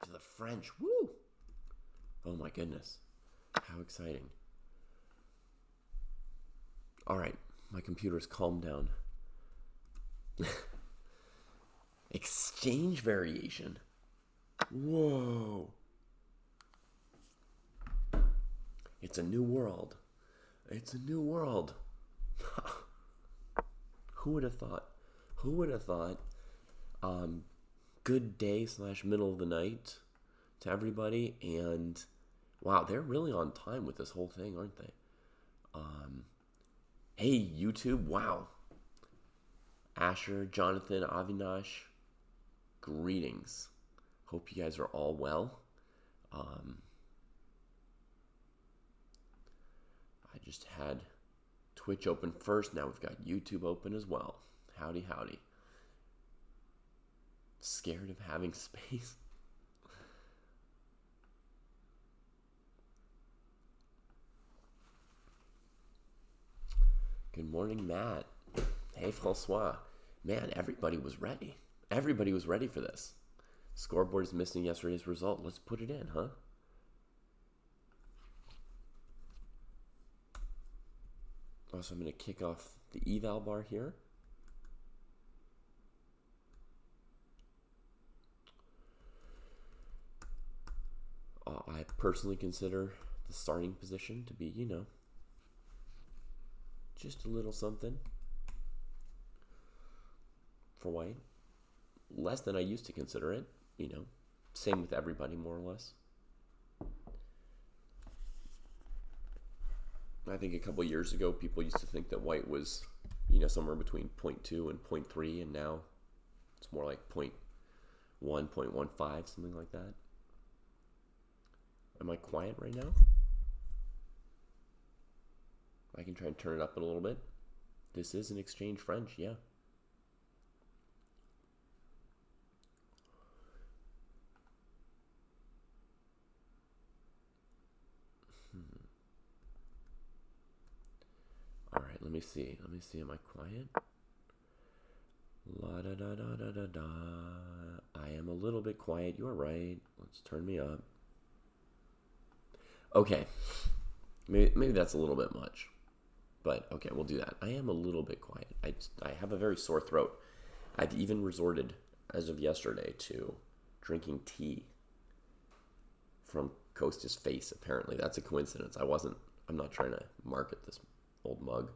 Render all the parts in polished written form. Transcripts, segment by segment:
to the French. Woo! Oh my goodness. How exciting. All right, my computer's calmed down. Exchange variation. Whoa. It's a new world. It's a new world. Who would have thought? Who would have thought? Good day / middle of the night to everybody. And wow, they're really on time with this whole thing, aren't they? Hey, YouTube. Wow. Asher, Jonathan, Avinash, greetings. Hope you guys are all well. I just had Twitch open first. Now we've got YouTube open as well. Howdy, howdy. Scared of having space? Good morning, Matt. Hey, Francois. Man, everybody was ready. Everybody was ready for this. Scoreboard is missing yesterday's result. Let's put it in, huh? So I'm going to kick off the eval bar here. I personally consider the starting position to be, just a little something for white. Less than I used to consider it, Same with everybody, more or less. I think a couple of years ago, people used to think that white was, somewhere between 0.2 and 0.3, and now it's more like 0.1, 0.15, something like that. Am I quiet right now? I can try and turn it up a little bit. This is an exchange French, yeah. All right, let me see. Am I quiet? La da da da da da da. I am a little bit quiet. You're right. Let's turn me up. Okay. Maybe that's a little bit much. But okay, we'll do that. I am a little bit quiet. I have a very sore throat. I've even resorted, as of yesterday, to drinking tea from Kostya's face, apparently. That's a coincidence. I'm not trying to market this old mug.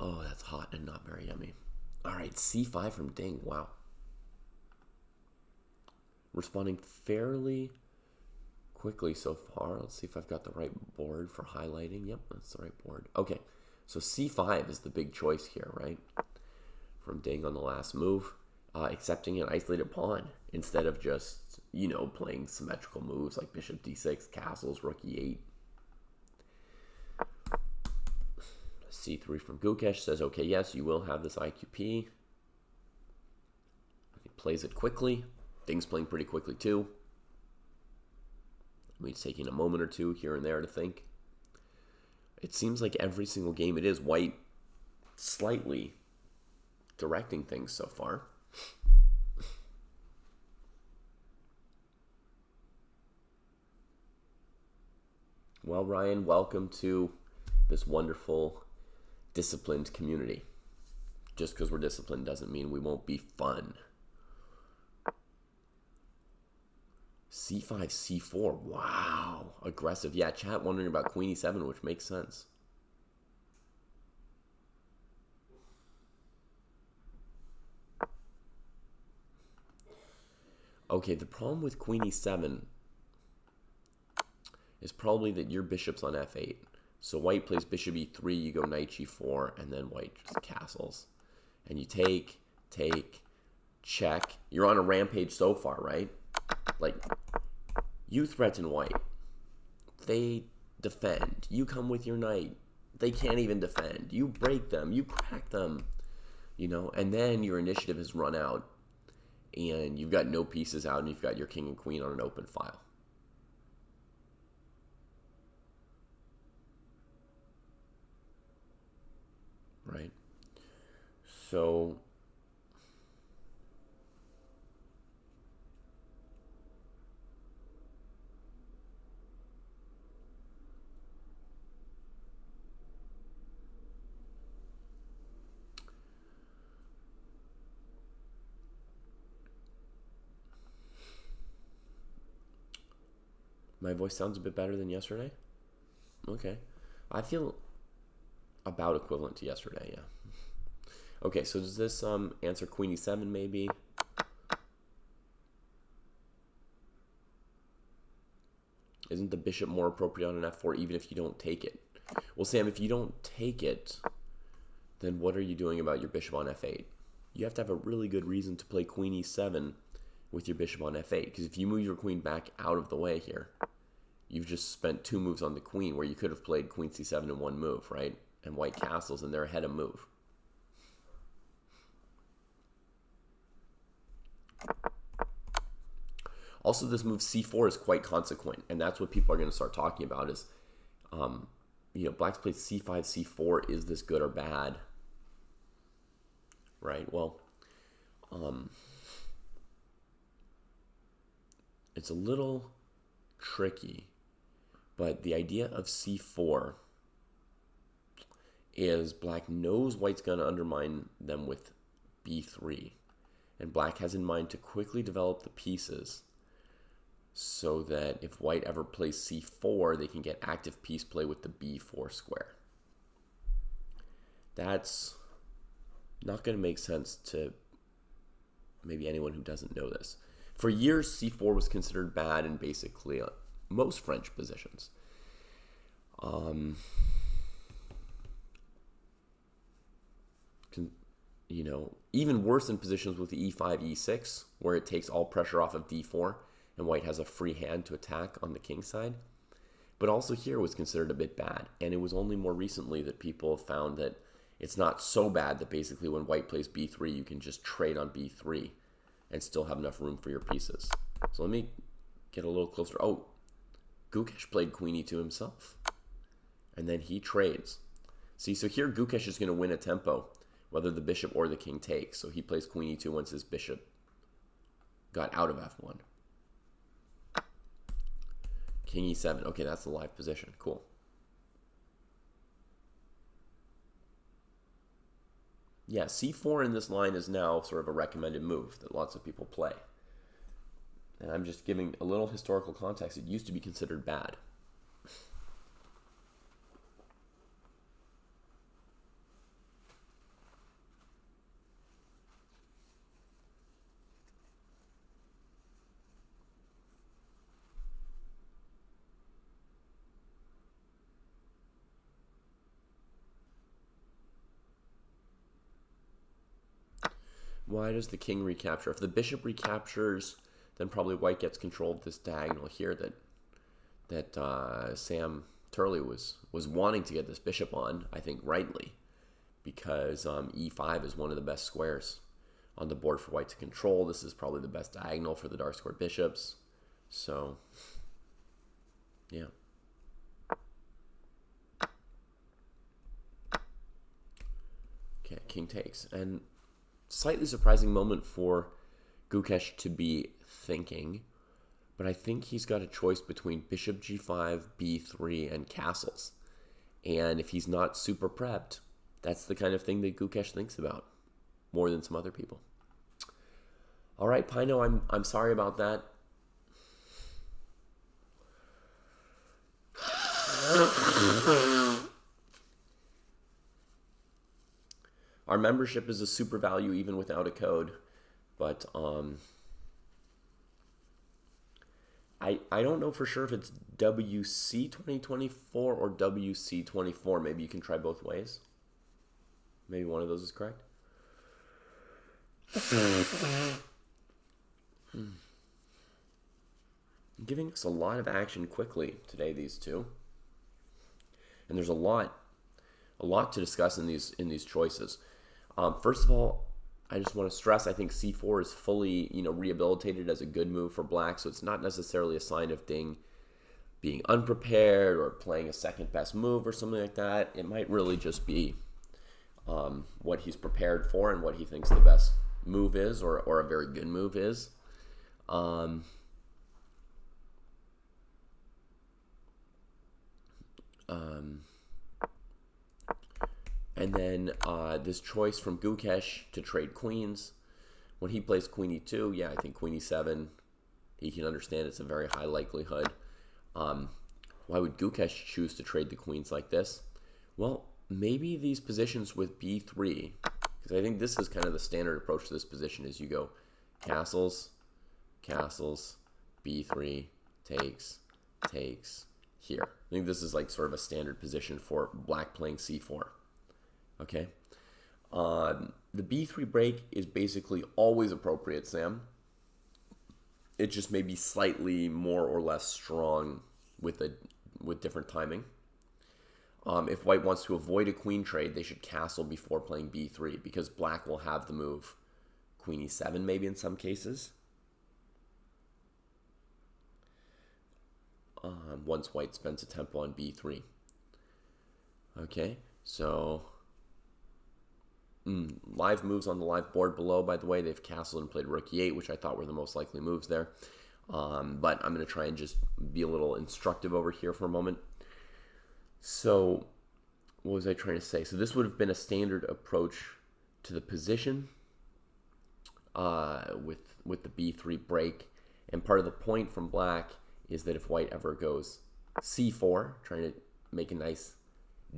Oh, that's hot and not very yummy. All right, C5 from Ding. Wow. Responding fairly quickly so far. Let's see if I've got the right board for highlighting. Yep, that's the right board. Okay, so C5 is the big choice here, right? From Ding on the last move. Accepting an isolated pawn instead of just, playing symmetrical moves like bishop d6, castles, rook e8. C3 from Gukesh says, okay, yes, you will have this IQP. He plays it quickly. Ding's playing pretty quickly too. He's taking a moment or two here and there to think. It seems like every single game it is white slightly directing things so far. Well, Ryan, welcome to this wonderful, disciplined community. Just because we're disciplined doesn't mean we won't be fun. C5, C4. Wow. Aggressive. Yeah, chat wondering about Queen E7, which makes sense. Okay, the problem with Queen E7 is probably that your bishop's on F8. So white plays bishop E3, you go knight G4, and then white just castles. And you take, check. You're on a rampage so far, right? Like, you threaten white. They defend. You come with your knight. They can't even defend. You break them. You crack them. And then your initiative has run out. And you've got no pieces out, and you've got your king and queen on an open file. Right? So My voice sounds a bit better than yesterday? Okay. I feel about equivalent to yesterday, yeah. Okay, so does this answer queen e7 maybe? Isn't the bishop more appropriate on an f4 even if you don't take it? Well, Sam, if you don't take it, then what are you doing about your bishop on f8? You have to have a really good reason to play queen e7 with your bishop on f8, because if you move your queen back out of the way here, you've just spent 2 moves on the queen where you could have played queen c7 in 1 move, right? And white castles, and they're ahead of move. Also, this move c4 is quite consequent, and that's what people are going to start talking about is, Black's played c5, c4. Is this good or bad? Right? Well, it's a little tricky, but the idea of c4 is Black knows White's going to undermine them with b3, and Black has in mind to quickly develop the pieces so that if White ever plays c4, they can get active piece play with the b4 square. That's not going to make sense to maybe anyone who doesn't know this. For years, c4 was considered bad in basically most French positions. Even worse in positions with the e5, e6, where it takes all pressure off of d4, and White has a free hand to attack on the king side. But also here was considered a bit bad, and it was only more recently that people found that it's not so bad that basically when White plays b3, you can just trade on b3 and still have enough room for your pieces. So let me get a little closer. Oh, Gukesh played queen e2 himself, and then he trades. See, so here Gukesh is going to win a tempo, whether the bishop or the king takes. So he plays queen e2 once his bishop got out of f1. King e7. Okay, that's the live position. Cool. Yeah, c4 in this line is now sort of a recommended move that lots of people play. And I'm just giving a little historical context. It used to be considered bad. Why does the king recapture? If the bishop recaptures, then probably White gets control of this diagonal here that Sam Turley was wanting to get this bishop on, I think rightly, because e5 is one of the best squares on the board for White to control. This is probably the best diagonal for the dark square bishops. So, yeah. Okay, king takes. And slightly surprising moment for Gukesh to be thinking, but I think he's got a choice between bishop g5, b3, and castles. And if he's not super prepped, that's the kind of thing that Gukesh thinks about more than some other people. All right, Pino, I'm sorry about that. Our membership is a super value even without a code, but I don't know for sure if it's WC 2024 or WC 24. Maybe you can try both ways. Maybe one of those is correct. Giving us a lot of action quickly today, these two. And there's a lot to discuss in these choices. First of all, I just want to stress, I think c4 is fully, rehabilitated as a good move for Black, so it's not necessarily a sign of Ding being unprepared or playing a second best move or something like that. It might really just be what he's prepared for and what he thinks the best move is, or a very good move is. And then this choice from Gukesh to trade queens. When he plays queen e2, yeah, I think queen e7, he can understand it's a very high likelihood. Why would Gukesh choose to trade the queens like this? Well, maybe these positions with b3, because I think this is kind of the standard approach to this position, is you go castles, castles, b3, takes, takes, here. I think this is like sort of a standard position for black playing c4. Okay. The b3 break is basically always appropriate, Sam. It just may be slightly more or less strong with different timing. If white wants to avoid a queen trade, they should castle before playing b3, because black will have the move queen e7 maybe in some cases. Once white spends a tempo on b3. Okay, so live moves on the live board below, by the way. They've castled and played rook e8, which I thought were the most likely moves there. But I'm going to try and just be a little instructive over here for a moment. So what was I trying to say? So this would have been a standard approach to the position with the b3 break. And part of the point from black is that if white ever goes c4, trying to make a nice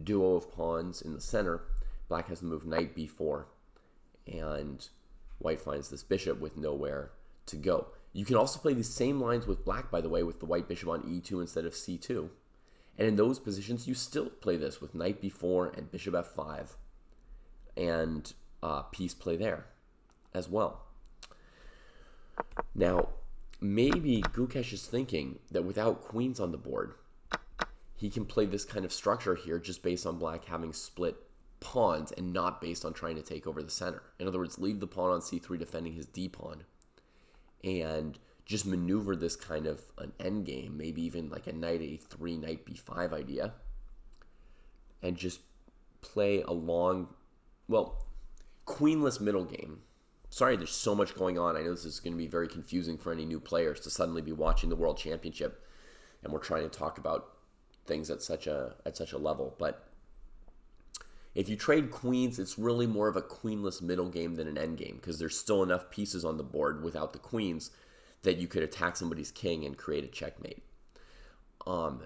duo of pawns in the center, black has to move knight b4, and white finds this bishop with nowhere to go. You can also play these same lines with black, by the way, with the white bishop on e2 instead of c2. And in those positions, you still play this with knight b4 and bishop f5, and piece play there as well. Now, maybe Gukesh is thinking that without queens on the board, he can play this kind of structure here just based on black having split pawns and not based on trying to take over the center. In other words, leave the pawn on c3 defending his d pawn and just maneuver this kind of an endgame, maybe even like a knight a3, knight b5 idea, and just play a long, well, queenless middle game. Sorry, there's so much going on. I know this is going to be very confusing for any new players to suddenly be watching the World Championship, and we're trying to talk about things at such a level. But if you trade queens, it's really more of a queenless middle game than an end game, because there's still enough pieces on the board without the queens that you could attack somebody's king and create a checkmate.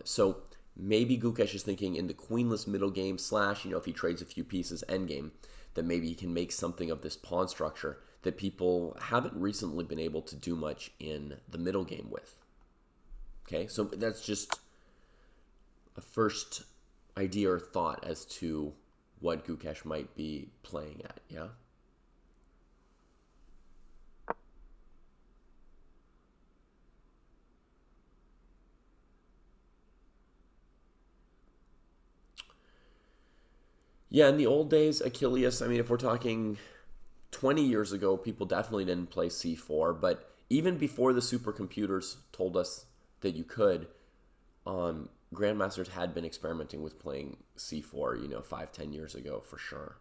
So maybe Gukesh is thinking in the queenless middle game / if he trades a few pieces end game, that maybe he can make something of this pawn structure that people haven't recently been able to do much in the middle game with. Okay, so that's just a first idea or thought as to what Gukesh might be playing at, yeah? Yeah, in the old days, Achilles, I mean, if we're talking 20 years ago, people definitely didn't play c4, but even before the supercomputers told us that you could, grandmasters had been experimenting with playing c4, 5-10 years ago for sure.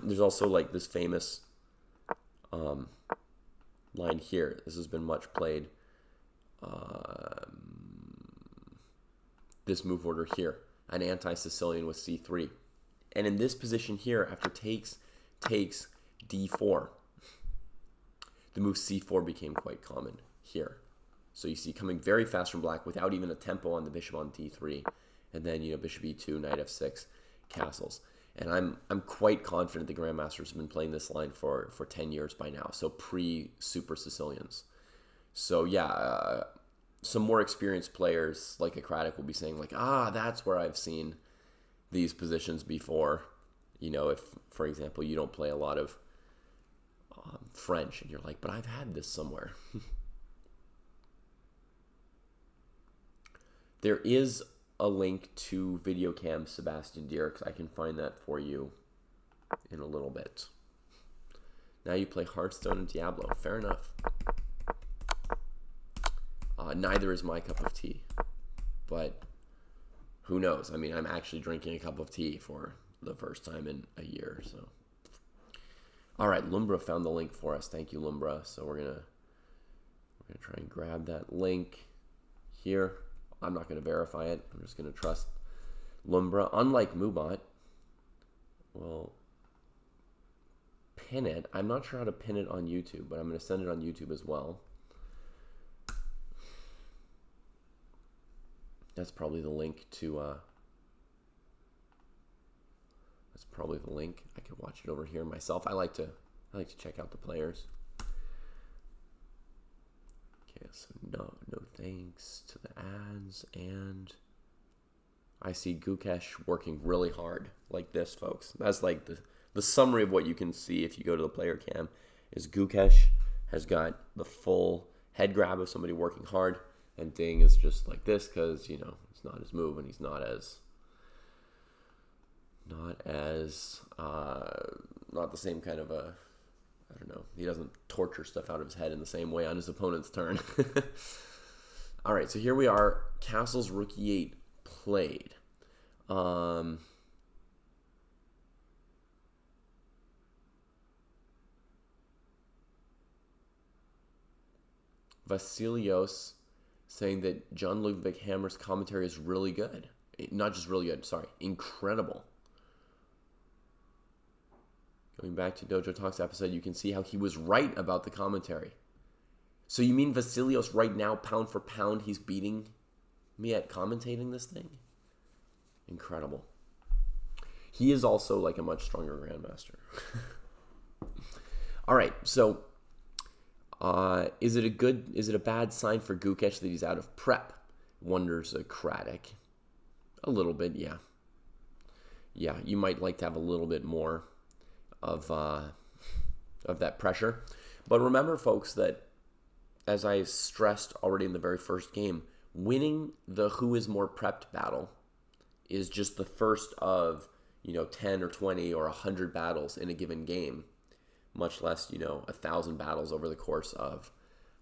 There's also like this famous line here. This has been much played. This move order here, an anti-Sicilian with c3. And in this position here, after takes, d4, the move c4 became quite common here. So you see coming very fast from black without even a tempo on the bishop on d3. And then, bishop e2, knight f6, castles. And I'm quite confident the grandmasters have been playing this line for 10 years by now. So pre-Super Sicilians. So yeah, some more experienced players like a Kraai will be saying like, that's where I've seen these positions before. If, for example, you don't play a lot of French and you're like, but I've had this somewhere. There is a link to Videocam Sebastian Dierks. I can find that for you in a little bit. Now you play Hearthstone and Diablo. Fair enough. Neither is my cup of tea. But who knows? I mean, I'm actually drinking a cup of tea for the first time in a year. So, all right, Lumbra found the link for us. Thank you, Lumbra. So we're gonna try and grab that link here. I'm not going to verify it. I'm just going to trust Lumbra. Unlike Mubot, we'll pin it. I'm not sure how to pin it on YouTube, but I'm going to send it on YouTube as well. That's probably the link to. That's probably the link. I could watch it over here myself. I like to check out the players. Okay, so no thanks to the ads, and I see Gukesh working really hard like this, folks. That's like the summary of what you can see if you go to the player cam. Is Gukesh has got the full head grab of somebody working hard, and Ding is just like this because, you know, it's not his move and he's not the same kind of a, I don't know, he doesn't torture stuff out of his head in the same way on his opponent's turn. All right, so here we are. Castle's Rook E8 played. Vasilios saying that John Ludwig Hammer's commentary is really good. Not just really good, sorry, incredible. Going back to Dojo Talks episode, you can see how he was right about the commentary. So you mean Vasilios right now, pound for pound, he's beating me at commentating this thing? Incredible. He is also like a much stronger grandmaster. All right, so is it a bad sign for Gukesh that he's out of prep? Wonders Kraai. A little bit, yeah. Yeah, you might like to have a little bit more of that pressure. But remember, folks, that as I stressed already in the very first game, winning the who is more prepped battle is just the first of, 10 or 20 or 100 battles in a given game, much less, 1,000 battles over the course of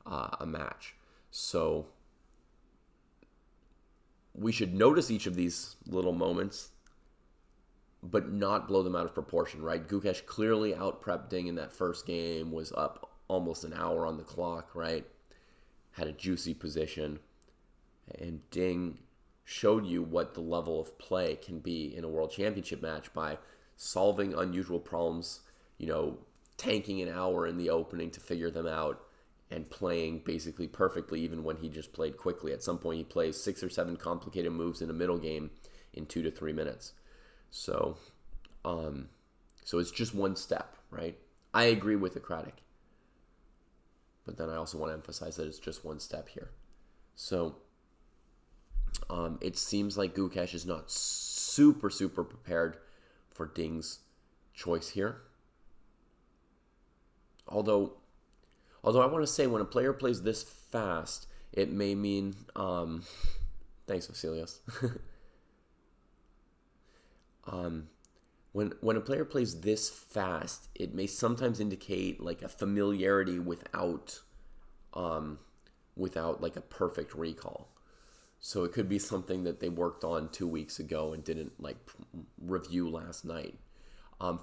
a match. So we should notice each of these little moments, but not blow them out of proportion, right? Gukesh clearly out-prepped Ding in that first game, was up almost an hour on the clock, right? Had a juicy position. And Ding showed you what the level of play can be in a world championship match by solving unusual problems, tanking an hour in the opening to figure them out and playing basically perfectly even when he just played quickly. At some point, he plays 6 or 7 complicated moves in a middle game in 2 to 3 minutes. So it's just one step, right? I agree with the Kraai, but then I also want to emphasize that it's just one step here. So it seems like Gukesh is not super prepared for Ding's choice here. Although I want to say when a player plays this fast, it may mean thanks, Vasilios. When a player plays this fast, it may sometimes indicate like a familiarity without like a perfect recall. So it could be something that they worked on 2 weeks ago and didn't like review last night.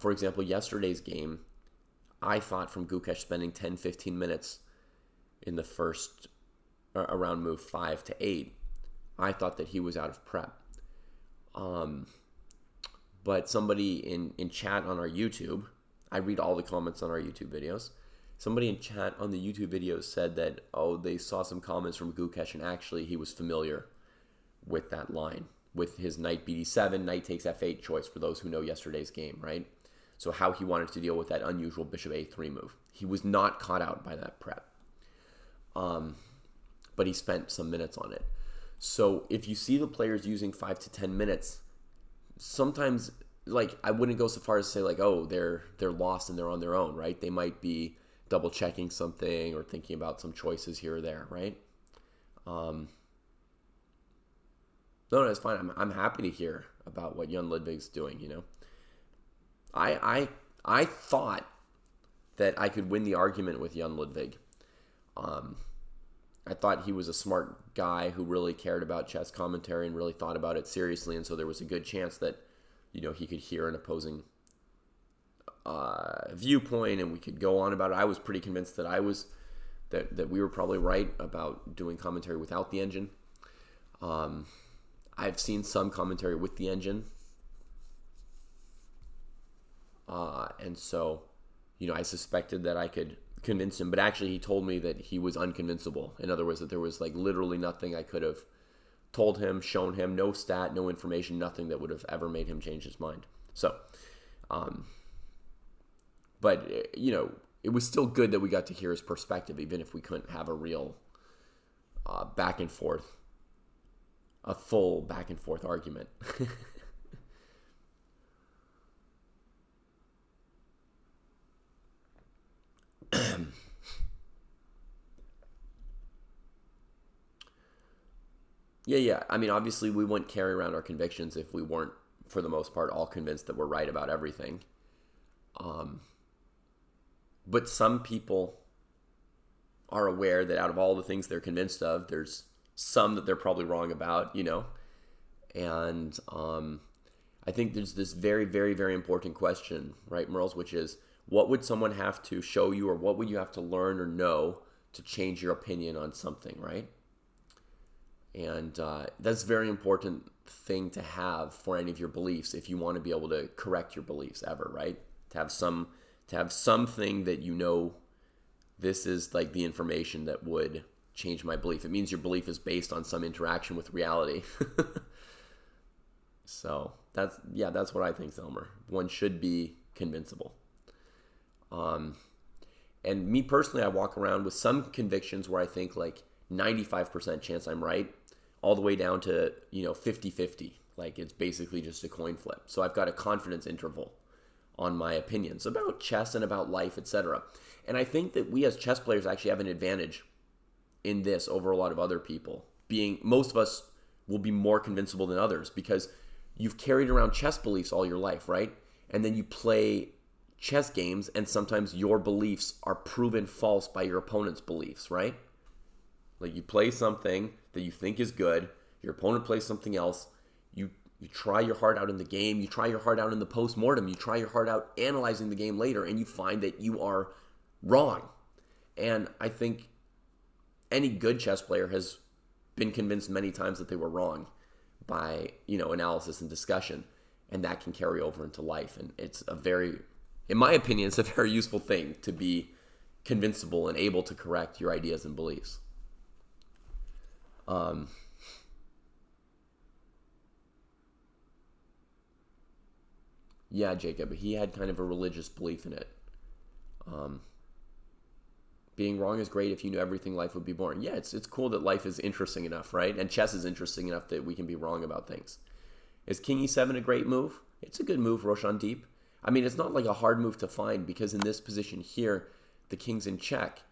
For example, yesterday's game, I thought from Gukesh spending 10-15 minutes in the first around move 5 to 8, I thought that he was out of prep. But somebody in chat on our YouTube, I read all the comments on our YouTube videos. Somebody in chat on the YouTube videos said that, they saw some comments from Gukesh and actually he was familiar with that line, with his knight bd7, knight takes f8 choice for those who know yesterday's game, right? So how he wanted to deal with that unusual bishop a3 move. He was not caught out by that prep. But he spent some minutes on it. So if you see the players using 5 to 10 minutes, sometimes, like, I wouldn't go so far as to say, like, they're lost and they're on their own, right? They might be double checking something or thinking about some choices here or there, right? No, it's fine. I'm happy to hear about what Jan Ludwig's doing, I thought that I could win the argument with Jan Ludwig. I thought he was a smart guy who really cared about chess commentary and really thought about it seriously, and so there was a good chance that, he could hear an opposing viewpoint and we could go on about it. I was pretty convinced that we were probably right about doing commentary without the engine. I've seen some commentary with the engine. And so, I suspected that I could convince him, but actually he told me that he was unconvincible. In other words, that there was like literally nothing I could have told him, shown him, no stat, no information, nothing that would have ever made him change his mind. So, but, you know, it was still good that we got to hear his perspective, even if we couldn't have a real back and forth, a full back and forth argument. Yeah. I mean, obviously, we wouldn't carry around our convictions if we weren't, for the most part, all convinced that we're right about everything. But some people are aware that out of all the things they're convinced of, there's some that they're probably wrong about, you know? And I think there's this very, very, very important question, right, Merles, which is, what would someone have to show you, or what would you have to learn or know to change your opinion on something, right? And that's a very important thing to have for any of your beliefs if you want to be able to correct your beliefs ever, right? To have something that you know, this is like the information that would change my belief. It means your belief is based on some interaction with reality. So that's what I think, Zelmer. One should be convincible. And me personally, I walk around with some convictions where I think like 95% chance I'm right, all the way down to, 50-50. Like it's basically just a coin flip. So I've got a confidence interval on my opinions about chess and about life, etc. And I think that we as chess players actually have an advantage in this over a lot of other people. Most of us will be more convincible than others because you've carried around chess beliefs all your life, right? And then you play chess games and sometimes your beliefs are proven false by your opponent's beliefs, right? Like you play something that you think is good, your opponent plays something else, you try your heart out in the game, you try your heart out in the post-mortem, you try your heart out analyzing the game later, and you find that you are wrong. And I think any good chess player has been convinced many times that they were wrong by, analysis and discussion, and that can carry over into life. And it's in my opinion, it's a very useful thing to be convincible and able to correct your ideas and beliefs. Yeah, Jacob, he had kind of a religious belief in it. Being wrong is great. If you knew everything, life would be boring. Yeah, it's cool that life is interesting enough, right? And chess is interesting enough that we can be wrong about things. Is King E7 a great move? It's a good move, Roshan Deep. I mean, it's not like a hard move to find because in this position here, the king's in check.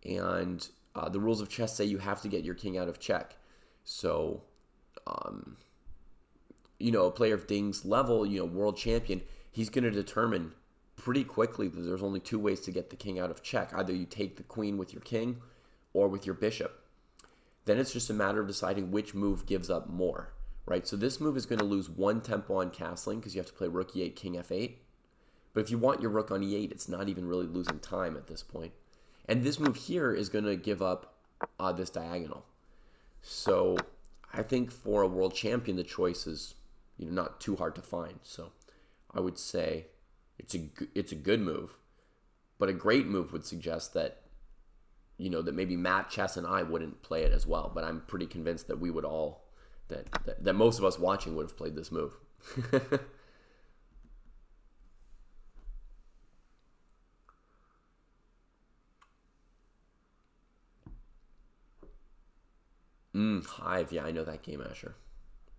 And the rules of chess say you have to get your king out of check. So, a player of Ding's level, world champion, he's going to determine pretty quickly that there's only two ways to get the king out of check. Either you take the queen with your king or with your bishop. Then it's just a matter of deciding which move gives up more, right? So this move is going to lose one tempo on castling because you have to play rook e8, king f8. But if you want your rook on e8, it's not even really losing time at this point. And this move here is going to give up this diagonal. So I think for a world champion, the choice is not too hard to find. So I would say it's a good move, but a great move would suggest that that maybe Matt, Chess, and I wouldn't play it as well. But I'm pretty convinced that we would all that most of us watching would have played this move. Hive, yeah, I know that game, Asher.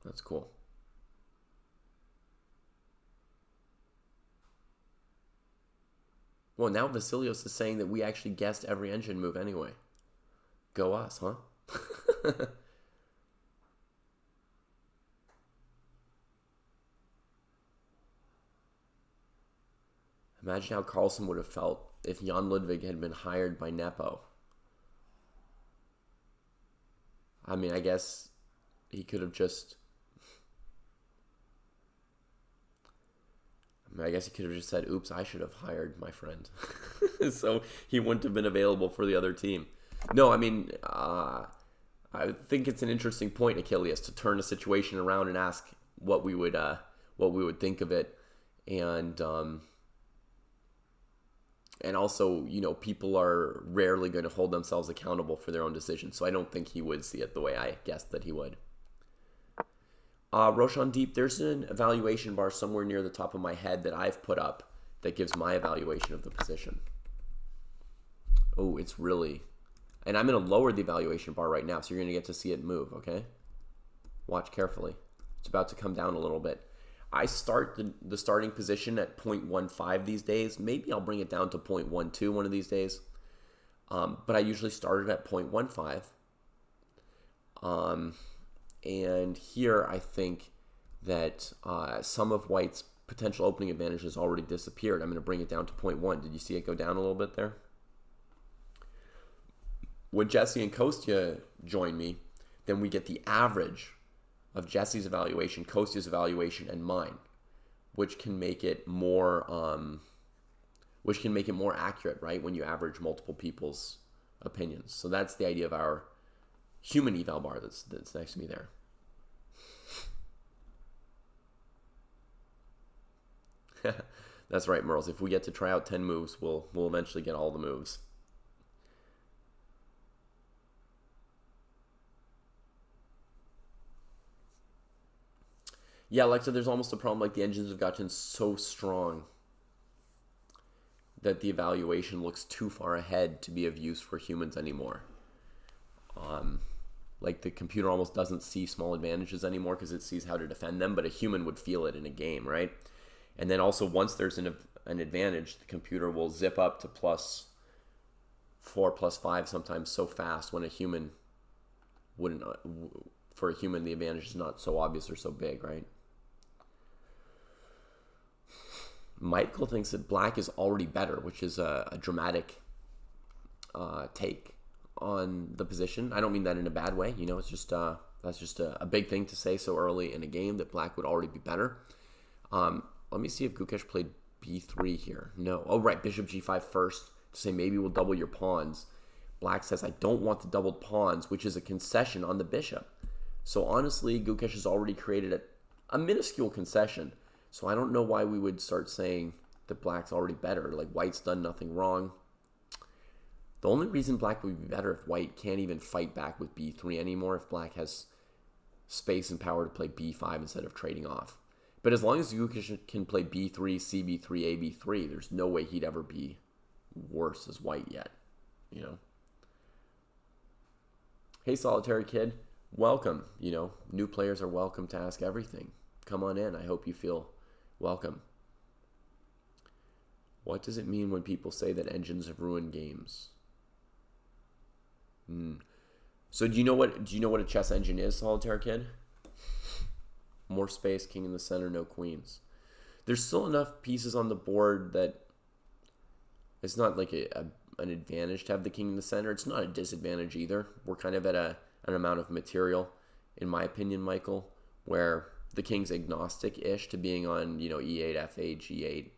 That's cool. Well, now Vasilios is saying that we actually guessed every engine move anyway. Go us, huh? Imagine how Carlsen would have felt if Jan Ludwig had been hired by Nepo. I mean, I guess he could have just... I guess he could have just said, oops, I should have hired my friend. So he wouldn't have been available for the other team. No, I mean, I think it's an interesting point, Achilles, to turn a situation around and ask what we would think of it. And also, people are rarely going to hold themselves accountable for their own decisions. So I don't think he would see it the way I guessed that he would. Roshan Deep, there's an evaluation bar somewhere near the top of my head that I've put up that gives my evaluation of the position. Oh, it's really... And I'm going to lower the evaluation bar right now, so you're going to get to see it move, okay? Watch carefully. It's about to come down a little bit. I start the starting position at 0.15 these days. Maybe I'll bring it down to 0.12 one of these days. But I usually start it at 0.15. And here I think that some of White's potential opening advantage has already disappeared. I'm going to bring it down to 0.1. Did you see it go down a little bit there? When Jesse and Kostya join me, then we get the average of Jesse's evaluation, Kostya's evaluation, and mine, which can make it more accurate, right? When you average multiple people's opinions. So that's the idea of our human eval bar that's next to me there. That's right, Merles. If we get to try out 10 moves, we'll eventually get all the moves. Yeah, Alexa, there's almost a problem like the engines have gotten so strong that the evaluation looks too far ahead to be of use for humans anymore. Like the computer almost doesn't see small advantages anymore because it sees how to defend them, but a human would feel it in a game, right? And then also once there's an advantage, the computer will zip up to +4, +5 sometimes so fast when a human wouldn't. For a human, the advantage is not so obvious or so big, right? Michael thinks that black is already better, which is a dramatic take on the position. I don't mean that in a bad way. You know, it's just that's just a big thing to say so early in a game that black would already be better. Let me see if Gukesh played b3 here. No. Oh, right. Bishop g5 first to say maybe we'll double your pawns. Black says, I don't want the doubled pawns, which is a concession on the bishop. So honestly, Gukesh has already created a minuscule concession. So I don't know why we would start saying that black's already better. Like white's done nothing wrong. The only reason black would be better if white can't even fight back with b3 anymore, if black has space and power to play b5 instead of trading off. But as long as Gukesh can play b3, cb3, ab3, there's no way he'd ever be worse as white yet, you know. Hey, Solitary Kid, welcome. You know, new players are welcome to ask everything. Come on in. I hope you feel welcome. What does it mean when people say that engines have ruined games? So do you know what a chess engine is, Solitaire Kid? More space, king in the center, no queens. There's still enough pieces on the board that it's not like an advantage to have the king in the center. It's not a disadvantage either. We're kind of at an amount of material, in my opinion, Michael, where the king's agnostic-ish to being on, you know, e8, f8, g8.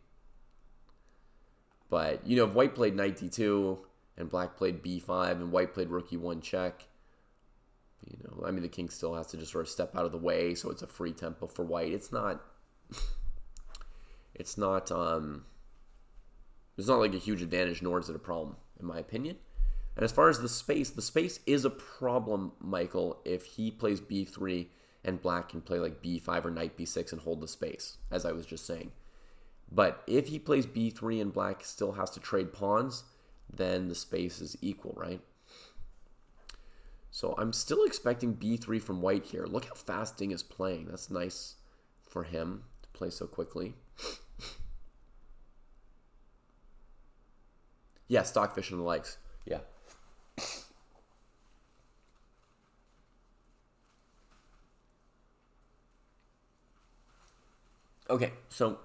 But, you know, if white played knight d2 and black played b5 and white played rook e1 check, you know, I mean, the king still has to just sort of step out of the way, so it's a free tempo for white. It's not like a huge advantage, nor is it a problem, in my opinion. And as far as the space is a problem, Michael, if he plays b3 and black can play like b5 or knight b6 and hold the space, as I was just saying. But if he plays b3 and black still has to trade pawns, then the space is equal, right? So I'm still expecting b3 from white here. Look how fast Ding is playing. That's nice for him to play so quickly. Yeah, Stockfish and the likes. Yeah. Okay, so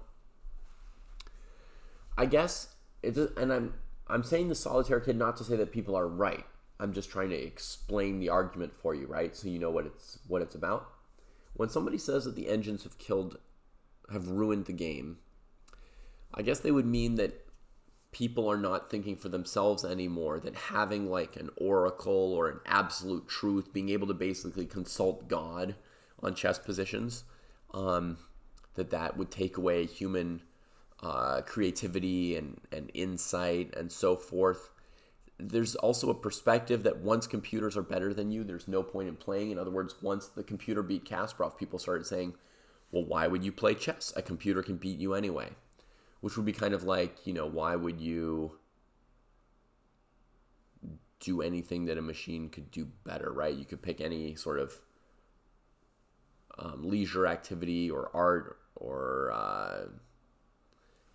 I guess and I'm saying the Solitaire Kid not to say that people are right. I'm just trying to explain the argument for you, right? So you know what it's about. When somebody says that the engines have ruined the game, I guess they would mean that people are not thinking for themselves anymore, that having like an oracle or an absolute truth, being able to basically consult God on chess positions, that would take away human creativity and insight and so forth. there's also a perspective that once computers are better than you, there's no point in playing. In other words, once the computer beat Kasparov, people started saying, well, why would you play chess? A computer can beat you anyway. Which would be kind of like, why would you do anything that a machine could do better, right? You could pick any sort of leisure activity or art or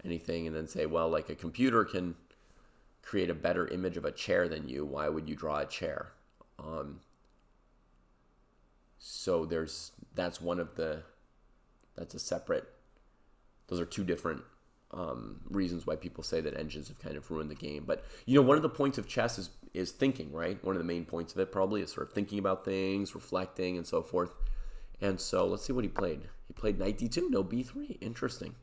anything and then say, well, like a computer can create a better image of a chair than you. Why would you draw a chair? So that's a separate, those are two different reasons why people say that engines have kind of ruined the game. But, one of the points of chess is thinking, right? One of the main points of it probably is sort of thinking about things, reflecting, and so forth. And so let's see what he played. He played knight d2, no b3. Interesting.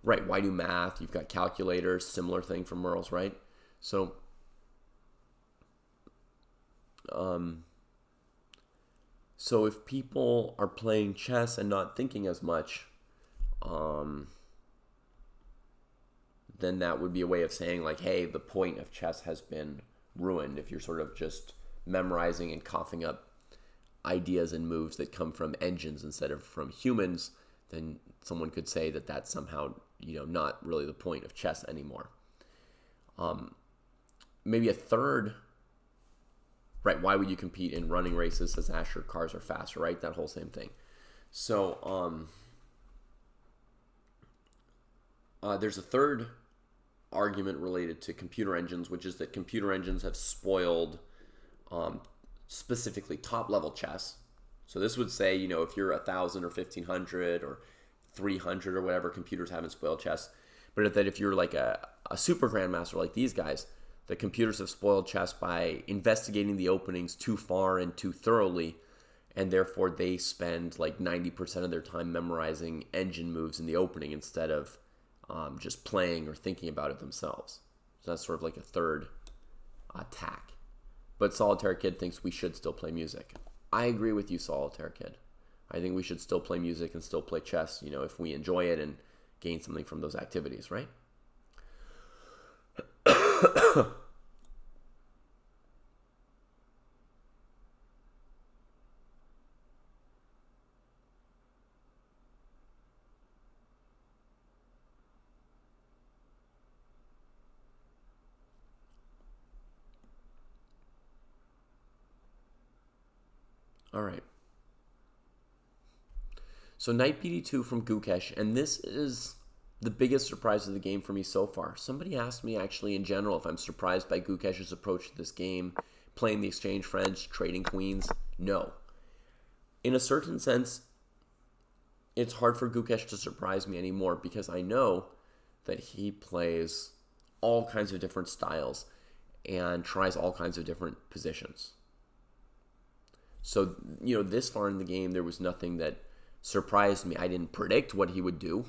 Right, why do math? You've got calculators, similar thing from Merle's, right? So, so if people are playing chess and not thinking as much, then that would be a way of saying like, hey, the point of chess has been ruined. If you're sort of just memorizing and coughing up ideas and moves that come from engines instead of from humans, then someone could say that that's somehow, not really the point of chess anymore. Maybe a third, right, why would you compete in running races, says Asher, cars are faster, right? That whole same thing. So there's a third argument related to computer engines, which is that computer engines have spoiled specifically top-level chess. So this would say, if you're 1,000 or 1,500 or 300 or whatever, computers haven't spoiled chess. But that if you're like a super grandmaster like these guys, the computers have spoiled chess by investigating the openings too far and too thoroughly, and therefore they spend like 90% of their time memorizing engine moves in the opening instead of just playing or thinking about it themselves. So that's sort of like a third attack. But Solitaire Kid thinks we should still play music. I agree with you, Solitaire Kid. I think we should still play music and still play chess, if we enjoy it and gain something from those activities, right? All right. So knight bd2 from Gukesh, and this is the biggest surprise of the game for me so far. Somebody asked me actually in general if I'm surprised by Gukesh's approach to this game, playing the exchange French, trading queens. No. In a certain sense, it's hard for Gukesh to surprise me anymore because I know that he plays all kinds of different styles and tries all kinds of different positions. So, this far in the game, there was nothing that surprised me. I didn't predict what he would do.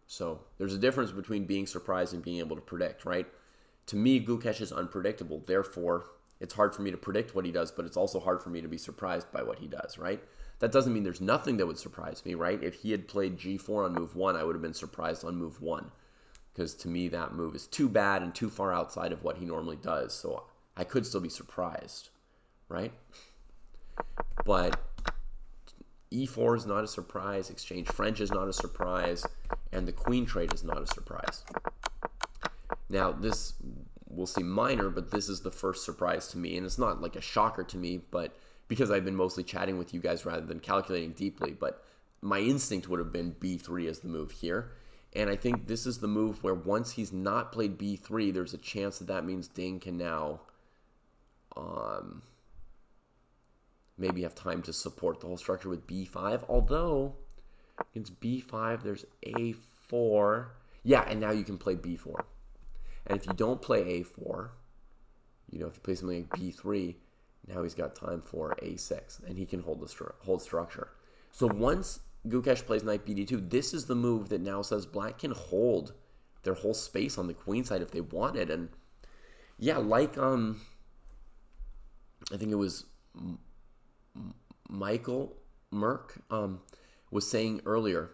So, there's a difference between being surprised and being able to predict, right? To me, Gukesh is unpredictable. Therefore, it's hard for me to predict what he does, but it's also hard for me to be surprised by what he does, right? That doesn't mean there's nothing that would surprise me, right? If he had played g4 on move 1, I would have been surprised on move 1. Because to me, that move is too bad and too far outside of what he normally does. So, I could still be surprised, right? But e4 is not a surprise, exchange French is not a surprise, and the queen trade is not a surprise. Now, this will seem minor, but this is the first surprise to me, and it's not like a shocker to me, but because I've been mostly chatting with you guys rather than calculating deeply, but my instinct would have been b3 as the move here. And I think this is the move where once he's not played b3, there's a chance that that means Ding can now maybe have time to support the whole structure with b5. Although, against b5, there's a4. Yeah, and now you can play b4. And if you don't play a4, if you play something like b3, now he's got time for a6, and he can hold structure. So once Gukesh plays knight bd2, this is the move that now says black can hold their whole space on the queen side if they wanted. And yeah, like I think it was Michael Merck was saying earlier,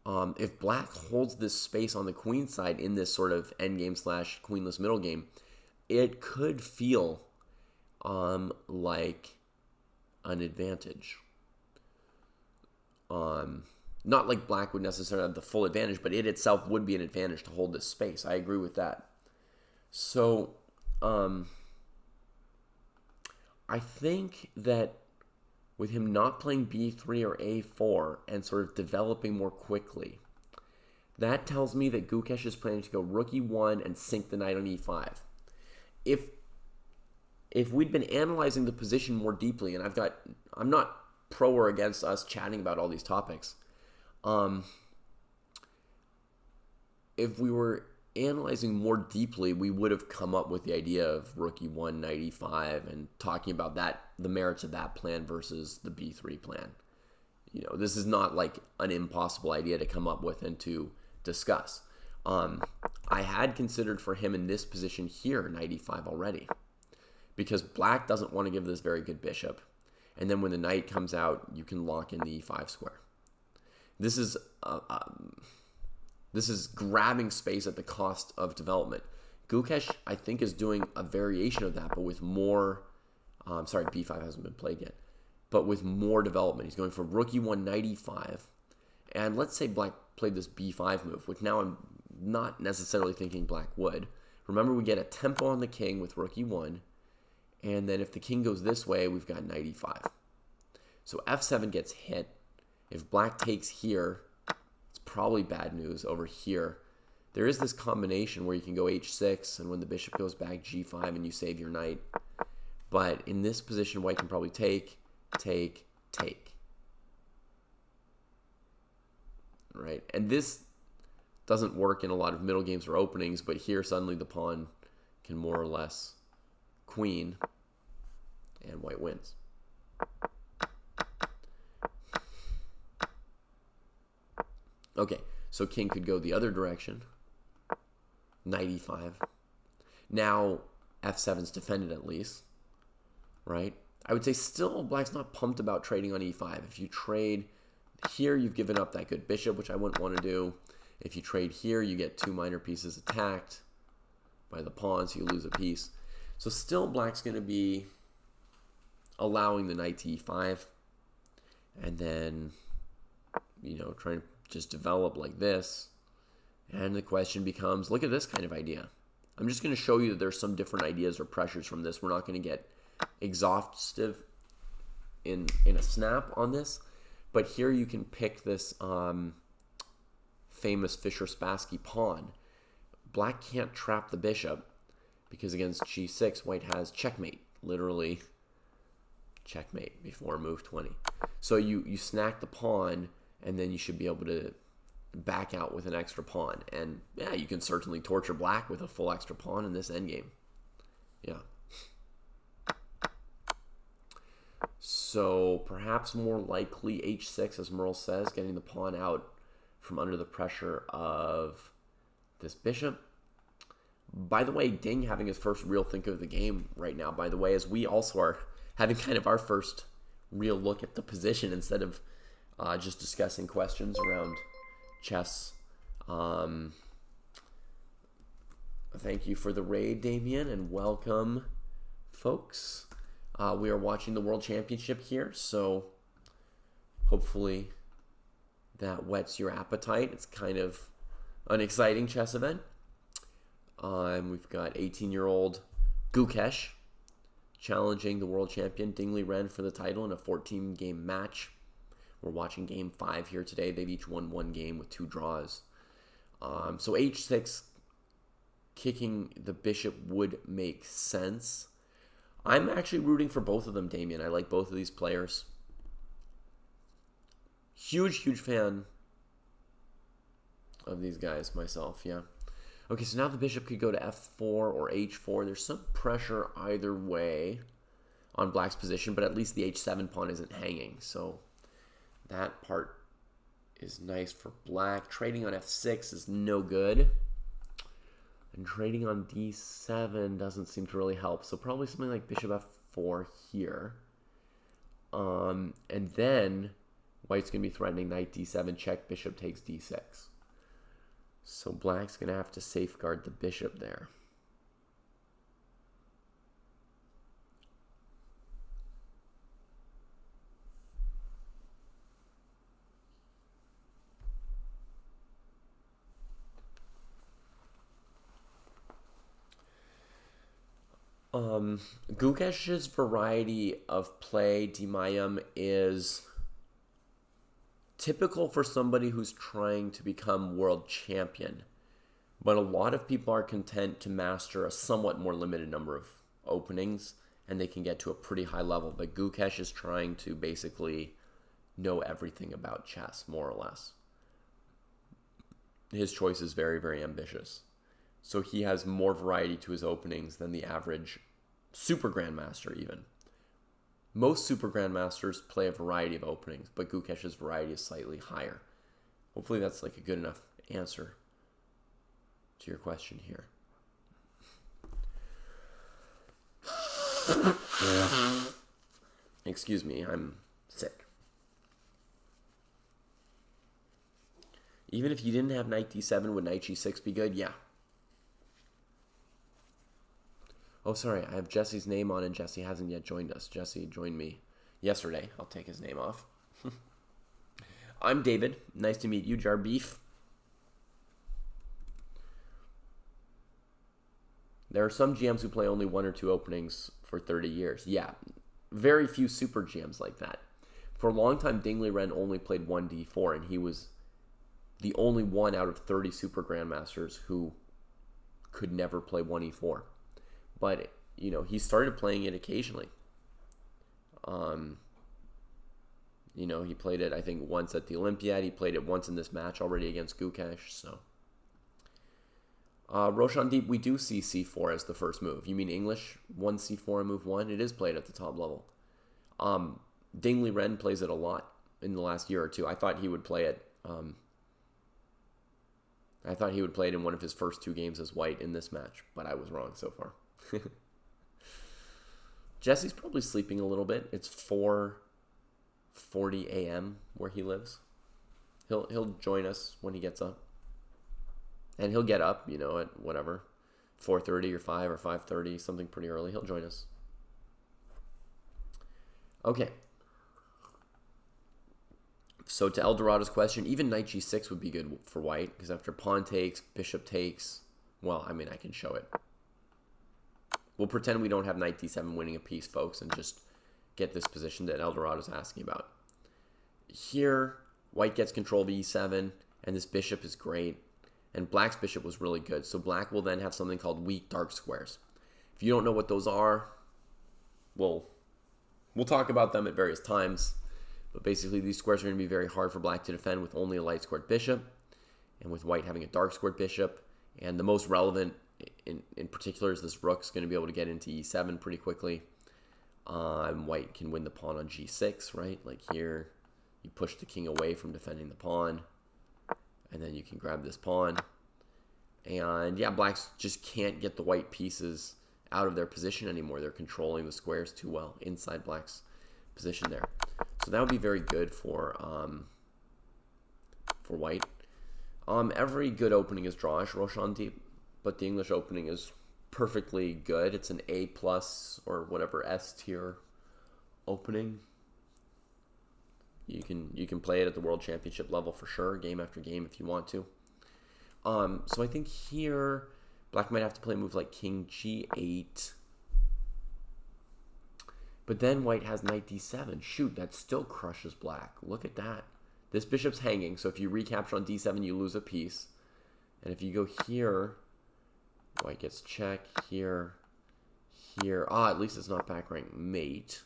If black holds this space on the queen side in this sort of endgame / queenless middle game, it could feel like an advantage. Not like black would necessarily have the full advantage, but it itself would be an advantage to hold this space. I agree with that. So, I think that with him not playing b3 or a4 and sort of developing more quickly, that tells me that Gukesh is planning to go rook e1 and sink the knight on e5. If we'd been analyzing the position more deeply, and I'm not pro or against us chatting about all these topics. If we were analyzing more deeply, we would have come up with the idea of rook e1, knight e5, and talking about the merits of that plan versus the b3 plan. This is not like an impossible idea to come up with and to discuss. I had considered for him in this position here, knight e5 already, because black doesn't want to give this very good bishop. And then when the knight comes out, you can lock in the e5 square. This is grabbing space at the cost of development. Gukesh, I think, is doing a variation of that, but with more... sorry, b5 hasn't been played yet. But with more development. He's going for rook e1, knight e5. And let's say black played this b5 move, which now I'm not necessarily thinking black would. Remember, we get a tempo on the king with rook e1. And then if the king goes this way, we've got knight e5. So f7 gets hit. If black takes here, it's probably bad news over here. There is this combination where you can go h6, and when the bishop goes back, g5, and you save your knight. But in this position, white can probably take. Right? And this doesn't work in a lot of middle games or openings, but here suddenly the pawn can more or less queen, and white wins. Okay, so king could go the other direction. Knight e5. Now f7's defended at least, right? I would say still black's not pumped about trading on e5. If you trade here, you've given up that good bishop, which I wouldn't want to do. If you trade here, you get two minor pieces attacked by the pawn, so you lose a piece. So still black's going to be allowing the knight to e5, and then, trying to just develop like this. And the question becomes, look at this kind of idea. I'm just going to show you that there's some different ideas or pressures from this. We're not going to get exhaustive in a snap on this, but here you can pick this famous Fischer-Spassky pawn. Black can't trap the bishop, because against g6, white has checkmate, literally checkmate before move 20. So you snack the pawn, and then you should be able to back out with an extra pawn. And yeah, you can certainly torture black with a full extra pawn in this endgame. Yeah. So perhaps more likely h6, as Merle says, getting the pawn out from under the pressure of this bishop. By the way, Ding having his first real think of the game right now, by the way, as we also are having kind of our first real look at the position instead of just discussing questions around chess. Thank you for the raid, Damien, and welcome, folks. We are watching the World Championship here, so hopefully that whets your appetite. It's kind of an exciting chess event. We've got 18-year-old Gukesh challenging the world champion Ding Liren for the title in a 14-game match. We're watching game 5 here today. They've each won one game with 2 draws. So h6, kicking the bishop would make sense. I'm actually rooting for both of them, Damien. I like both of these players. Huge fan of these guys myself, yeah. Okay, so now the bishop could go to f4 or h4. There's some pressure either way on black's position, but at least the h7 pawn isn't hanging. So that part is nice for black. Trading on f6 is no good. And trading on d7 doesn't seem to really help. So probably something like bishop f4 here. And then White's going to be threatening knight d7, check, bishop takes d6. So black's going to have to safeguard the bishop there. Gukesh's variety of play, Dimayam, is typical for somebody who's trying to become world champion. But a lot of people are content to master a somewhat more limited number of openings, and they can get to a pretty high level. But Gukesh is trying to basically know everything about chess, more or less. His choice is very, very ambitious. So he has more variety to his openings than the average super grandmaster even. Most super grandmasters play a variety of openings, but Gukesh's variety is slightly higher. Hopefully that's like a good enough answer to your question here. Excuse me, I'm sick. Even if you didn't have knight d7, would knight g6 be good? Yeah. Oh, sorry, I have Jesse's name on and Jesse hasn't yet joined us. Jesse joined me yesterday. I'll take his name off. I'm David. Nice to meet you, Jar Beef. There are some GMs who play only 1 or 2 openings for 30 years. Yeah, very few super GMs like that. For a long time, Liren only played 1d4, and he was the only one out of 30 super grandmasters who could never play 1e4. But, you know, he started playing it occasionally. You know, he played it, I think, once at the Olympiad. He played it once in this match already against Gukesh, so. Roshan Deep, we do see c4 as the first move. You mean English? 1 c4 and move 1? It is played at the top level. Liren plays it a lot in the last year or two. I thought he would play it. I thought he would play it in one of his first 2 games as white in this match, but I was wrong so far. Jesse's probably sleeping a little bit. It's 4:40 a.m. where he lives. He'll join us when he gets up. And he'll get up, you know, at whatever, 4:30 or 5 or 5:30, something pretty early. He'll join us. Okay. So to Eldorado's question, even knight g6 would be good for white, because after pawn takes, bishop takes, well, I mean, I can show it. We'll pretend we don't have knight d7 winning a piece, folks, and just get this position that Eldorado's asking about. Here, white gets control of e7, and this bishop is great. And black's bishop was really good. So black will then have something called weak dark squares. If you don't know what those are, we'll talk about them at various times. But basically, these squares are going to be very hard for black to defend with only a light squared bishop, and with white having a dark squared bishop. And the most relevant in particular is this rook's going to be able to get into e7 pretty quickly. And white can win the pawn on g6, right? Like here, you push the king away from defending the pawn, and then you can grab this pawn. And yeah, blacks just can't get the white pieces out of their position anymore. They're controlling the squares too well inside black's position there. So that would be very good for white. Every good opening is drawish, Roshan Deep, but the English opening is perfectly good. It's an A+ or whatever S tier opening. You can play it at the World Championship level for sure, game after game if you want to. So I think here black might have to play a move like King G8. But then white has knight d7. Shoot, that still crushes black. Look at that. This bishop's hanging, so if you recapture on d7, you lose a piece. And if you go here, white gets check, here. At least it's not back rank mate.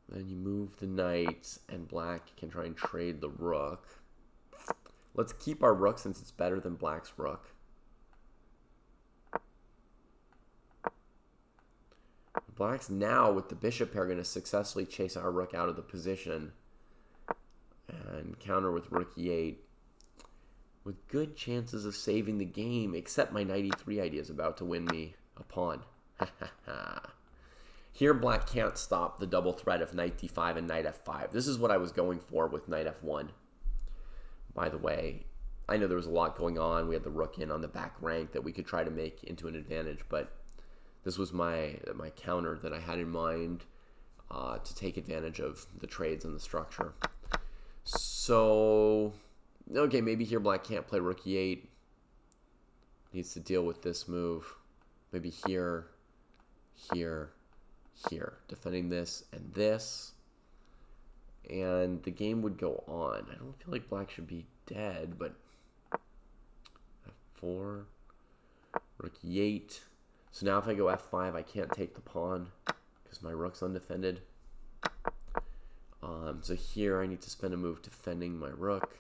Then you move the knight, and black can try and trade the rook. Let's keep our rook since it's better than black's rook. Blacks now, with the bishop pair, are going to successfully chase our rook out of the position and counter with rook e8 with good chances of saving the game, except my knight e3 idea is about to win me a pawn. Here, black can't stop the double threat of knight d5 and knight f5. This is what I was going for with knight f1. By the way, I know there was a lot going on. We had the rook in on the back rank that we could try to make into an advantage, but this was my counter that I had in mind to take advantage of the trades and the structure. So, okay, maybe here black can't play rook e8. Needs to deal with this move. Maybe here, here, here. Defending this and this. And the game would go on. I don't feel like black should be dead, but f4, rook e8. So now if I go f5, I can't take the pawn because my rook's undefended. So here I need to spend a move defending my rook.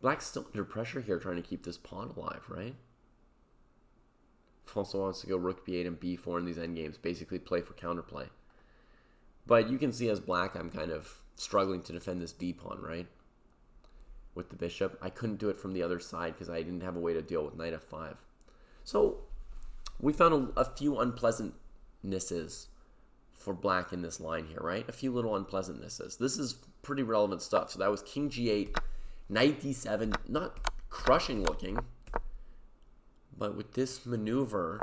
Black's still under pressure here trying to keep this pawn alive, right? Also wants to go rook b8 and b4 in these endgames, basically play for counterplay. But you can see as black, I'm kind of struggling to defend this d pawn, right? With the bishop. I couldn't do it from the other side because I didn't have a way to deal with knight f5. So we found a few unpleasantnesses for black in this line here, right? A few little unpleasantnesses. This is pretty relevant stuff. So that was king g8, knight d7, not crushing looking, but with this maneuver,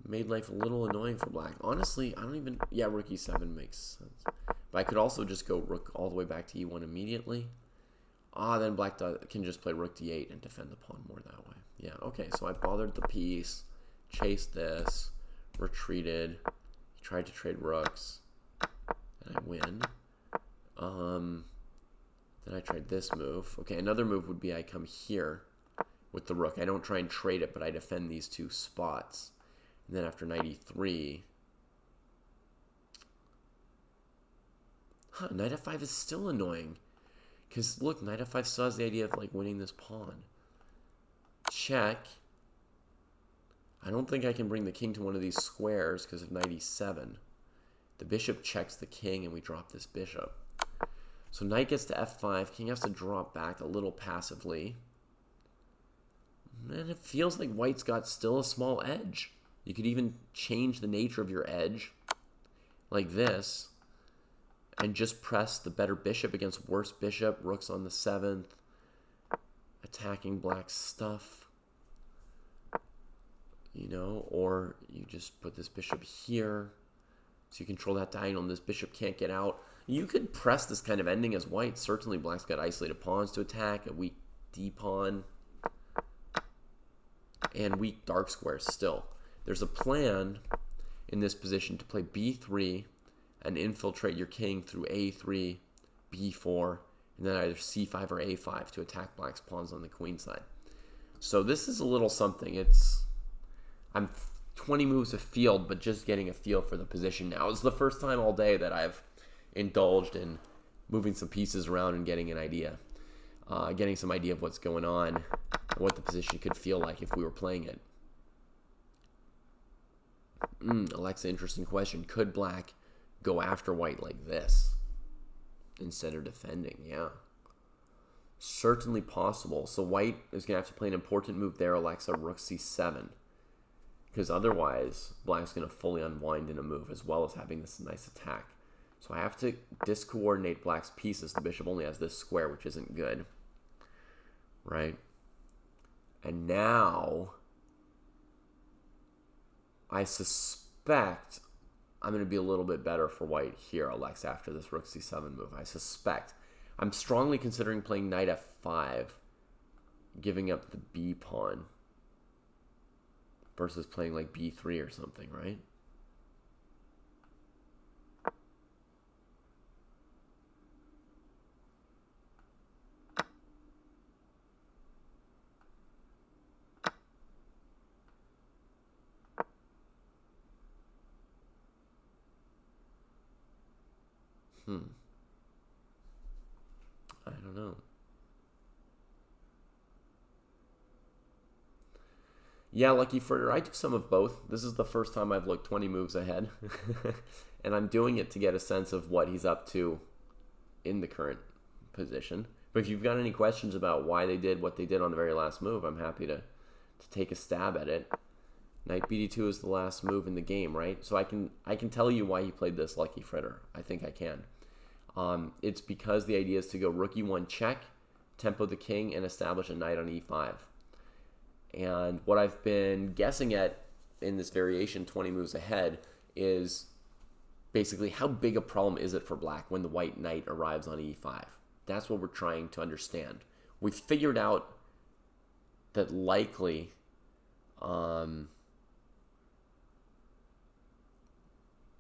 made life a little annoying for black. Honestly, I don't even... Yeah, rook e7 makes sense. But I could also just go rook all the way back to e1 immediately. Then black can just play rook d8 and defend the pawn more that way. Yeah, okay, so I bothered the piece, chased this, retreated, tried to trade rooks, and I win. Then I tried this move. Okay, another move would be I come here with the rook. I don't try and trade it, but I defend these two spots. And then after knight e3... knight f5 is still annoying. Because, look, knight f5 still has the idea of, like, winning this pawn. Check. I don't think I can bring the king to one of these squares because of knight e7. The bishop checks the king, and we drop this bishop. So knight gets to f5. King has to drop back a little passively. And it feels like white's got still a small edge. You could even change the nature of your edge, like this, and just press the better bishop against worse bishop. Rook's on the 7th, attacking black's stuff, you know, or you just put this bishop here, so you control that diagonal, and this bishop can't get out. You could press this kind of ending as white. Certainly black's got isolated pawns to attack, a weak d-pawn, and weak dark squares still. There's a plan in this position to play b3 and infiltrate your king through a3, b4, and then either c5 or a5 to attack black's pawns on the queen side. So this is a little something. I'm 20 moves afield, but just getting a feel for the position now. It's the first time all day that I've indulged in moving some pieces around and getting an idea. Getting some idea of what's going on and what the position could feel like if we were playing it. Alexa, interesting question. Could black go after white like this instead of defending? Yeah. Certainly possible. So white is going to have to play an important move there, Alexa, rook c7. Because otherwise, black's going to fully unwind in a move as well as having this nice attack. So I have to discoordinate black's pieces. The bishop only has this square, which isn't good. Right? And now I suspect I'm going to be a little bit better for white here, Alexa, after this rook c7 move. I suspect. I'm strongly considering playing knight f5, giving up the b pawn, versus playing like b3 or something, right? I don't know. Yeah, Lucky Fritter, I do some of both. This is the first time I've looked 20 moves ahead. And I'm doing it to get a sense of what he's up to in the current position. But if you've got any questions about why they did what they did on the very last move, I'm happy to take a stab at it. Knight BD2 is the last move in the game, right? So I can tell you why he played this, Lucky Fritter. I think I can. It's because the idea is to go rook e1 check, tempo the king, and establish a knight on e5. And what I've been guessing at in this variation 20 moves ahead is basically how big a problem is it for black when the white knight arrives on e5. That's what we're trying to understand. We've figured out that likely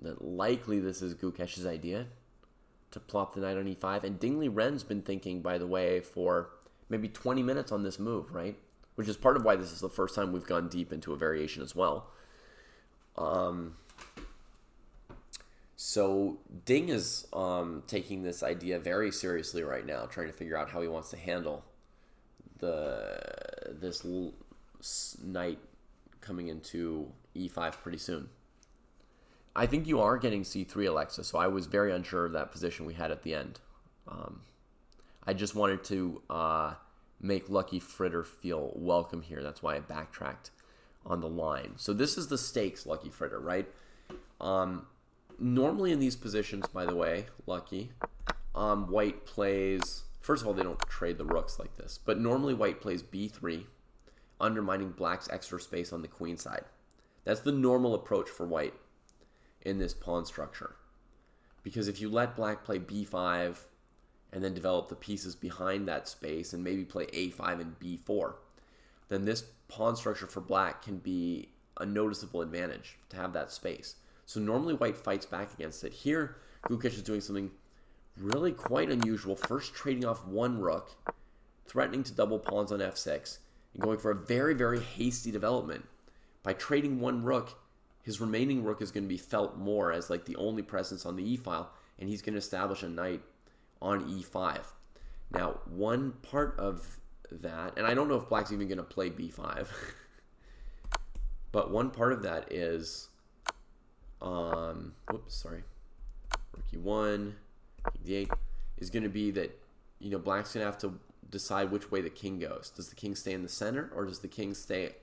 this is Gukesh's idea to plop the knight on e5. And Dingley Ren's been thinking, by the way, for maybe 20 minutes on this move, right? Which is part of why this is the first time we've gone deep into a variation as well. So Ding is taking this idea very seriously right now, trying to figure out how he wants to handle this knight coming into e5 pretty soon. I think you are getting c3, Alexa, so I was very unsure of that position we had at the end. I just wanted to make Lucky Fritter feel welcome here. That's why I backtracked on the line. So this is the stakes, Lucky Fritter, right? Normally in these positions, by the way, Lucky, white plays... First of all, they don't trade the rooks like this, but normally white plays b3, undermining black's extra space on the queen side. That's the normal approach for white in this pawn structure. Because if you let black play b5 and then develop the pieces behind that space and maybe play a5 and b4, then this pawn structure for black can be a noticeable advantage to have that space. So normally white fights back against it. Here, Gukesh is doing something really quite unusual. First trading off one rook, threatening to double pawns on f6, and going for a very, very hasty development. By trading one rook, his remaining rook is going to be felt more as like the only presence on the e-file, and he's going to establish a knight on e5. Now, one part of that, and I don't know if black's even going to play b5, but one part of that is, rook e1, king d8, is going to be that, you know, black's going to have to decide which way the king goes. Does the king stay in the center, or does the king stay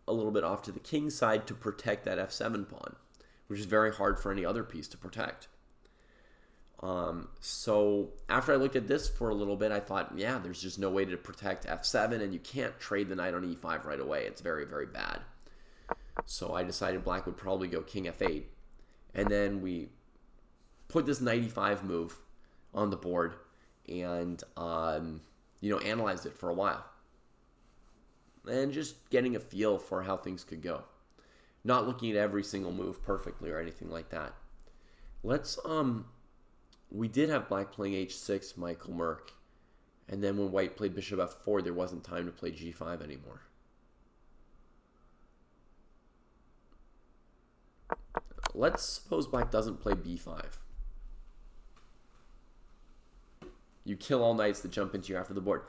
a little bit off to the king side to protect that f7 pawn, which is very hard for any other piece to protect. So after I looked at this for a little bit, I thought, yeah, there's just no way to protect f7, and you can't trade the knight on e5 right away. It's very, very bad. So I decided black would probably go king f8, and then we put this knight e5 move on the board and analyzed it for a while. And just getting a feel for how things could go. Not looking at every single move perfectly or anything like that. We did have black playing h6, Michael Merck. And then when white played bishop f4, there wasn't time to play g5 anymore. Let's suppose black doesn't play b5. You kill all knights that jump into you after the board.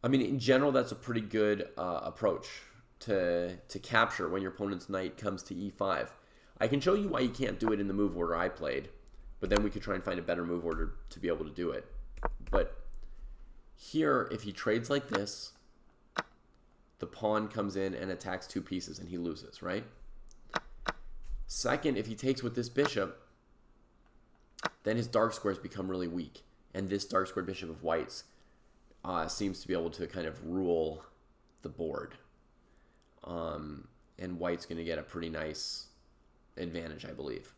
I mean, in general, that's a pretty good approach to capture when your opponent's knight comes to e5. I can show you why you can't do it in the move order I played, but then we could try and find a better move order to be able to do it. But here, if he trades like this, the pawn comes in and attacks two pieces, and he loses, right? Second, if he takes with this bishop, then his dark squares become really weak, and this dark square bishop of white's seems to be able to kind of rule the board. And white's going to get a pretty nice advantage, I believe,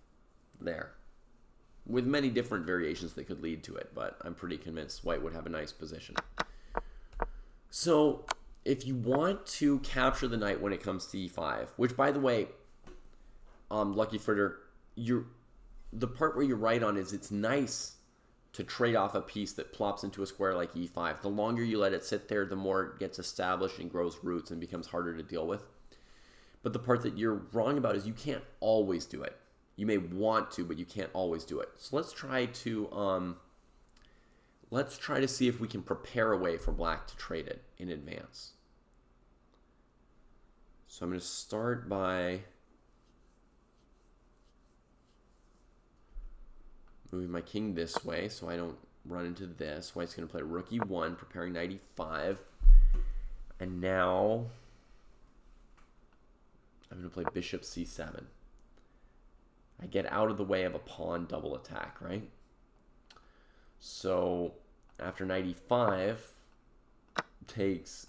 there. With many different variations that could lead to it, but I'm pretty convinced white would have a nice position. So if you want to capture the knight when it comes to e5, which, by the way, Lucky Fritter, the part where you're right on is it's nice to trade off a piece that plops into a square like e5. The longer you let it sit there, the more it gets established and grows roots and becomes harder to deal with. But the part that you're wrong about is you can't always do it. You may want to, but you can't always do it. So let's try to see if we can prepare a way for black to trade it in advance. So I'm going to start by moving my king this way so I don't run into this. White's going to play rook e1, preparing knight e5. And now I'm going to play bishop c7. I get out of the way of a pawn double attack, right? So after knight e5 takes,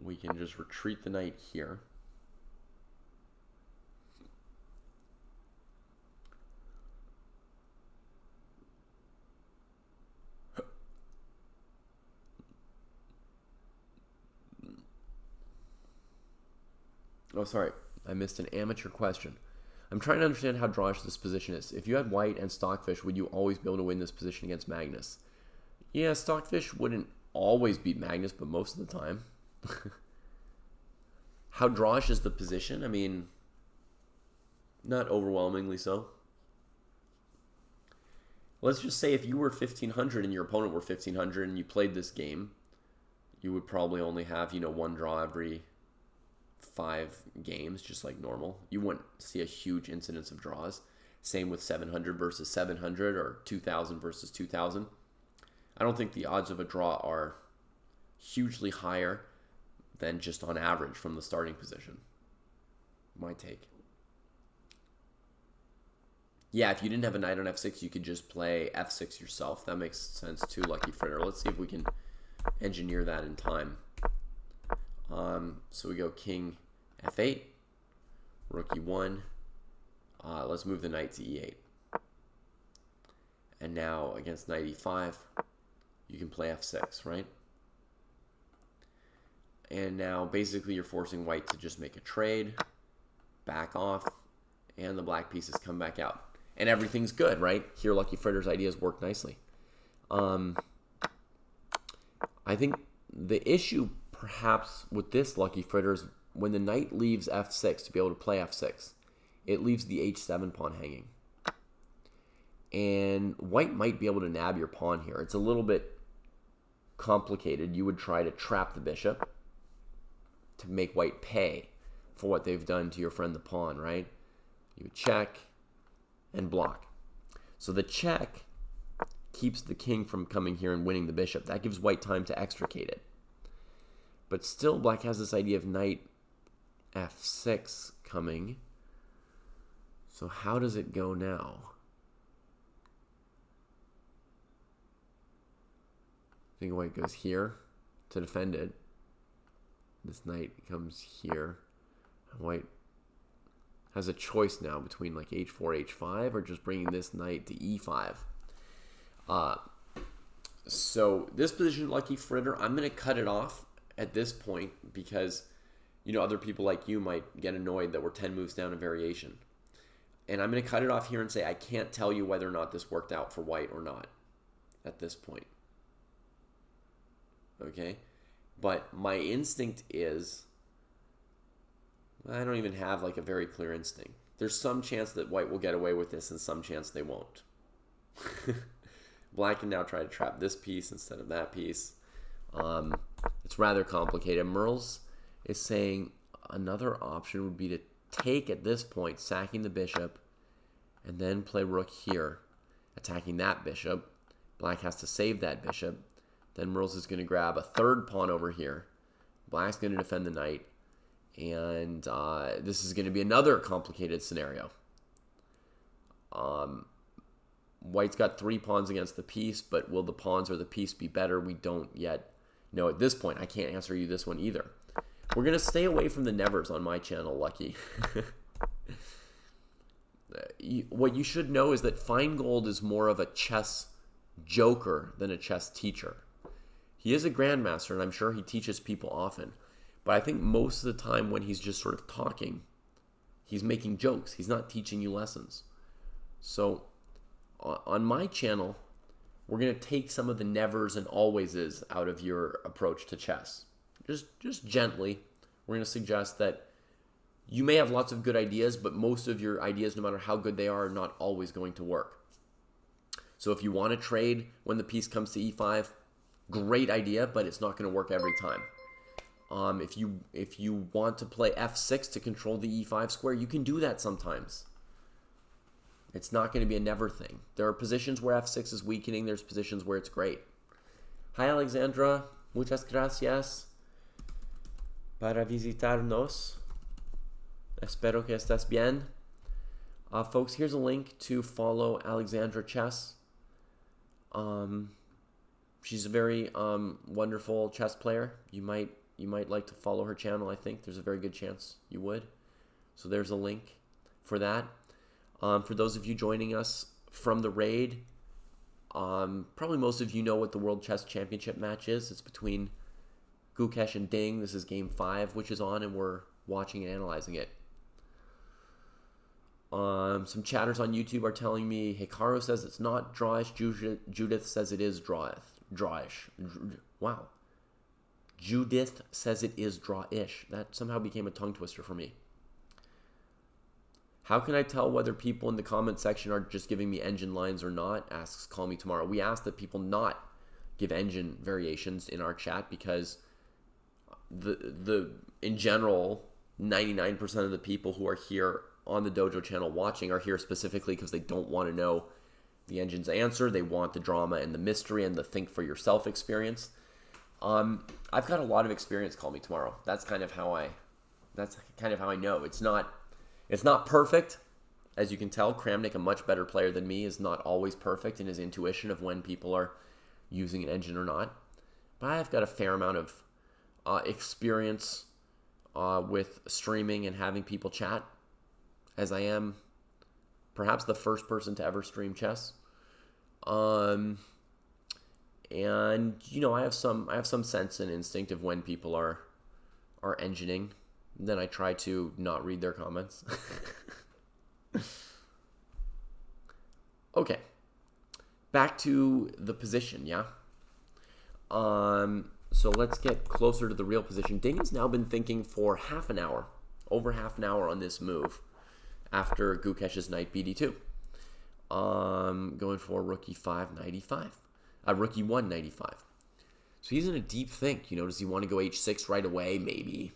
we can just retreat the knight here. Oh, sorry. I missed an amateur question. I'm trying to understand how drawish this position is. If you had white and Stockfish, would you always be able to win this position against Magnus? Yeah, Stockfish wouldn't always beat Magnus, but most of the time. How drawish is the position? I mean, not overwhelmingly so. Let's just say if you were 1500 and your opponent were 1500 and you played this game, you would probably only have, one draw every 5 games, just like normal. You wouldn't see a huge incidence of draws. Same with 700 versus 700 or 2000 versus 2000. I don't think the odds of a draw are hugely higher than just on average from the starting position. My take. Yeah, if you didn't have a knight on f6, you could just play f6 yourself. That makes sense too, Lucky Fritter. Let's see if we can engineer that in time. So we go king f8, rook e1. Let's move the knight to e8. And now against knight e5, you can play f6, right? And now basically you're forcing white to just make a trade, back off, and the black pieces come back out. And everything's good, right? Here Lucky Fritter's ideas work nicely. I think the issue perhaps with this Lucky Fritter is when the knight leaves f6 to be able to play f6, it leaves the h7 pawn hanging. And white might be able to nab your pawn here. It's a little bit complicated. You would try to trap the bishop to make white pay for what they've done to your friend the pawn, right? You would check and block. So the check keeps the king from coming here and winning the bishop. That gives white time to extricate it. But still, black has this idea of knight f6 coming. So how does it go now? I think white goes here to defend it. This knight comes here. White has a choice now between like h4, h5, or just bringing this knight to e5. So this position, Lucky Fritter, I'm going to cut it off at this point because, other people like you might get annoyed that we're 10 moves down in variation. And I'm going to cut it off here and say I can't tell you whether or not this worked out for white or not at this point. Okay? But my instinct is, I don't even have like a very clear instinct. There's some chance that white will get away with this and some chance they won't. Black can now try to trap this piece instead of that piece. It's rather complicated. Merles is saying another option would be to take at this point, sacking the bishop, and then play rook here, attacking that bishop. Black has to save that bishop. Then Merles is going to grab a third pawn over here. Black's going to defend the knight. And this is going to be another complicated scenario. White's got 3 pawns against the piece, but will the pawns or the piece be better? We don't yet know at this point. I can't answer you this one either. We're going to stay away from the nevers on my channel, Lucky. What you should know is that Feingold is more of a chess joker than a chess teacher. He is a grandmaster, and I'm sure he teaches people often. But I think most of the time when he's just sort of talking, he's making jokes. He's not teaching you lessons. So on my channel, we're going to take some of the nevers and alwayses out of your approach to chess. Just gently, we're going to suggest that you may have lots of good ideas, but most of your ideas, no matter how good they are not always going to work. So if you want to trade when the piece comes to e5, great idea, but it's not going to work every time. If you want to play f6 to control the e5 square, you can do that sometimes. It's not going to be a never thing. There are positions where f6 is weakening. There's positions where it's great. Hi, Alexandra. Muchas gracias para visitarnos. Espero que estés bien. Folks, here's a link to follow Alexandra Chess. She's a very wonderful chess player. You might like to follow her channel. I think there's a very good chance you would. So there's a link for that. For those of you joining us from the raid, probably most of you know what the World Chess Championship match is. It's between Gukesh and Ding. This is game 5, which is on, and we're watching and analyzing it. Some chatters on YouTube are telling me Hikaru says it's not drawish. Judith says it is drawish. Wow. Judith says it is drawish. That somehow became a tongue twister for me. How can I tell whether people in the comment section are just giving me engine lines or not? Asks Call Me Tomorrow. We ask that people not give engine variations in our chat because in general, 99% of the people who are here on the Dojo channel watching are here specifically because they don't want to know the engine's answer. They want the drama and the mystery and the think for yourself experience. I've got a lot of experience. Call Me Tomorrow. That's kind of how I know. It's not perfect, as you can tell. Kramnik, a much better player than me, is not always perfect in his intuition of when people are using an engine or not. But I've got a fair amount of experience with streaming and having people chat, as I am perhaps the first person to ever stream chess. And you know, I have some sense and instinct of when people are engineering. Then I try to not read their comments. Okay. Back to the position, yeah? So let's get closer to the real position. Ding has now been thinking for over half an hour on this move after Gukesh's knight bd2. Going for rook e5, knight e5. Rook e1, knight e5. So he's in a deep think. You know, does he want to go h6 right away? Maybe.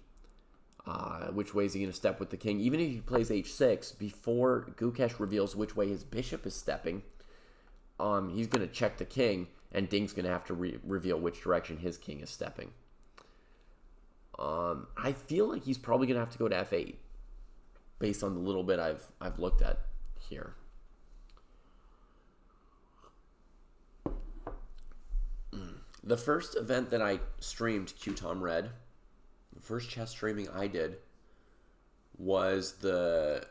Which way is he going to step with the king? Even if he plays h6, before Gukesh reveals which way his bishop is stepping, he's going to check the king, and Ding's going to have to reveal which direction his king is stepping. I feel like he's probably going to have to go to f8, based on the little bit I've looked at here. The first event that I streamed, QTom Red, the first chess streaming I did was it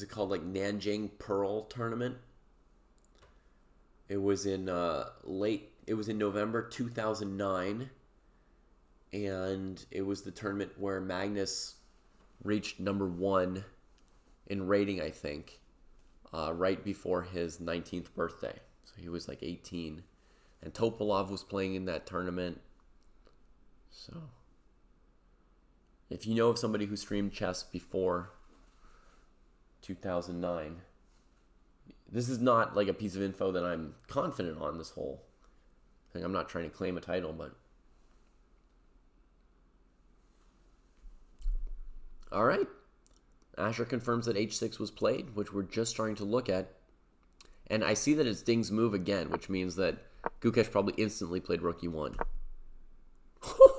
called like Nanjing Pearl tournament? It was in November 2009, and it was the tournament where Magnus reached #1 in rating, I think, right before his 19th birthday. So he was like 18, and Topalov was playing in that tournament. So if you know of somebody who streamed chess before 2009, this is not like a piece of info that I'm confident on, this whole thing. I'm not trying to claim a title, but... All right. Asher confirms that h6 was played, which we're just starting to look at. And I see that it's Ding's move again, which means that Gukesh probably instantly played rook e1.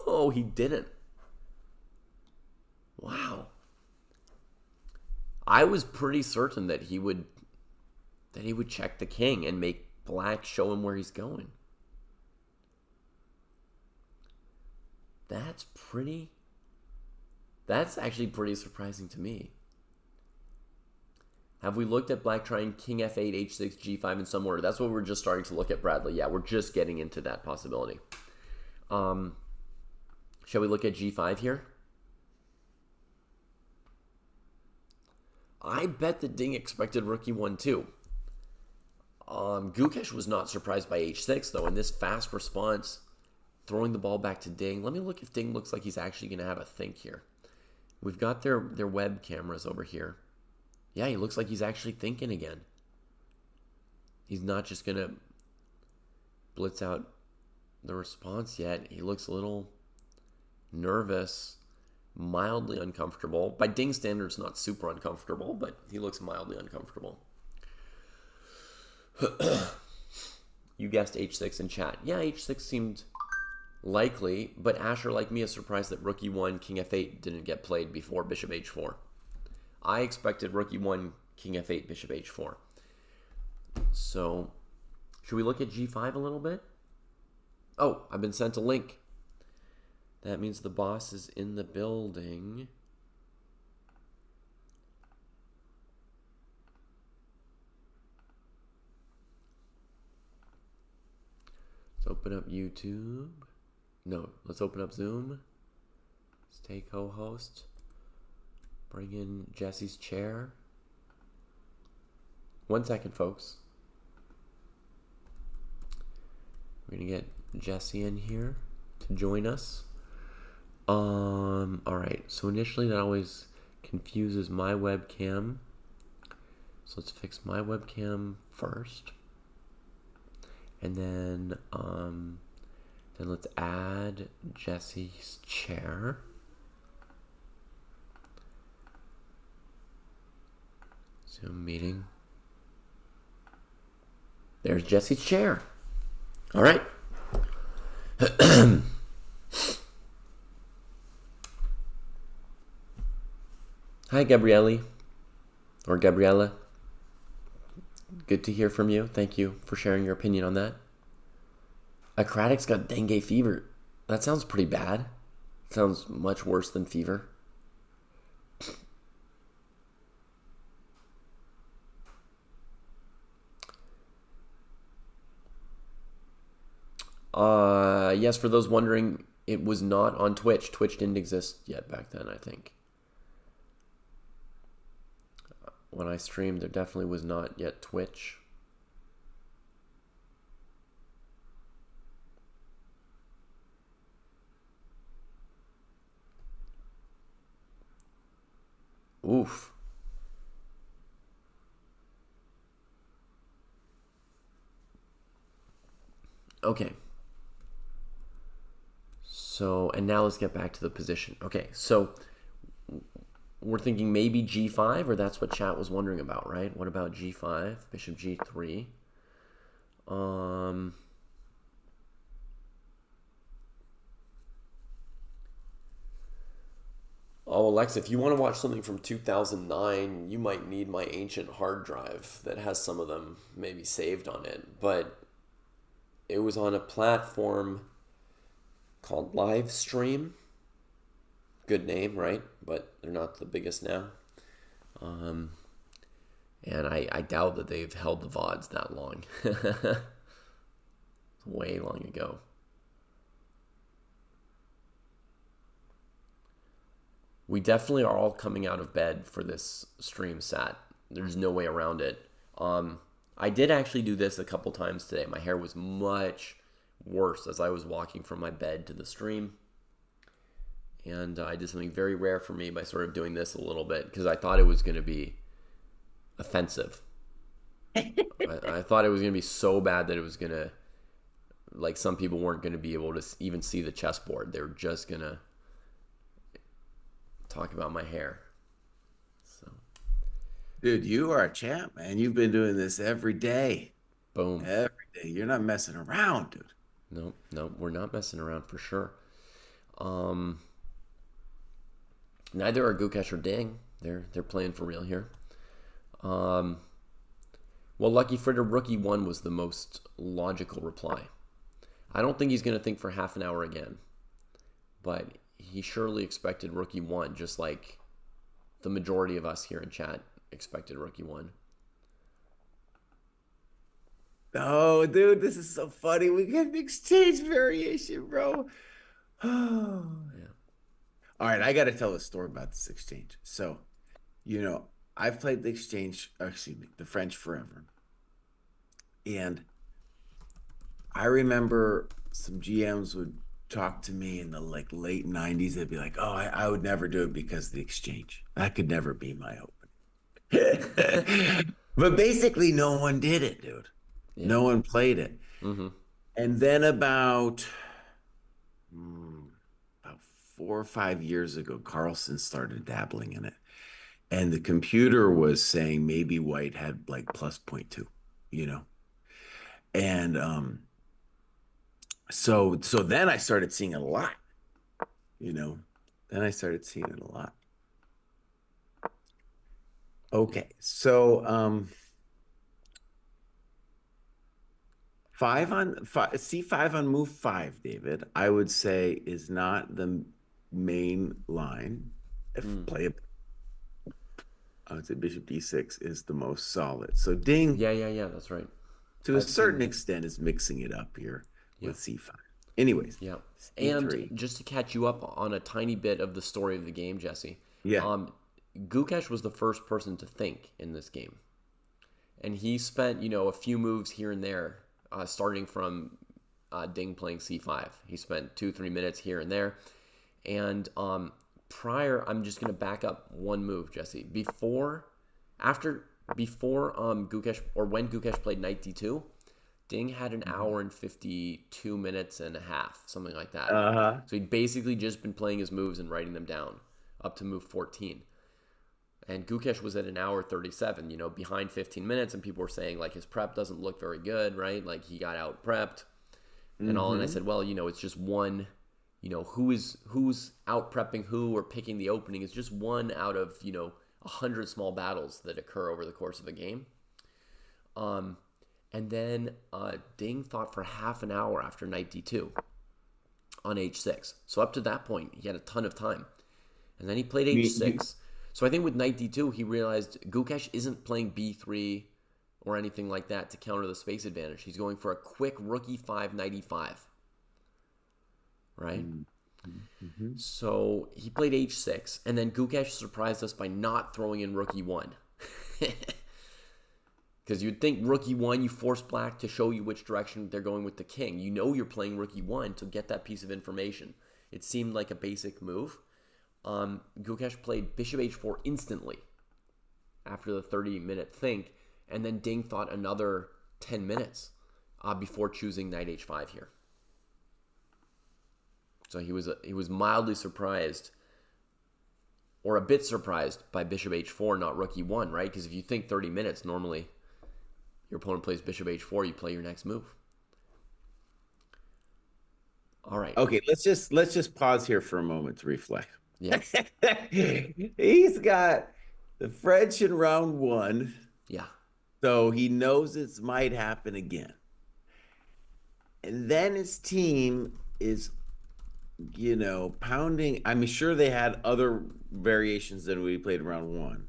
Oh, he didn't. Wow. I was pretty certain that he would check the king and make black show him where he's going. That's actually pretty surprising to me. Have we looked at black trying king f8, h6, g5 in some order? That's what we're just starting to look at, Bradley. Yeah, we're just getting into that possibility. Shall we look at g5 here? I bet that Ding expected rook e1 too. Gukesh was not surprised by h6 though, in this fast response, throwing the ball back to Ding. Let me look if Ding looks like he's actually going to have a think here. We've got their web cameras over here. Yeah, he looks like he's actually thinking again. He's not just going to blitz out the response yet. He looks a little nervous. mildly uncomfortable. By Ding standards, not super uncomfortable, but he looks mildly uncomfortable. You guessed h6 in chat. Yeah, h6 seemed likely, but Asher, like me, is surprised that rook e1, king f8 didn't get played before bishop h4. I expected rook e1, king f8, bishop h4. So, should we look at g5 a little bit? Oh, I've been sent a link. That means the boss is in the building. Let's open up YouTube. No, let's open up Zoom. Stay co-host. Bring in Jesse's chair. 1 second, folks. We're gonna get Jesse in here to join us. All right. So initially, that always confuses my webcam. So let's fix my webcam first, and then let's add Jesse's chair. Zoom meeting. There's Jesse's chair. All right. Hi, Gabriele. Or Gabriella. Good to hear from you. Thank you for sharing your opinion on that. Acratic's got dengue fever. That sounds pretty bad. Sounds much worse than fever. Yes, for those wondering, it was not on Twitch. Twitch didn't exist yet back then, I think. When I streamed, there definitely was not yet Twitch. Oof. Okay. So, and now let's get back to the position. Okay, so we're thinking maybe g5, or that's what chat was wondering about, right? What about g5, bishop g3? Oh, Alexa, if you want to watch something from 2009, you might need my ancient hard drive that has some of them maybe saved on it. But it was on a platform called Livestream. Good name, right? But they're not the biggest now. And I doubt that they've held the VODs that long. Way long ago. We definitely are all coming out of bed for this stream, Sat. There's no way around it. I did actually do this a couple times today. My hair was much worse as I was walking from my bed to the stream. And I did something very rare for me by sort of doing this a little bit because I thought it was going to be offensive. I thought it was going to be so bad that it was going to, like, some people weren't going to be able to even see the chessboard. They were just going to talk about my hair. So, dude, you are a champ, man. You've been doing this every day. Boom. Every day. You're not messing around, dude. Nope, we're not messing around for sure. Neither are Gukesh or Ding. They're playing for real here. Well, Lucky Fritter, rook e1 was the most logical reply. I don't think he's going to think for half an hour again. But he surely expected rook e1, just like the majority of us here in chat expected rook e1. Oh, dude, this is so funny. We got an exchange variation, bro. Oh, yeah. All right, I got to tell a story about this exchange. So, I've played the exchange, the French forever. And I remember some GMs would talk to me in the late 90s. They'd be like, oh, I would never do it because of the exchange. That could never be my open. But basically, no one did it, dude. Yeah. No one played it. Mm-hmm. And then about 4 or 5 years ago, Carlsen started dabbling in it. And the computer was saying maybe white had like plus point 0.2, you know? And so then I started seeing it a lot, you know? Then I started seeing it a lot. Okay, so C5 on move 5, David, I would say is not the main line. If play, I would say bishop d6 is the most solid. So Ding, Yeah, that's right. to a certain extent, is mixing it up here with c5. Anyways, Yeah. C3. And just to catch you up on a tiny bit of the story of the game, Jesse. Yeah. Gukesh was the first person to think in this game. And he spent, a few moves here and there, starting from Ding playing c5. He spent 2-3 minutes here and there. And I'm just going to back up one move, Jesse. Before Gukesh, or when Gukesh played knight d2, Ding had an hour and 52 minutes and a half, something like that. So he'd basically just been playing his moves and writing them down up to move 14. And Gukesh was at an hour 37, behind 15 minutes, and people were saying, like, his prep doesn't look very good, right? Like, he got out prepped and all. And I said, well, it's just one, who's out prepping who or picking the opening is just one out of, 100 small battles that occur over the course of a game. And then Ding thought for half an hour after knight d2 on h6. So up to that point, he had a ton of time. And then he played h6. So I think with knight d2, he realized Gukesh isn't playing b3 or anything like that to counter the space advantage. He's going for a quick rook e5, knight e5. Right? So he played h6, and then Gukesh surprised us by not throwing in rook e1. Because you'd think rook e1, you force black to show you which direction they're going with the king. You're playing rook e1 to get that piece of information. It seemed like a basic move. Gukesh played bishop h4 instantly after the 30-minute think, and then Ding thought another 10 minutes before choosing knight h5 here. So he was mildly surprised, or a bit surprised, by bishop h4, not rook e1, right? Because if you think 30 minutes, normally your opponent plays bishop h4, you play your next move. All right. Okay, let's just pause here for a moment to reflect. Yeah. He's got the French in round 1. Yeah. So he knows it might happen again. And then his team is, pounding. I'm sure they had other variations than we played in round 1.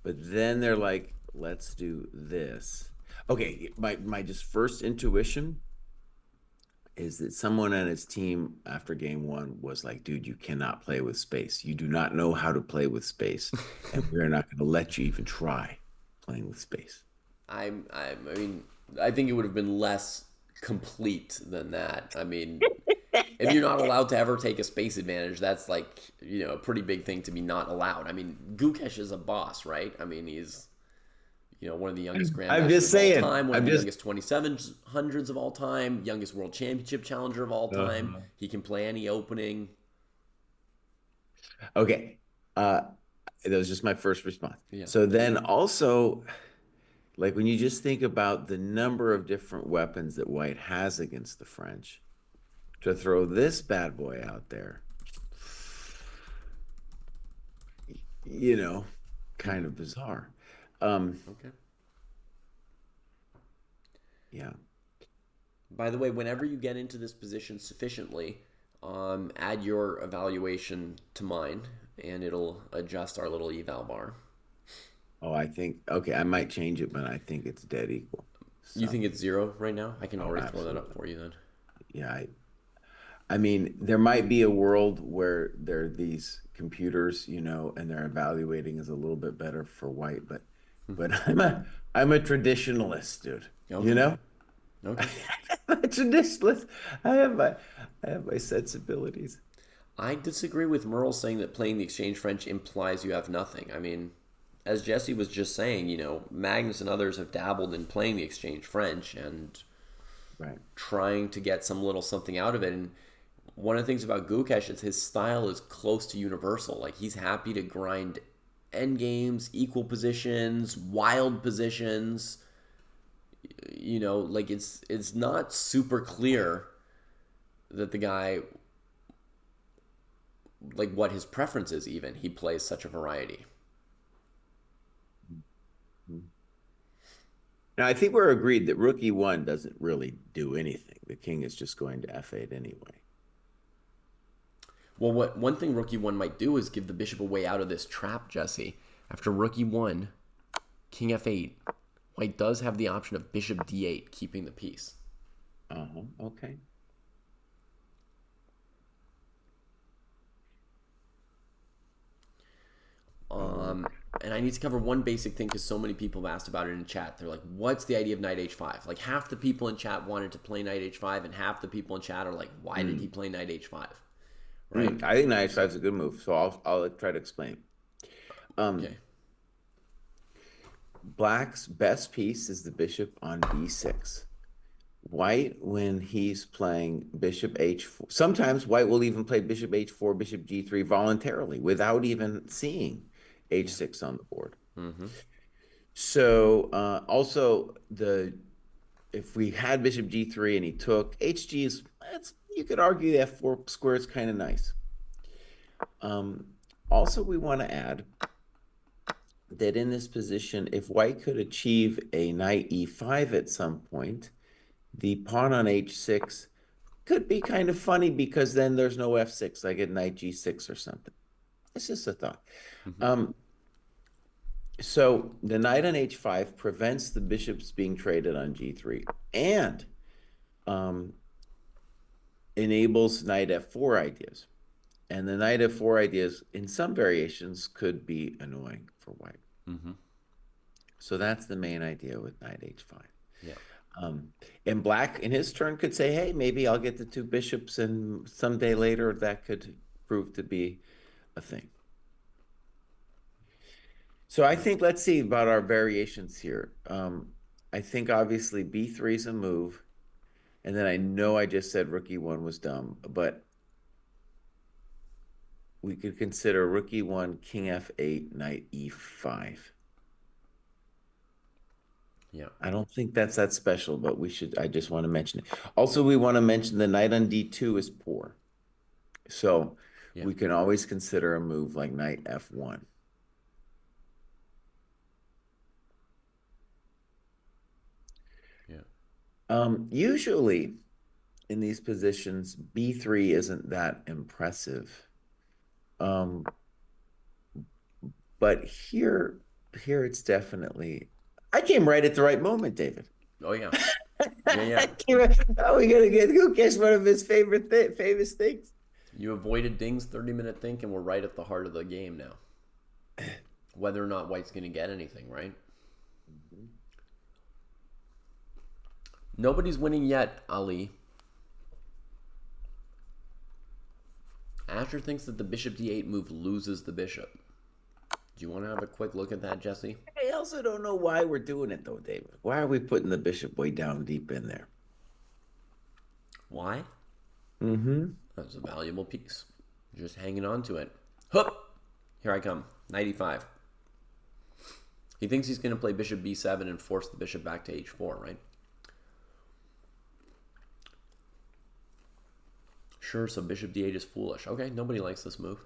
But then they're like, let's do this. Okay, my just first intuition is that someone on his team after game 1 was like, dude, you cannot play with space. You do not know how to play with space. And we're not going to let you even try playing with space. I mean, I think it would have been less complete than that. I mean, if you're not allowed to ever take a space advantage, that's like, a pretty big thing to be not allowed. I mean, Gukesh is a boss, right? I mean, he's, one of the youngest grandmasters of all time, one of the youngest 2700s of all time, youngest world championship challenger of all time. He can play any opening. Okay. That was just my first response. Yeah. So then also, like, when you just think about the number of different weapons that white has against the French, to throw this bad boy out there, kind of bizarre. Okay. Yeah. By the way, whenever you get into this position sufficiently, add your evaluation to mine, and it'll adjust our little eval bar. Oh, okay, I might change it, but I think it's dead equal. So. You think it's 0 right now? I can already throw that up for you then. Yeah, I mean, there might be a world where there are these computers, and their evaluating is a little bit better for white, but I'm a traditionalist, dude. Okay. Okay. I'm a traditionalist. I have my sensibilities. I disagree with Merle saying that playing the exchange French implies you have nothing. I mean, as Jesse was just saying, Magnus and others have dabbled in playing the exchange French and trying to get some little something out of it. And one of the things about Gukesh is his style is close to universal. Like he's happy to grind end games, equal positions, wild positions. You know, like it's not super clear that the guy, like what his preference is. Even he plays such a variety. Now, I think we're agreed that rook e1 doesn't really do anything. The king is just going to f8 anyway. Well, what one thing rook e1 might do is give the bishop a way out of this trap, Jesse. After rook e1, king f8, white does have the option of bishop d8, keeping the piece. Okay. And I need to cover one basic thing because so many people have asked about it in chat. They're like, what's the idea of knight h5? Like half the people in chat wanted to play knight h5 and half the people in chat are like, why did he play knight h5? Right? I think knight h5 is a good move, so I'll try to explain. Okay. Black's best piece is the bishop on b6. White, when he's playing bishop h4, sometimes white will even play bishop h4, bishop g3 voluntarily without even seeing h6 on the board. So also if we had bishop g3 and he took hg is, you could argue the f4 square is kind of nice. Also, we want to add that in this position, if white could achieve a knight e5 at some point, the pawn on h6 could be kind of funny because then there's no f6, like at knight g6 or something. It's just a thought. So the knight on h5 prevents the bishops being traded on g3 and enables knight f4 ideas. And the knight f4 ideas, in some variations, could be annoying for white. So that's the main idea with knight h5. Yeah. And black, in his turn, could say, hey, maybe I'll get the two bishops, and someday later that could prove to be a thing. So I think, let's see about our variations here. I think obviously b3 is a move. And then I know I just said rook e1 was dumb, but we could consider rook e1, king f8, knight e5. Yeah. I don't think that's that special, but I just want to mention it. Also, we want to mention the knight on d2 is poor. So we can always consider a move like knight f1. Usually in these positions, b3 isn't that impressive. But here it's definitely, I came right at the right moment, David. Oh, yeah. Yeah. Oh, we got to get Gukesh one of his famous things. You avoided Ding's 30-minute think, and we're right at the heart of the game now. Whether or not white's going to get anything, right? Nobody's winning yet, Ali. Asher thinks that the bishop d8 move loses the bishop. Do you want to have a quick look at that, Jesse? I also don't know why we're doing it, though, David. Why are we putting the bishop way down deep in there? Why? That's a valuable piece. Just hanging on to it. Hup! Here I come. Knight e5. He thinks he's going to play bishop b7 and force the bishop back to h4, right? Sure, so bishop d8 is foolish. Okay, nobody likes this move.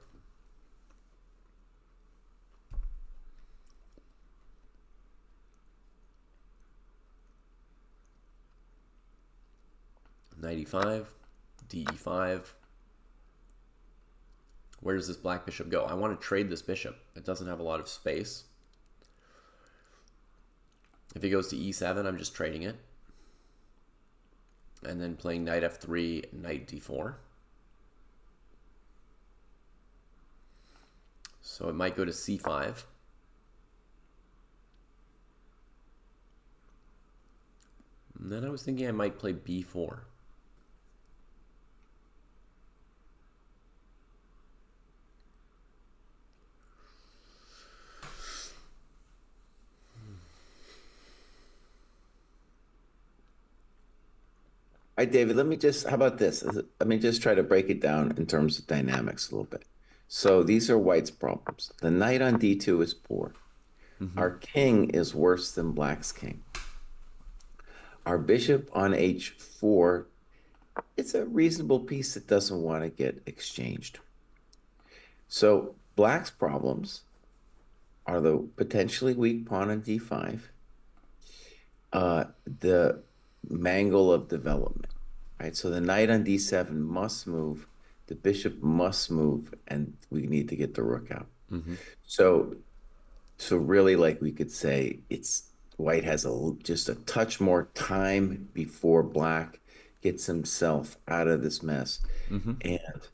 Knight e5, d5. Where does this black bishop go? I want to trade this bishop. It doesn't have a lot of space. If he goes to e7, I'm just trading it. And then playing knight f3, knight d4. So it might go to c5. And then I was thinking I might play b4. I right, David, how about this? Let me just try to break it down in terms of dynamics a little bit. So these are white's problems. The knight on D2 is poor. Mm-hmm. Our king is worse than black's king. Our bishop on H4, it's a reasonable piece that doesn't want to get exchanged. So black's problems are the potentially weak pawn on D5, the mangle of development, right? So the knight on D7 must move, the bishop must move, and we need to get the rook out. Mm-hmm. So, so really, like we could say, it's white has just a touch more time before black gets himself out of this mess, Mm-hmm. and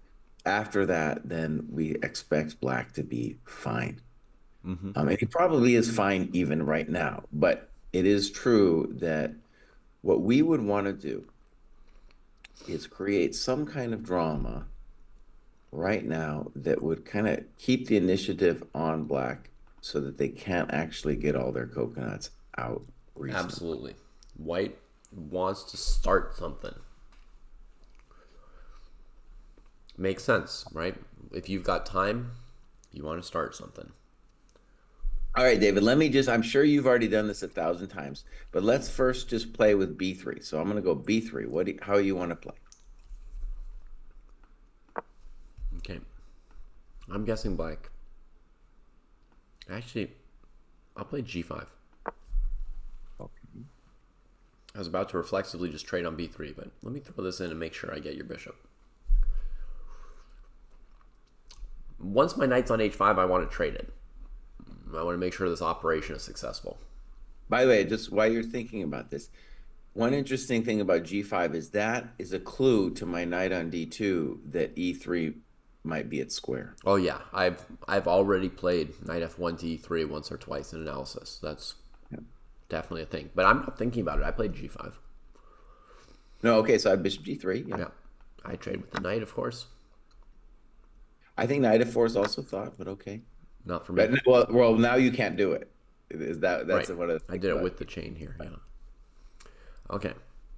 after that, then we expect black to be fine. Mm-hmm. And he probably is fine even right now, but it is true that what we would want to do is create some kind of drama right now that would kind of keep the initiative on black so that they can't actually get all their coconuts out reasonably. Absolutely. White wants to start something. Makes sense, right? If you've got time, you want to start something. All right, David, I'm sure you've already done this 1,000 times, but let's first just play with B3. So I'm going to go B3. How you want to play? Okay. I'm guessing black. Actually, I'll play G5. Okay. I was about to reflexively just trade on B3, but let me throw this in and make sure I get your bishop. Once my knight's on H5, I want to trade it. I want to make sure this operation is successful. By the way, just while you're thinking about this, one interesting thing about G5 is that is a clue to my knight on D2 that E3 might be at square. Oh yeah, I've already played knight F1 to E3 once or twice in analysis. That's definitely a thing. But I'm not thinking about it. I played G5. No, okay, so I have bishop G3. Yeah. Yeah. I trade with the knight, of course. I think knight F4 is also thought, but okay. Not for me. But well, now you can't do it. That's right. one of the I did it with the chain here. Yeah. Okay.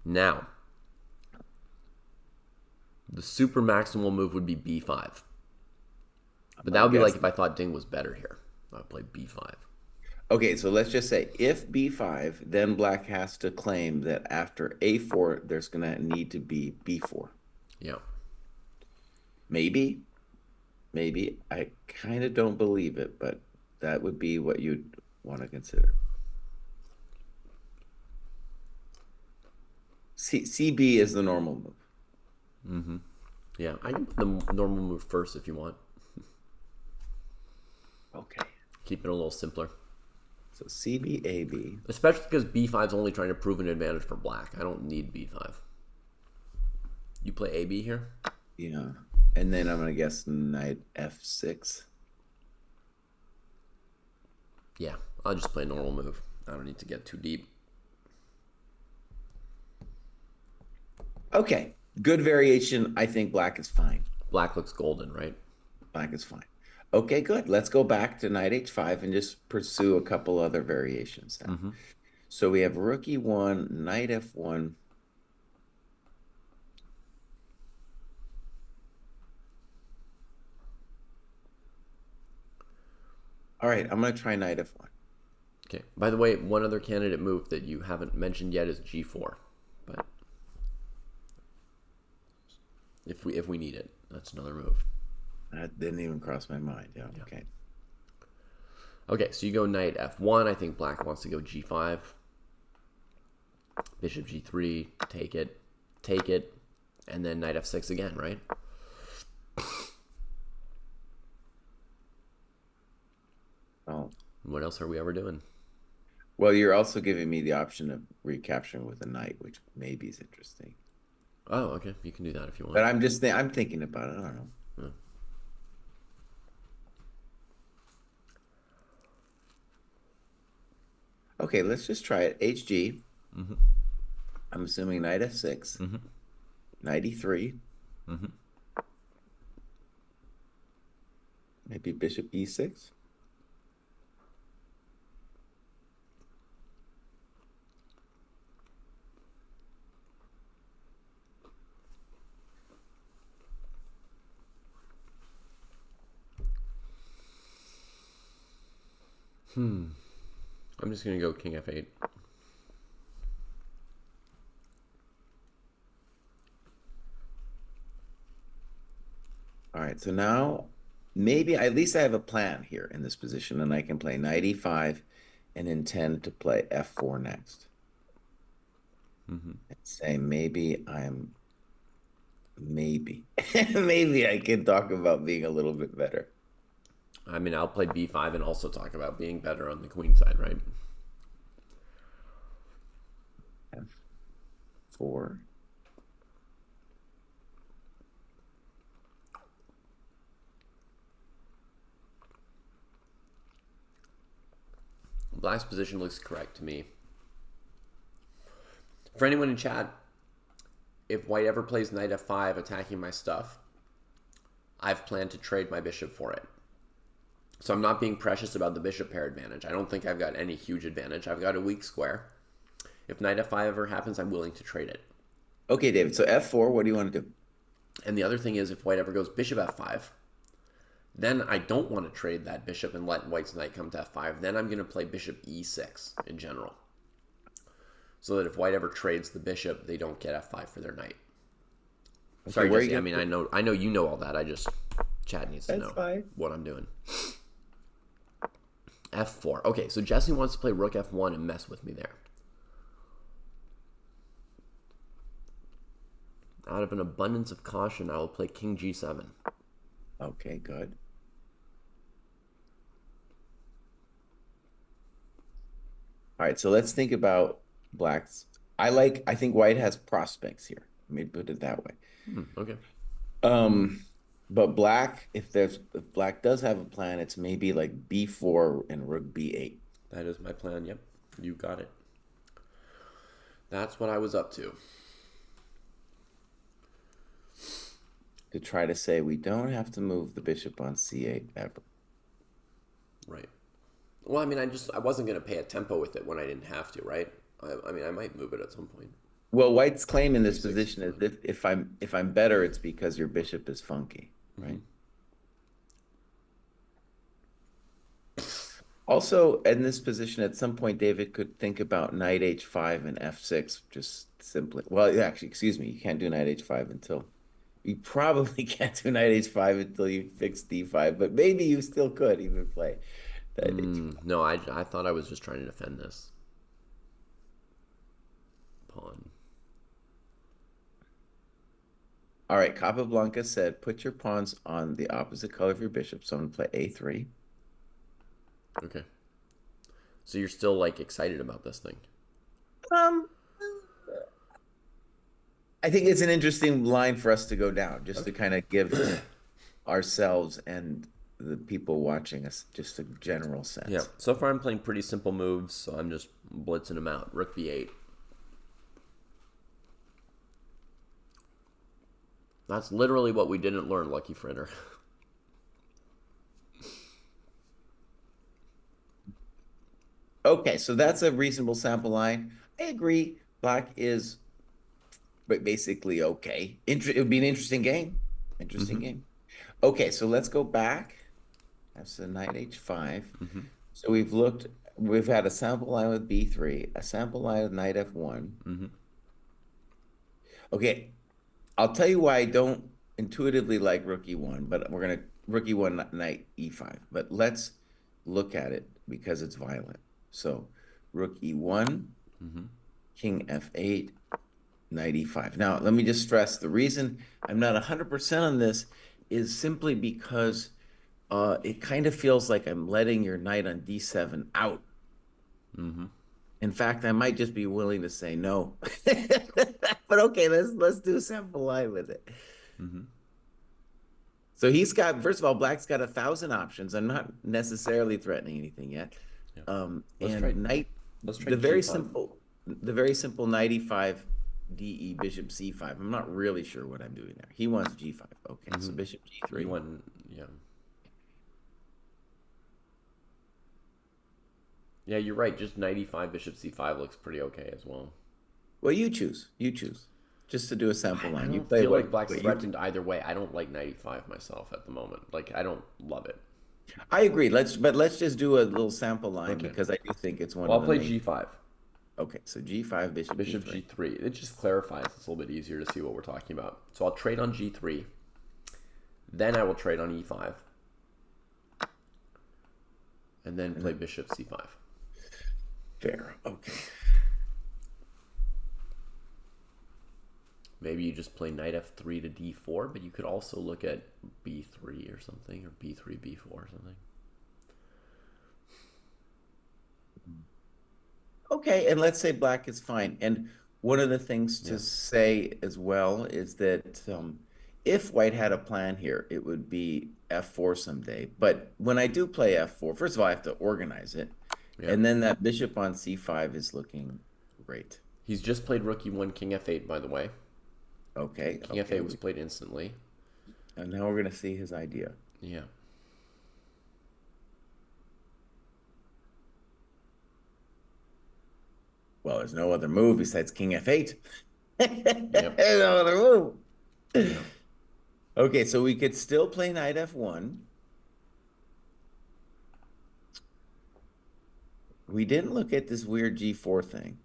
Now, the super maximal move would be B5. But that would be like if I thought Ding was better here. I would play B5. Okay, so let's just say if B5, then black has to claim that after A4, there's going to need to be B4. Yeah. Maybe. I kind of don't believe it, but that would be what you'd want to consider. CB is the normal move. Mm-hmm. Yeah, I can put the normal move first if you want. Okay. Keep it a little simpler. So CB, AB. Especially because B5 is only trying to prove an advantage for black. I don't need B5. You play AB here? Yeah. And then I'm going to guess knight F6. Yeah, I'll just play a normal move. I don't need to get too deep. Okay. Good variation. I think black is fine. Black looks golden, right? Black is fine. Okay, good. Let's go back to knight H5 and just pursue a couple other variations now. Mm-hmm. So we have rook E1, knight F1. All right, I'm going to try knight F1. Okay. By the way, one other candidate move that you haven't mentioned yet is G4. But if we need it, that's another move. That didn't even cross my mind. Yeah. Okay. Okay, so you go knight F1. I think black wants to go G5. Bishop G3, take it, and then knight F6 again, right? Oh. What else are we ever doing? Well, you're also giving me the option of recapturing with a knight, which maybe is interesting. Oh, okay. You can do that if you want. But I'm thinking about it. I don't know. Yeah. Okay, let's just try it. HG. Mm-hmm. I'm assuming knight F6. Mm-hmm. Knight E3. Mm-hmm. Maybe bishop E6. I'm just gonna go king f8. All right, so now maybe at least I have a plan here in this position, and I can play knight e5 and intend to play f4 next. And say maybe maybe I can talk about being a little bit better. I mean, I'll play b5 and also talk about being better on the queen side, right? F4. Black's position looks correct to me. For anyone in chat, if white ever plays knight f5 attacking my stuff, I've planned to trade my bishop for it. So I'm not being precious about the bishop pair advantage. I don't think I've got any huge advantage. I've got a weak square. If knight f5 ever happens, I'm willing to trade it. Okay, David. So f4, what do you want to do? And the other thing is, if white ever goes bishop f5, then I don't want to trade that bishop and let white's knight come to f5. Then I'm going to play bishop e6 in general. So that if white ever trades the bishop, they don't get f5 for their knight. Okay, sorry, Jesse, I mean, I know you know all that. I just, Chad needs to know what I'm doing. f4. Okay, so Jesse wants to play rook f1 and mess with me there. Out of an abundance of caution, I will play king g7. Okay, good. All right, so let's think about black's. I think white has prospects here. Let me put it that way. Okay. But black, if black does have a plan, it's maybe like b4 and rook b8. That is my plan. Yep, you got it. That's what I was up to. To try to say we don't have to move the bishop on c8 ever. Right. Well, I mean, I wasn't going to pay a tempo with it when I didn't have to, right? I mean, I might move it at some point. Well, white's claim in this position is if I'm better, it's because your bishop is funky, right? Also, in this position, at some point, David could think about knight h5 and f6, just simply. Well, actually, excuse me, you can't do knight h5 until. You probably can't do knight h5 until you fix d5, but maybe you still could even play knight h5. No, I thought I was just trying to defend this pawn. All right, Capablanca said, put your pawns on the opposite color of your bishop. So I'm going to play a3. Okay. So you're still, like, excited about this thing? I think it's an interesting line for us to go down, just to kind of give ourselves and the people watching us just a general sense. Yeah. So far, I'm playing pretty simple moves, so I'm just blitzing them out. Rook b8. That's literally what we didn't learn, Lucky Fritter. Okay, so that's a reasonable sample line. I agree. Black is basically okay. It would be an interesting game. Game. Okay, so let's go back. That's the knight h5. So we've had a sample line with b3, a sample line with knight f1. Okay, I'll tell you why I don't intuitively like rook e1, but we're going to rook e1, knight e5. But let's look at it because it's violent. So rook e1, king f8, knight e5. Now, let me just stress, the reason I'm not 100% on this is simply because it kind of feels like I'm letting your knight on d7 out. In fact, I might just be willing to say no. But okay, let's do a sample line with it. So he's got, first of all, black's got 1,000 options. I'm not necessarily threatening anything yet. And knight, the very simple knight e5, de, bishop c5. I'm not really sure what I'm doing there. He wants g5. Okay, so bishop g3. Yeah, you're right. Just knight e5, bishop c5 looks pretty okay as well. Well, you choose. Just to do a sample line. I feel like black's threatened either way. I don't like knight e5 myself at the moment. Like, I don't love it. I agree. Let's just do a little sample line Okay. because I do think it's one Well, of I'll the play main. g5. Okay, so G5, Bishop Bishop G3. g3. It just clarifies. It's a little bit easier to see what we're talking about. So I'll trade on g3. Then I will trade on e5. And then play bishop c5. Fair. Okay. Maybe you just play knight f3 to d4, but you could also look at b3 or something, or b3, b4 or something. Okay, and let's say black is fine. And one of the things to say as well is that if white had a plan here, it would be f4 someday. But when I do play f4, first of all, I have to organize it. Yeah. And then that bishop on c5 is looking great. He's just played rook e1, king f8, by the way. Okay. King okay. f8 was played instantly. And now we're going to see his idea. Yeah. Well, there's no other move besides king f8. Yep. There's no other move. Yeah. Okay, so we could still play knight f1. We didn't look at this weird g4 thing.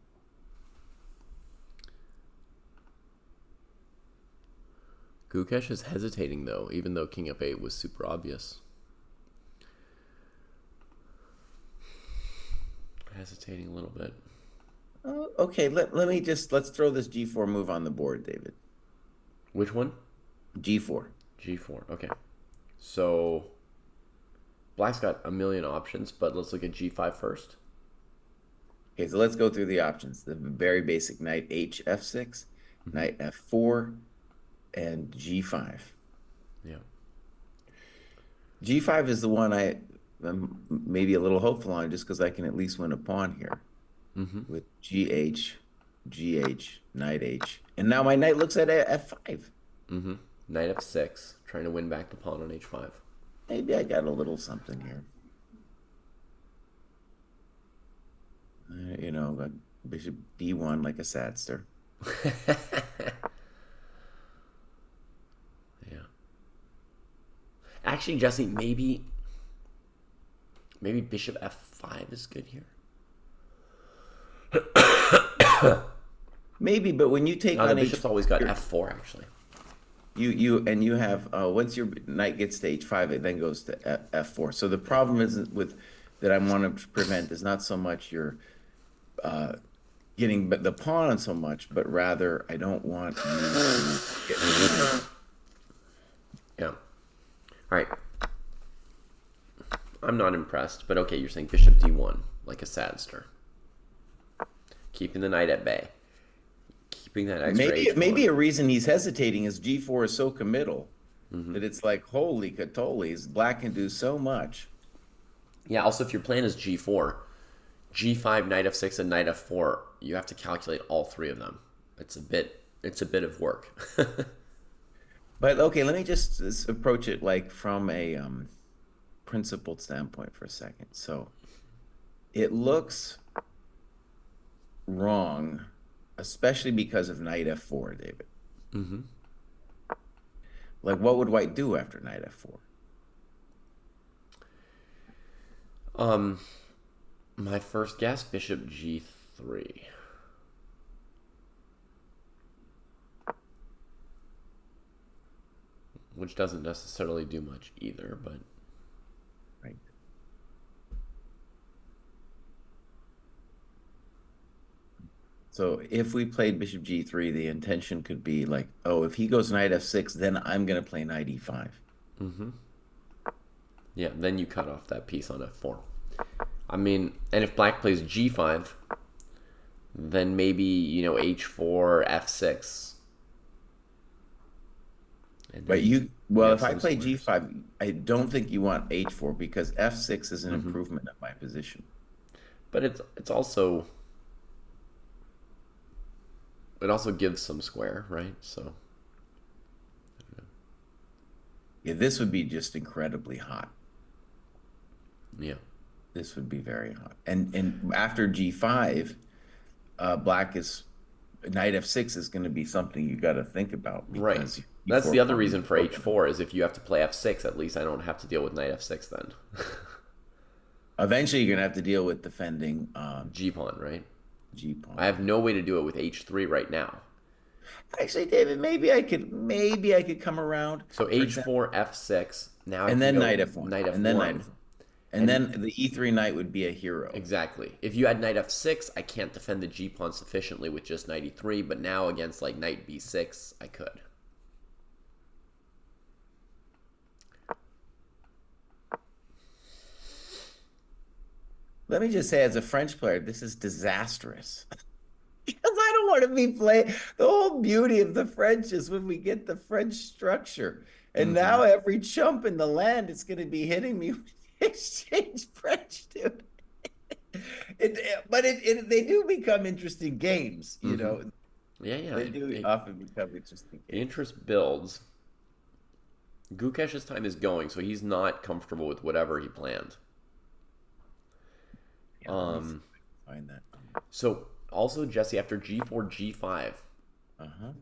Gukesh is hesitating, though, even though king f8 was super obvious. Hesitating a little bit. Okay, let's throw this g4 move on the board, David. Which one? G4. G4. Okay. So black's got a million options, but let's look at g5 first. Okay, so let's go through the options. The very basic knight h f6, knight f4, and g5. Yeah. G5 is the one I'm maybe a little hopeful on just because I can at least win a pawn here. With GH, GH, knight H. And now my knight looks at F5. Knight F6, trying to win back the pawn on H5. Maybe I got a little something here. You know, bishop D1 like a sadster. Yeah. Actually, Jesse, maybe bishop F5 is good here. Maybe, but when you take No, on the bishop's always got F4 actually. You have once your knight gets to H5, it then goes to F4. So the problem isn't with that I want to prevent is not so much your getting the pawn on so much, but rather I don't want you to get. Yeah. All right. I'm not impressed, but okay, you're saying bishop D1 like a sadster. Keeping the knight at bay. Keeping that extra Maybe a reason he's hesitating is G4 is so committal that it's like, holy catoles, black can do so much. Yeah, also if your plan is G4, G5, knight F6, and knight F4, you have to calculate all three of them. It's a bit of work. But okay, let me just approach it like from a principled standpoint for a second. So it looks wrong, especially because of knight F4, David. Like, what would white do after knight F4? My first guess, bishop G3. Which doesn't necessarily do much either, but... Right. So if we played bishop G3, the intention could be like, oh, if he goes knight F6, then I'm going to play knight E5. Yeah, then you cut off that piece on F4. I mean, and if black plays G5, then maybe, you know, H4, F6. But if I play G5, I don't think you want H4 because F6 is an improvement of my position. But it's also... It also gives some square, right? So... Yeah, this would be just incredibly hot. Yeah. This would be very hot. And after G5, black is knight F6 is going to be something you got to think about because That's e4 the other pawn reason is for broken. h4 is if you have to play f6, at least I don't have to deal with knight f6 then. Eventually, you're gonna have to deal with defending G pawn, right? G I pawn. have no way to do it with h3 right now. Actually, David, maybe I could come around, So for example, h4, f6. Now I and can then knight go f1, knight and then knight f1. f1, and And then the e3 knight would be a hero. exactly. If you had knight f6, I can't defend the g pawn sufficiently with just knight e3, but now against like knight b6, I could. Let me just say, as a French player, this is disastrous. Because I don't want to be playing. The whole beauty of the French is when we get the French structure. And Mm-hmm. now every chump in the land is going to be hitting me with exchange French, dude. They do become interesting games, you Mm-hmm. know. Yeah, yeah. They do often become interesting The games. interest builds. Gukesh's time is going, so he's not comfortable with whatever he planned. Yeah, let me see if I can find that. So also Jesse, after g4, g5, Uh-huh.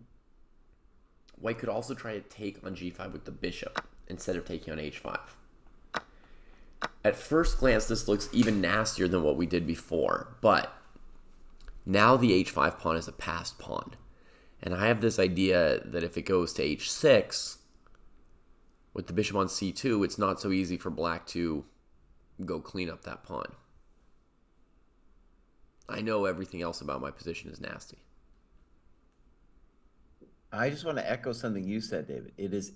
white could also try to take on g5 with the bishop instead of taking on h5. At first glance, this looks even nastier than what we did before, but now the h5 pawn is a passed pawn. And I have this idea that if it goes to h6, with the bishop on c2, it's not so easy for black to go clean up that pawn. I know everything else about my position is nasty. I just want to echo something you said, David. It's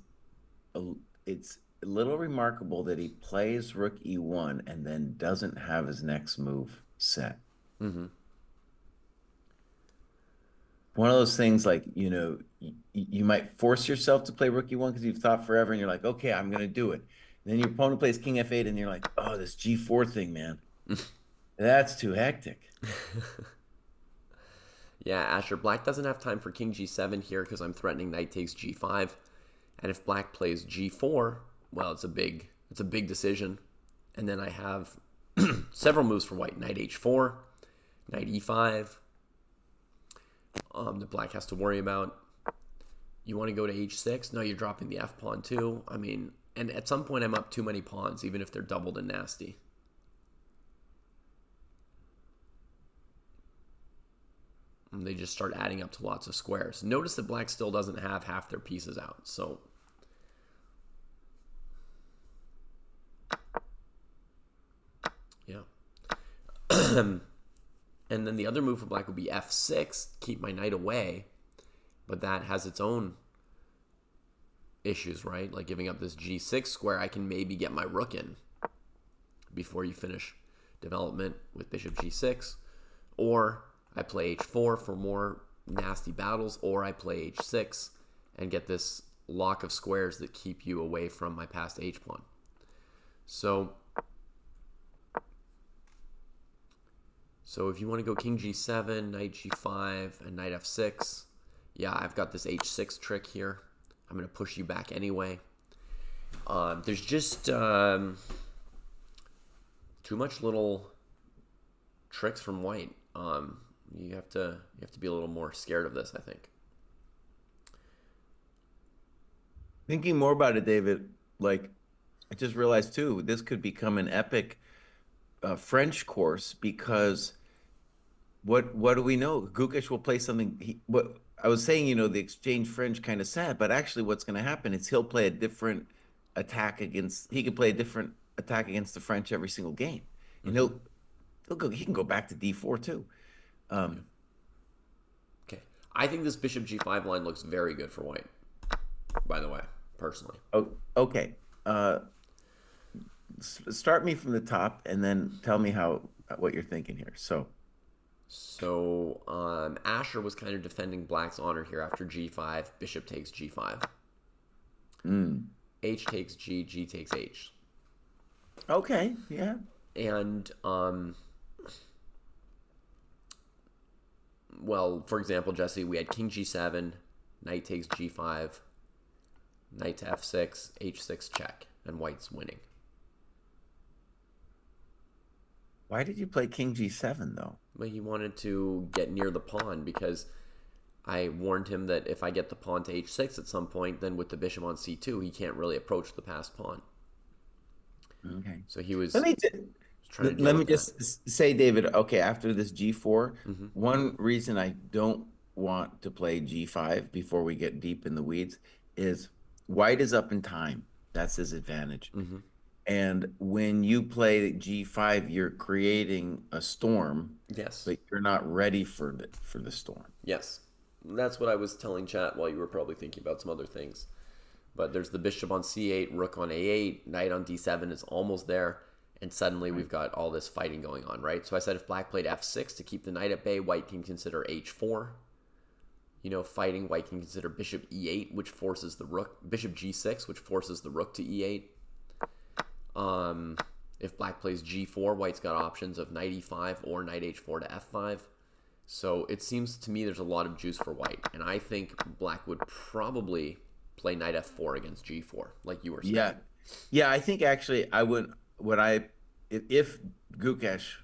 a little remarkable that he plays rook e1 and then doesn't have his next move set. Mm-hmm. One of those things like, you might force yourself to play rook e1 because you've thought forever and you're like, okay, I'm going to do it. And then your opponent plays king f8 and you're like, oh, this g4 thing, man. That's too hectic. Yeah, Asher, black doesn't have time for king g7 here because I'm threatening knight takes g5. And if black plays g4, well, it's a big decision. And then I have several moves for white. Knight h4, knight e5. The black has to worry about. You want to go to h6? No, you're dropping the f pawn too. I mean, and at some point I'm up too many pawns, even if they're doubled and nasty. And they just start adding up to lots of squares. Notice that black still doesn't have half their pieces out, so yeah. And then the other move for black would be f6, keep my knight away, but that has its own issues, right? Like giving up this g6 square, I can maybe get my rook in before you finish development with bishop g6, or I play h4 for more nasty battles, or I play h6 and get this lock of squares that keep you away from my passed h-pawn. So if you want to go king g7, knight g5, and knight f6, yeah, I've got this h6 trick here. I'm going to push you back anyway. There's just too much little tricks from white. You have to be a little more scared of this, I think. Thinking more about it, David, like I just realized too, this could become an epic French course because what do we know? Gukesh will play something. What I was saying, the exchange French kind of sad, but actually, what's going to happen is he'll play a different attack against. He could play a different attack against the French every single game, and he can go back to d4 too. Okay, I think this bishop g5 line looks very good for white. By the way, personally. Oh, okay. Start me from the top, and then tell me what you're thinking here. So Asher was kind of defending black's honor here after g5. Bishop takes g5. H takes g, g takes h. Okay, yeah. And well, for example, Jesse, we had king g7, knight takes g5, knight to f6, h6 check, and white's winning. Why did you play king g7 though? But he wanted to get near the pawn because I warned him that if I get the pawn to h6 at some point, then with the bishop on c2, he can't really approach the passed pawn. Okay. So he was Let me trying to deal let me with that. just say, David. Okay, after this G4, Mm-hmm. one reason I don't want to play G5 before we get deep in the weeds is White is up in time. That's his advantage. Mm-hmm. And when you play G5, you're creating a storm, Yes. but you're not ready for the storm. Yes. That's what I was telling chat while you were probably thinking about some other things. But there's the bishop on c8, rook on a8, knight on d7 is almost there. And suddenly we've got all this fighting going on, right? So I said if black played f6 to keep the knight at bay, white can consider h4. You know, fighting, white can consider bishop e8, which forces the rook, bishop g6, which forces the rook to e8. If black plays g4, white's got options of knight e5 or knight h4 to f5. So it seems to me there's a lot of juice for white. And I think black would probably play knight f4 against g4, like you were saying. Yeah. Yeah, I think actually I would, if Gukesh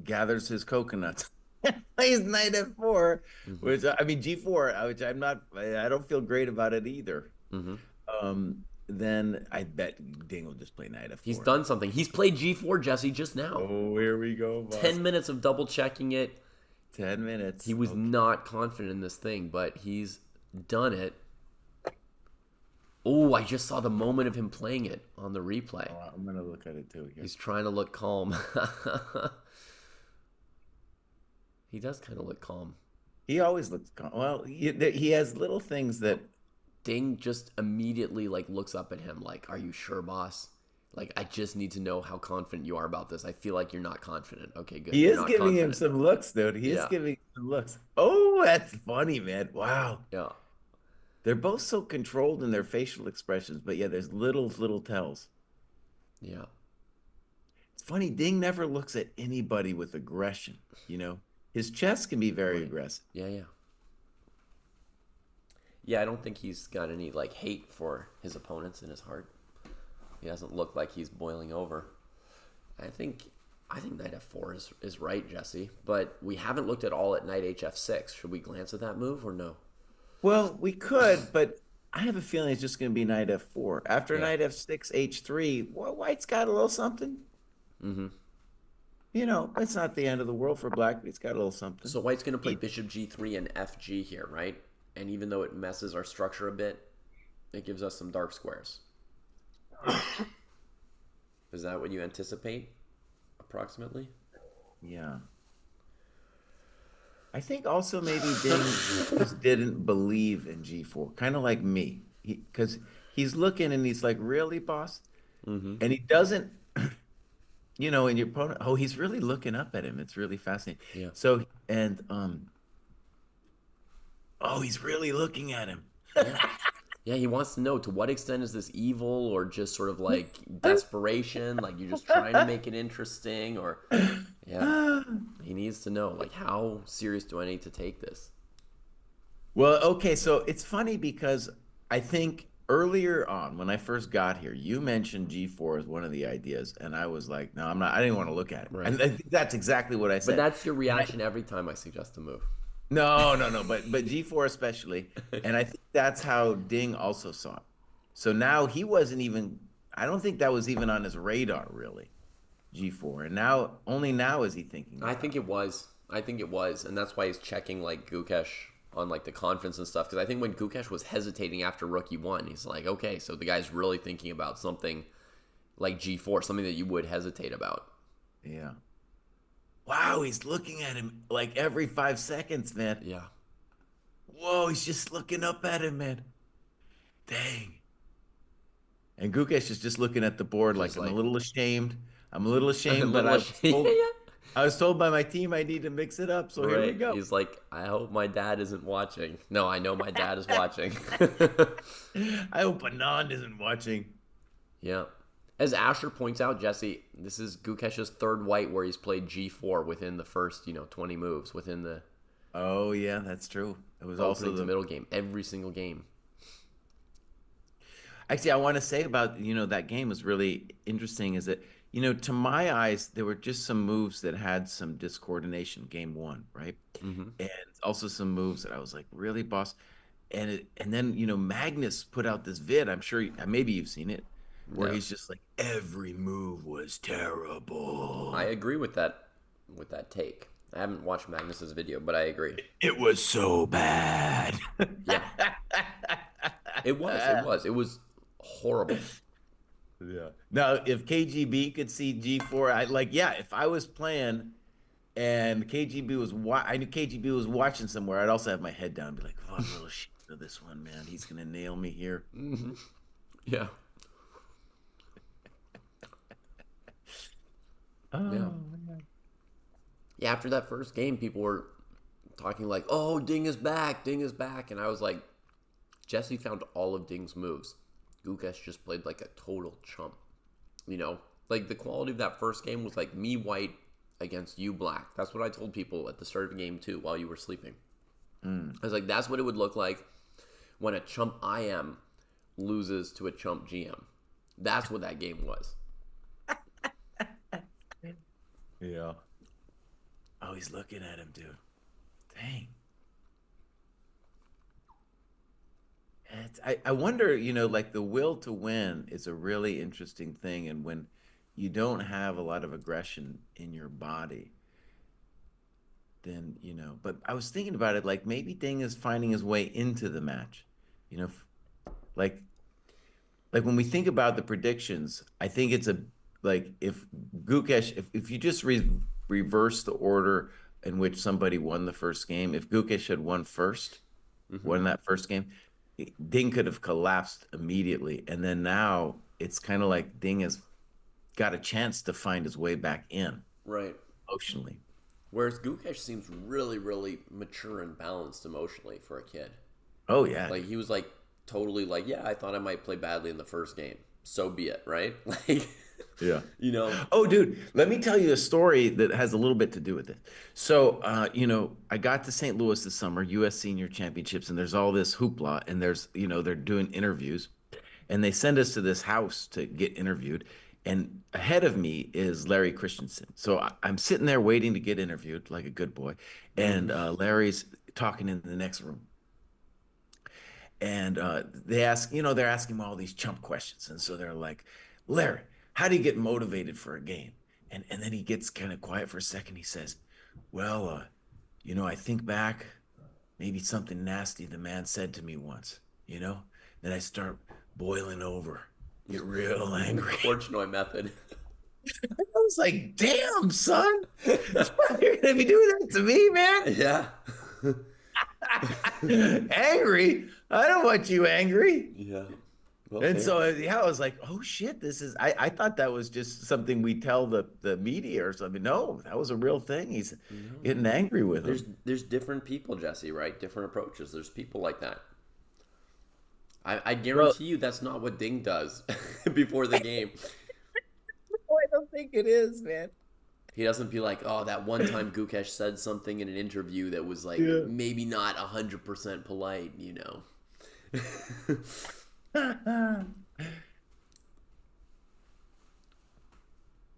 gathers his coconuts and plays knight f4, which, I mean, g4, which I don't feel great about it either. Then I bet Ding will just play knight f4. He's done something. He's played g4, Jesse, just now. Oh, here we go, boss. 10 minutes of double checking it. 10 minutes. He was not confident in this thing, but he's done it. Oh, I just saw the moment of him playing it on the replay. Oh, I'm going to look at it too. Here. He's trying to look calm. He does kind of look calm. He always looks calm. Well, he has little things that... Ding just immediately like looks up at him like, are you sure, boss? Like, I just need to know how confident you are about this. I feel like you're not confident. Okay, good. He You're is not giving him confident. some looks, dude. He is giving him some looks. Oh, that's funny, man. Wow. Yeah. They're both so controlled in their facial expressions, but yeah, there's little tells. Yeah. It's funny, Ding never looks at anybody with aggression, you know? His chess can be very aggressive. Yeah, yeah. Yeah, I don't think he's got any like hate for his opponents in his heart. He doesn't look like he's boiling over. I think knight f4 is right, Jesse. But we haven't looked at all at knight hf6. Should we glance at that move or no? Well, we could, but I have a feeling it's just going to be knight f4. After knight f6, h3, well, white's got a little something. Mm-hmm. You know, it's not the end of the world for black, but it's got a little something. So white's going to play bishop g3 and fg here, right? And even though it messes our structure a bit, it gives us some dark squares. Is that what you anticipate, approximately? Yeah. I think also maybe Ding just didn't believe in g4, kind of like me. Because he's looking and he's like, really, boss? Mm-hmm. And he doesn't, you know, and your opponent, oh, he's really looking up at him. It's really fascinating. Yeah. So, and, oh, he's really looking at him. Yeah. Yeah, he wants to know, to what extent is this evil or just sort of like desperation? Like you're just trying to make it interesting, or yeah. He needs to know, like, how serious do I need to take this? Well, okay, so it's funny because I think earlier on when I first got here, you mentioned G4 as one of the ideas, and I was like, no, I'm not, I didn't want to look at it. Right. And I think that's exactly what I said. But that's your reaction every time I suggest a move. No, but G4 especially. And I think that's how Ding also saw it. So now he wasn't even, I don't think that was even on his radar, really, G4. And now, only now is he thinking about I think it was. And that's why he's checking, like, Gukesh on, like, the conference and stuff. Because I think when Gukesh was hesitating after rook e1, he's like, okay, so the guy's really thinking about something like G4, something that you would hesitate about. Yeah. Wow, he's looking at him like every 5 seconds, man. Yeah. Whoa, he's just looking up at him, man. Dang. And Gukesh is just looking at the board like, I'm a little ashamed. I'm a little ashamed, but I was told by my team I need to mix it up, so here we go. He's like, I hope my dad isn't watching. No, I know my dad is watching. I hope Anand isn't watching. Yeah. As Asher points out, Jesse, this is Gukesh's third white where he's played G4 within the first, 20 moves within the. Oh yeah, that's true. It was also the middle game, every single game. Actually, I want to say about that game was really interesting. Is that to my eyes, there were just some moves that had some discoordination game one, right? Mm-hmm. And also some moves that I was like, really, boss? And then, Magnus put out this vid. I'm sure maybe you've seen it, where Yeah, he's just like, every move was I terrible. agree with that take. I haven't watched Magnus's video, but I agree. It was so bad. Yeah, it was horrible. Yeah. Now, if KGB could see G4, I like, yeah, if I was playing and KGB was I knew KGB was watching somewhere, I'd also have my head down and be like, fuck little shit of this one, man. He's gonna nail me here. Mm-hmm. Yeah, yeah, Oh man. yeah. After that first game, people were talking like, "Oh, Ding is back, Ding is back," and I was like, Jesse found all of Ding's moves. Gukesh just played like a total chump. You know, like the quality of that first game was like me white against you black. That's what I told people at the start of game two while you were sleeping. Mm. I was like, that's what it would look like when a chump IM loses to a chump GM. That's what that game was. Yeah. Oh, he's looking at him, dude. Dang. I wonder, like the will to win is a really interesting thing. And when you don't have a lot of aggression in your body, then, but I was thinking about it, like maybe Ding is finding his way into the match, you know, like when we think about the predictions, I think it's like if Gukesh, if you just reverse the order in which somebody won the first game, if Gukesh had won first, Mm-hmm. won that first game, Ding could have collapsed immediately. And then now it's kind of like Ding has got a chance to find his way back in Right. emotionally. Whereas Gukesh seems really, really mature and balanced emotionally for a kid. Oh yeah, Like dude. he was like totally like, yeah, I thought I might play badly in the first game. So be it, right? Like, Yeah. you know. Oh, dude, let me tell you a story that has a little bit to do with it. So, I got to St. Louis this summer, U.S. Senior Championships, and there's all this hoopla, and they're doing interviews, and they send us to this house to get interviewed. And ahead of me is Larry Christensen. So I'm sitting there waiting to get interviewed like a good boy, and Mm-hmm. Larry's talking in the next room. And they're asking him all these chump questions. And so they're like, Larry, how do you get motivated for a game? And then he gets kind of quiet for a second. He says, well, I think back, maybe something nasty the man said to me once, you know? Then I start boiling over, get real angry. Portnoy method. I was like, damn, son, you're gonna be doing that to me, man. Yeah. Angry? I don't want you angry. Yeah. Well, And fair. so yeah, I was like, oh shit, this is I thought that was just something we tell the media or something. No, that was a real thing. He's No. getting angry with him. There's different people, Jesse, right? Different approaches. There's people like that. I Well, guarantee you that's not what Ding does before the game. I don't think it is, man. He doesn't be like, oh, that one time Gukesh said something in an interview that was like Yeah. maybe not 100% polite, you know.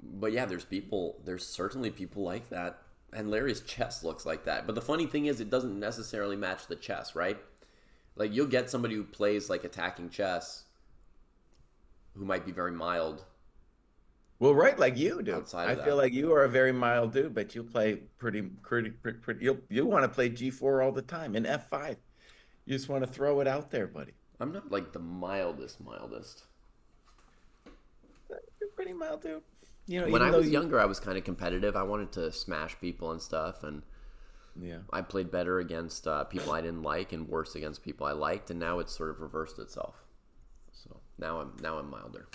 But yeah, there's certainly people like that. And Larry's chess looks like that. But the funny thing is, it doesn't necessarily match the chess, right? Like, you'll get somebody who plays like attacking chess who might be very mild Well, right, like you do. outside I of feel that. like you are a very mild dude, but you play pretty. You want to play G4 all the time in F5. You just want to throw it out there, buddy. I'm not like the mildest. You're pretty mild, dude. When Even I though was you, younger, I was kind of competitive. I wanted to smash people and stuff, and yeah. I played better against people I didn't like and worse against people I liked, and now it's sort of reversed itself. So now I'm milder.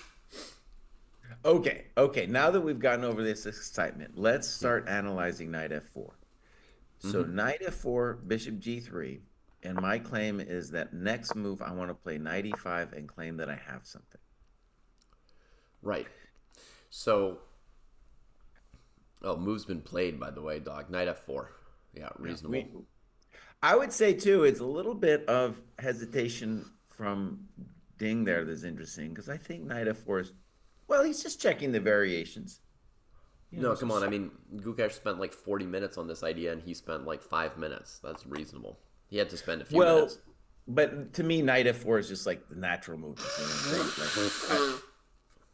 Okay. Now that we've gotten over this excitement, let's Yeah. start analyzing knight f4. So Mm-hmm. knight f4, bishop g3, and my claim is that next move I want to play knight e5 and claim that I have something. Right. So, move's been played, by the way, dog. Knight f4. Yeah, Yeah, reasonable. I would say too, it's a little bit of hesitation from Ding there that's interesting because I think knight f4 is Well, he's just checking the variations. No, come on. I mean, Gukesh spent like 40 minutes on this idea, and he spent like 5 minutes. That's reasonable. He had to spend a few Well, minutes. but to me, knight f4 is just like the natural move. You know what I'm saying?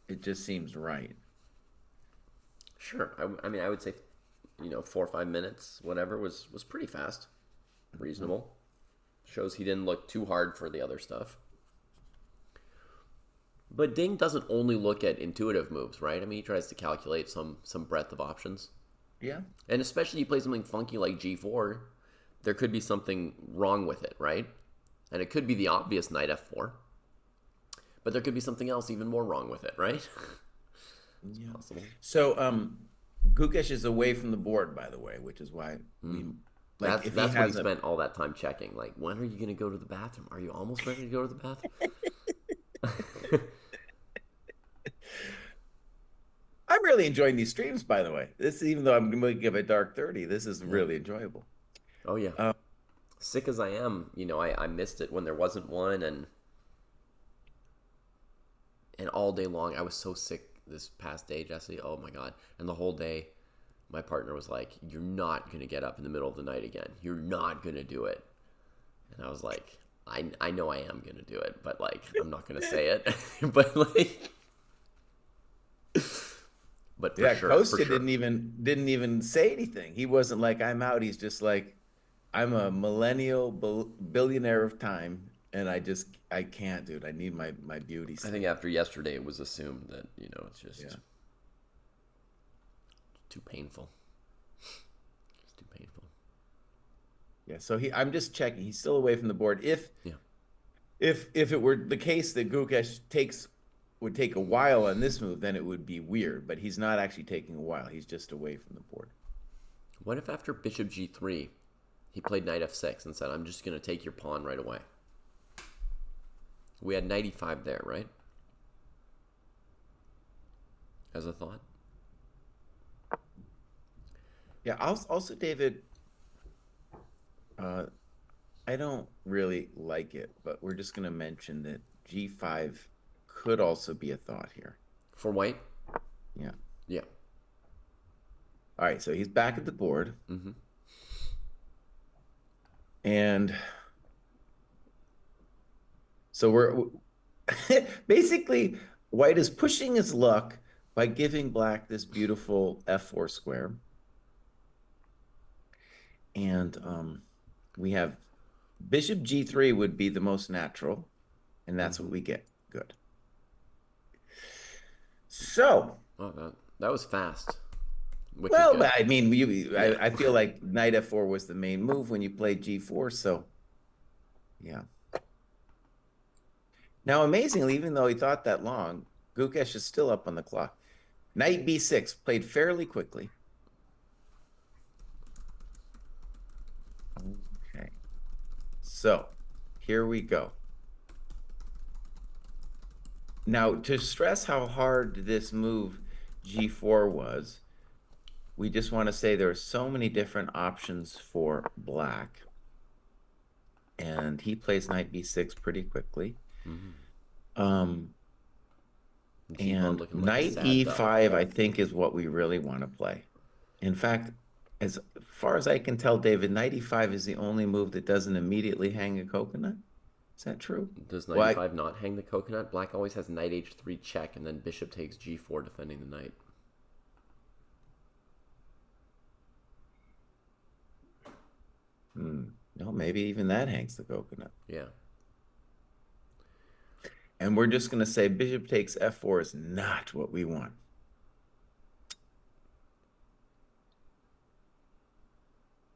It just seems right. Sure. I mean, I would say, 4 or 5 minutes, whatever, was pretty fast. Reasonable. Shows he didn't look too hard for the other stuff. But Ding doesn't only look at intuitive moves, right? I mean, he tries to calculate some breadth of options. Yeah. And especially you play something funky like G4, there could be something wrong with it, right? And it could be the obvious knight F4. But there could be something else even more wrong with it, right? It's possible. So, Gukesh is away from the board, by the way, which is why we like That's when he spent all that time checking. Like, when are you going to go to the bathroom? Are you almost ready to go to the bathroom? I'm really enjoying these streams, by the way. This, even though I'm going to give it dark 30, this is really enjoyable. Oh, yeah. Sick as I am, I missed it when there wasn't one, and all day long, I was so sick this past day, Jesse. Oh, my God. And the whole day, my partner was like, you're not going to get up in the middle of the night again. You're not going to do it. And I was like, I know I am going to do it, but, like, I'm not going to say it. But, like... But for sure, Kostya didn't even say anything. He wasn't like, I'm out. He's just like, I'm a millennial billionaire of time, and I can't, dude. I need my beauty sleep. I think after yesterday, it was assumed that it's just too painful. It's too painful. Yeah. So I'm just checking. He's still away from the board. If it were the case that Gukesh would take a while on this move, then it would be weird. But he's not actually taking a while. He's just away from the board. What if after bishop g3, he played knight f6 and said, I'm just going to take your pawn right away? We had knight e5 there, right? As a thought? Yeah. Also, David, I don't really like it, but we're just going to mention that g5 could also be a thought here. For white? Yeah. Yeah. All right, so he's back at the board. Mm-hmm. And so we're basically, white is pushing his luck by giving black this beautiful f4 square. And we have bishop g3 would be the most natural, and that's what we get. Good. So, that was fast. Well, I mean, I feel like knight f4 was the main move when you played g4, so yeah. Now, amazingly, even though he thought that long, Gukesh is still up on the clock. Knight b6 played fairly quickly. Okay. So, here we go. Now, to stress how hard this move g4 was, we just want to say there are so many different options for black. And he plays knight b6 pretty quickly. And knight e5, I think, is what we really want to play. In fact, as far as I can tell, David, knight e5 is the only move that doesn't immediately hang a coconut. Is that true? Does knight e5 not hang the coconut? Black always has knight h3 check, and then bishop takes g4 defending the knight. No, maybe even that hangs the coconut. Yeah. And we're just going to say bishop takes f4 is not what we want.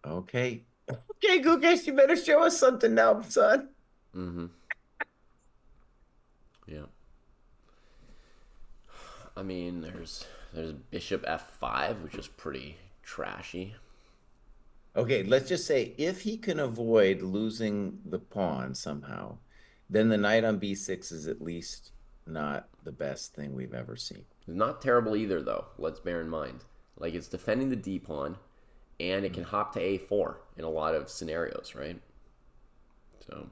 Okay. Okay, Gukesh, you better show us something now, son. Yeah. I mean, there's bishop f5, which is pretty trashy. Okay, let's just say if he can avoid losing the pawn somehow, then the knight on b6 is at least not the best thing we've ever seen. It's not terrible either, though. Let's bear in mind. Like, it's defending the d pawn, and it can hop to a4 in a lot of scenarios, right? So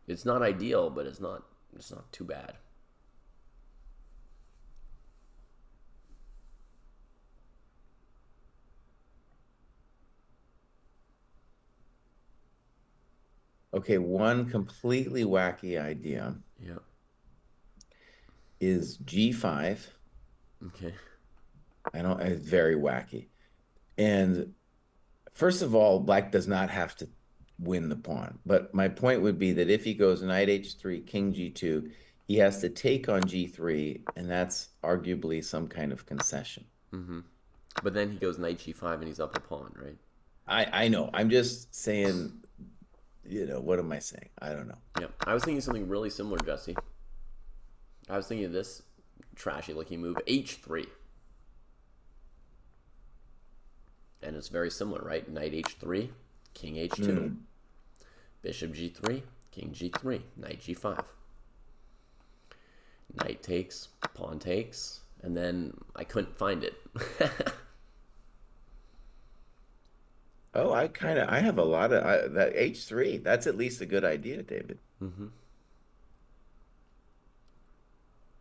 it's not ideal, but it's not too bad. Okay, one completely wacky idea Yeah. is G5. Okay. I don't, it's very wacky. And first of all, black does not have to win the pawn. But my point would be that if he goes knight h3, king g2, he has to take on g3, and that's arguably some kind of concession. Mm-hmm. But then he goes knight g5 and he's up a pawn, right? I know. I'm just saying, what am I saying? I don't know. Yeah. I was thinking something really similar, Jesse. I was thinking of this trashy looking move, h3. And it's very similar, right? Knight h3, king h2, bishop g3, king g3, knight g5. Knight takes, pawn takes, and then I couldn't find it. Oh, I have a lot of that h3. That's at least a good idea, David. Mm-hmm.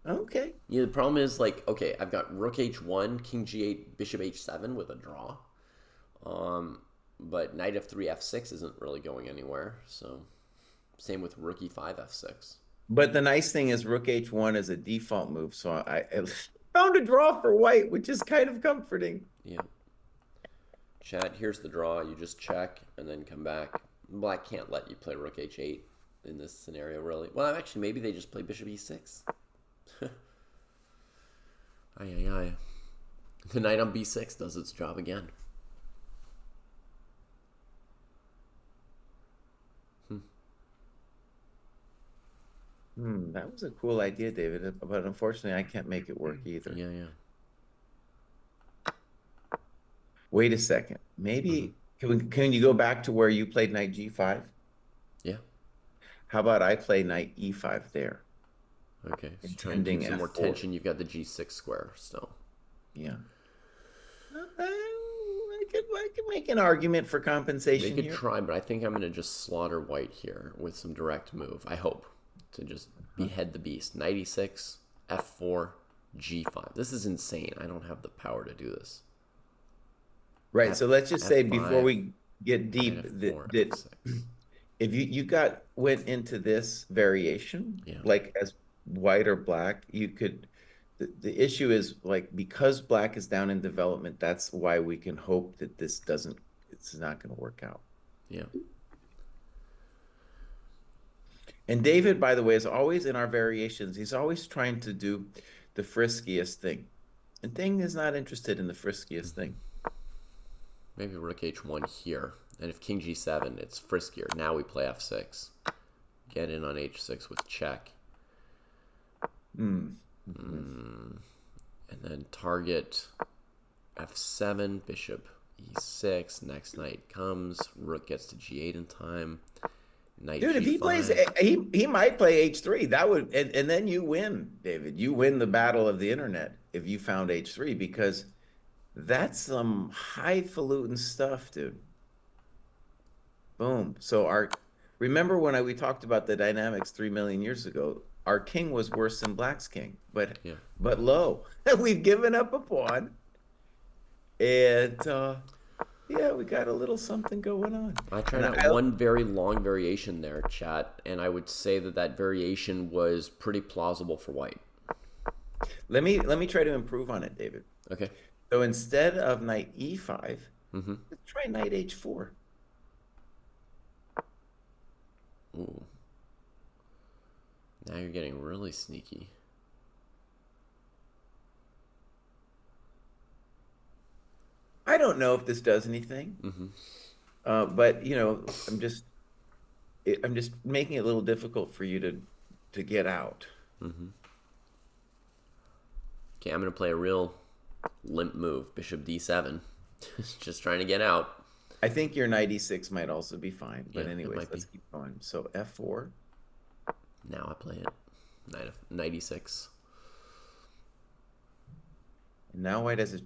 Okay. Yeah, the problem is, like, okay, I've got rook h1, king g8, bishop h7 with a draw. But knight f3, f6 isn't really going anywhere. So, same with rook e5, f6. But the nice thing is rook h1 is a default move, so I found a draw for white, which is kind of comforting. Yeah. Chat, here's the draw. You just check and then come back. Black can't let you play rook h8 in this scenario, really. Well, actually, maybe they just play bishop e6. Ay, ay, ay. The knight on b6 does its job again. That was a cool idea, David, but unfortunately, I can't make it work either. Yeah, yeah. Wait a second. Maybe can you go back to where you played knight g5? Yeah. How about I play knight e5 there? Okay. So try and keep some more tension. You've got the g6 square still. Yeah. I could make an argument for compensation They could here. try, but I think I'm going to just slaughter white here with some direct move. I hope to just behead the beast. Knight e6, f4, g5. This is insane. I don't have the power to do this. Right. So let's just say before we get deep F4, that if you went into this variation, like as white or black, you could. The issue is like because black is down in development, that's why we can hope that it's not going to work out. Yeah. And David, by the way, is always in our variations. He's always trying to do the friskiest thing. And Ding is not interested in the friskiest thing. Maybe rook h1 here. And if king g7, it's friskier. Now we play f6. Get in on h6 with check. And then target f7, bishop e6. Next knight comes. Rook gets to g8 in time. Knight Dude, g5. if he plays, he might play h3. That would, and then you win, David. You win the battle of the internet if you found h3 because that's some highfalutin stuff, dude. Boom. So remember when we talked about the dynamics 3 million years ago? Our king was worse than black's king, but lo, we've given up a pawn, and yeah, we got a little something going on. I tried out one very long variation there, chat, and I would say that variation was pretty plausible for white. Let me try to improve on it, David. Okay. So instead of knight e5, let's try knight h4. Ooh. Now you're getting really sneaky. I don't know if this does anything, but I'm just making it a little difficult for you to get out. Okay, I'm gonna play a real limp move, bishop d7. Just trying to get out. I think your knight e6 might also be fine, but anyways, let's keep going. So f4. Now I play it. Knight e6. And now white has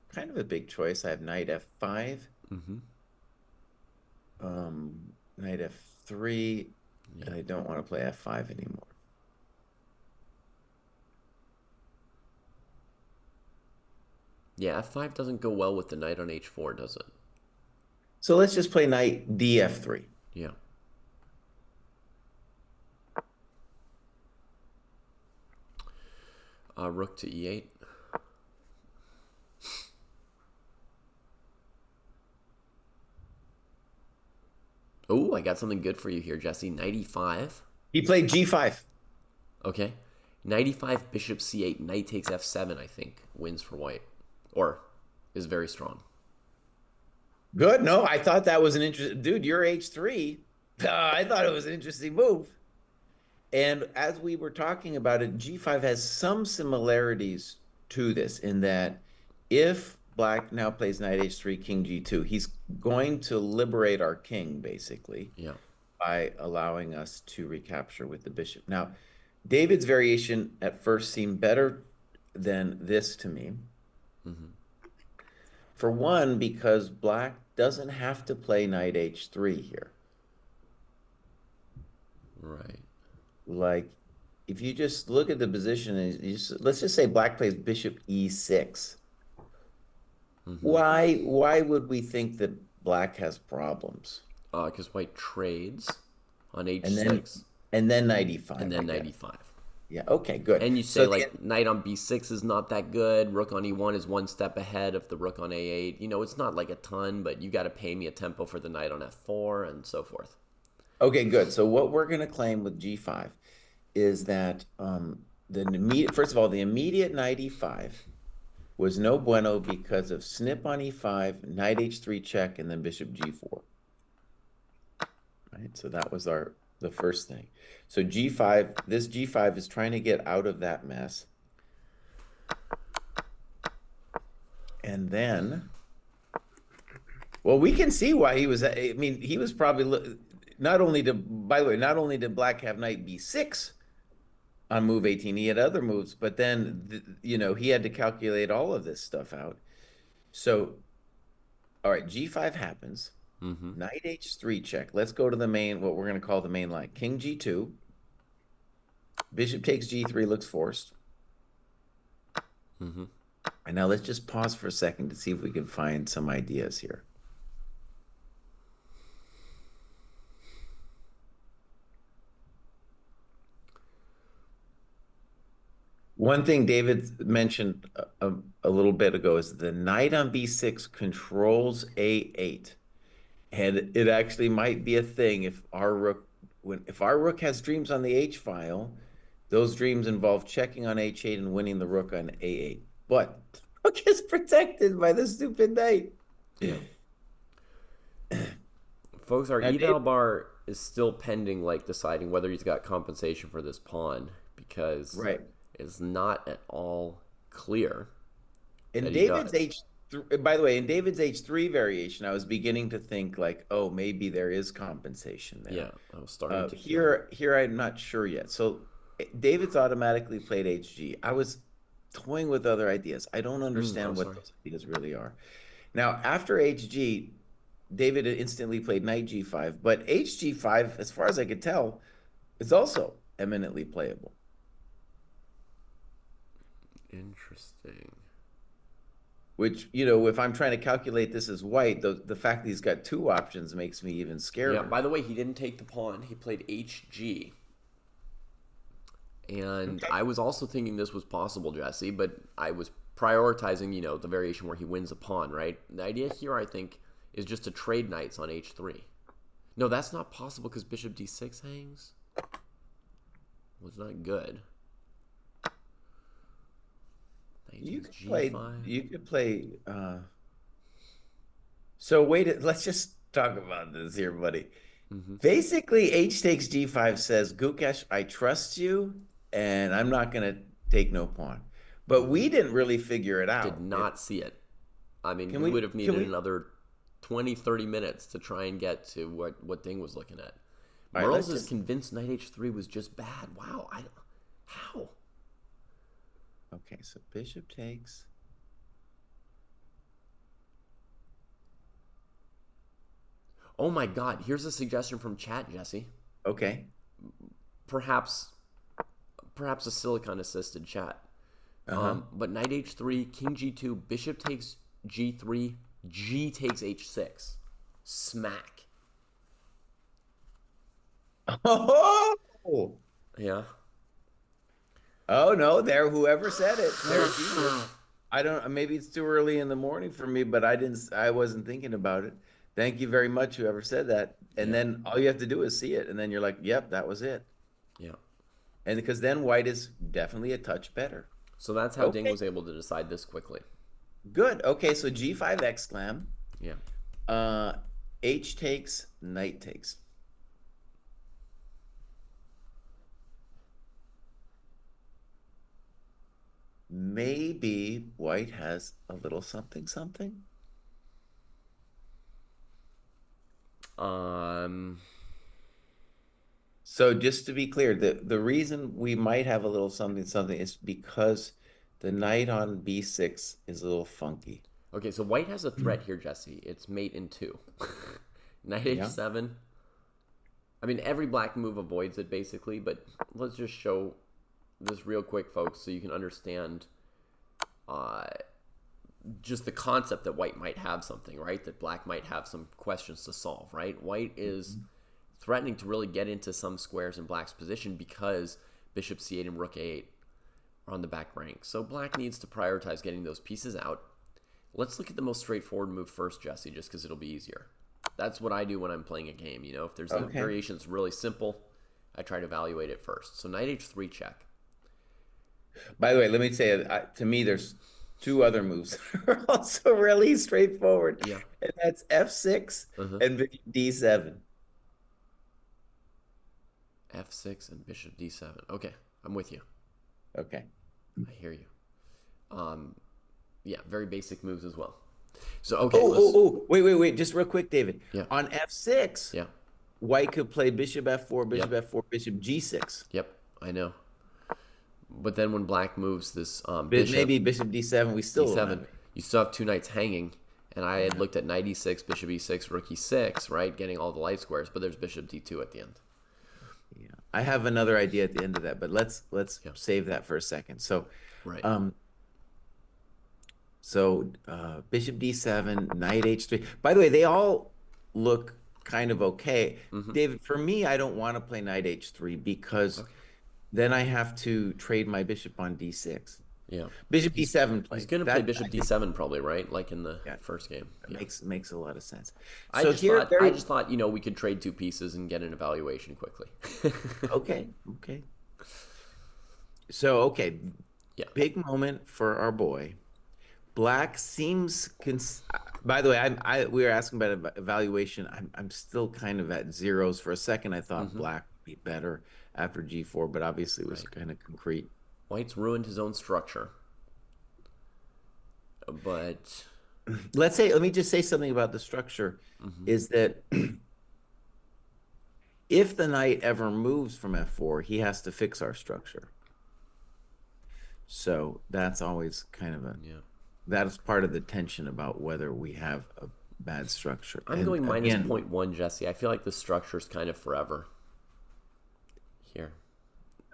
kind of a big choice. I have knight f5. Knight f3. And I don't want to play f5 anymore. Yeah, f5 doesn't go well with the knight on h4, does it? So let's just play knight df3. Yeah. Rook to e8. Oh, I got something good for you here, Jesse. Knight e5. He played G5. Okay. Knight e5, bishop c8, knight takes f7, I think. Wins for white. Or is very strong. Good. No, I thought that was an interesting... Dude, you're H3. I thought it was an interesting move. And as we were talking about it, G5 has some similarities to this in that if Black now plays knight H3, king G2, he's going to liberate our king, basically, Yeah. by allowing us to recapture with the bishop. Now, David's variation at first seemed better than this to me. Mm-hmm. For one, because Black doesn't have to play knight H3 here. Right. Like, if you just look at the position, let's just say Black plays bishop E6. Mm-hmm. Why would we think that Black has problems? Because white trades on H6. And then knight E5. And then knight E5. Yeah, okay, good. And you say, like, knight on B6 is not that good. Rook on E1 is one step ahead of the rook on A8. You know, it's not like a ton, but you got to pay me a tempo for the knight on F4 and so forth. Okay, good. So what we're going to claim with G5 is that first of all, the immediate knight E5 was no bueno because of snip on E5, knight H3 check, and then bishop G4. Right, so that was the first thing. So G5, this G5 is trying to get out of that mess. And then, well, we can see why he was, I mean, he was probably, by the way, not only did Black have knight B6 on move 18, he had other moves, but then, you know, he had to calculate all of this stuff out. So, all right, G5 happens. Mm-hmm. Knight H3 check. Let's go to the main, what we're going to call the main line. King G2. Bishop takes G3, looks forced. Mm-hmm. And now let's just pause for a second to see if we can find some ideas here. One thing David mentioned a little bit ago is the knight on B6 controls A8. And it actually might be a thing if our rook has dreams on the H file, those dreams involve checking on H8 and winning the rook on A8. But rook is protected by the stupid knight. Yeah. Folks, our eval bar is still pending, like deciding whether he's got compensation for this pawn because it's not at all clear. In David's by the way, in David's H3 variation, I was beginning to think like, oh, maybe there is compensation there. Yeah, I was starting to here I'm not sure yet. So David's automatically played HG. I was toying with other ideas. I don't understand what those ideas really are. Now, after HG, David instantly played knight G5, but HG5, as far as I could tell, is also eminently playable. Interesting. Which, you know, if I'm trying to calculate this as white, the fact that he's got two options makes me even scarier. Yeah, by the way, he didn't take the pawn. He played HG. And I was also thinking this was possible, Jesse, but I was prioritizing, you know, the variation where he wins a pawn, right? The idea here, I think, is just to trade knights on H3. No, that's not possible because bishop D6 hangs. Well, it's not good. You could play so wait, let's just talk about this here, buddy. Mm-hmm. Basically, H takes G5 says, Gukesh, I trust you, and I'm not going to take no pawn. But we didn't really figure it out. Did not see it. I mean, we would have needed another 20, 30 minutes to try and get to what Ding was looking at. Merles is convinced knight H3 was just bad. Wow. How? Okay, so bishop takes. Oh my God! Here's a suggestion from chat, Jesse. Okay. Perhaps a silicon-assisted chat. But knight H3, king G2, bishop takes G3, G takes H6. Smack. Oh. Yeah. Oh no, there, whoever said it, they're a genius. I don't, maybe it's too early in the morning for me, but I wasn't thinking about it. Thank you very much, whoever said that. And Yeah, then all you have to do is see it, and then you're like, yep, that was it. yeah. And because then white is definitely a touch better. So that's how Ding Okay, was able to decide this quickly. good. Okay, so G5 exclam. Yeah. Uh, H takes, knight takes. Maybe white has a little something, something. Um, So just to be clear, the reason we might have a little something, something is because the knight on B6 is a little funky. okay, so white has a threat here, Jesse. It's mate in 2. Knight Yeah. H7. I mean, every black move avoids it, basically, but let's just show this real quick, folks, so you can understand uh, just the concept that white might have something, right? That black might have some questions to solve, right? White is threatening to really get into some squares in black's position because bishop c8 and rook a8 are on the back rank. So black needs to prioritize getting those pieces out. Let's look at the most straightforward move first, Jesse, just because it'll be easier. That's what I do when I'm playing a game. You know, if there's a variation that's really simple, I try to evaluate it first. So knight h3 check. By the way, let me say, to me, there's two other moves that are also really straightforward. Yeah. And that's F6 and bishop D7. F6 and bishop D7. Okay, I'm with you. Okay. I hear you. Yeah, very basic moves as well. So, okay. Wait. Just real quick, David. Yeah. On F6, Yeah. white could play bishop F4, bishop F4, bishop G6. Yep, I know. But then when black moves this bishop, Maybe bishop D7, we still don't have D7, it. you still have two knights hanging. And I had looked at knight E6, bishop E6, rook E6, right? Getting all the light squares, but there's bishop D2 at the end. Yeah. I have another idea at the end of that, but let's save that for a second. So, Right. Bishop D7, knight H3. By the way, they all look kind of okay. David, for me, I don't want to play knight H3 because then I have to trade my bishop on D6. Yeah. Bishop D7 play. He's going to play bishop D7 probably, right? Like in the first game. Yeah. Makes a lot of sense. I just thought, you know, we could trade two pieces and get an evaluation quickly. Okay. So, Yeah. Big moment for our boy. Black seems by the way, we were asking about evaluation. I'm still kind of at zeros. For a second I thought black would be better after G4, but obviously it was kind of concrete. White's ruined his own structure. But let me just say something about the structure is that if the knight ever moves from F4, he has to fix our structure. So that's always kind of that is part of the tension about whether we have a bad structure. I'm going minus 0.1, Jesse. I feel like the structure is kind of forever here.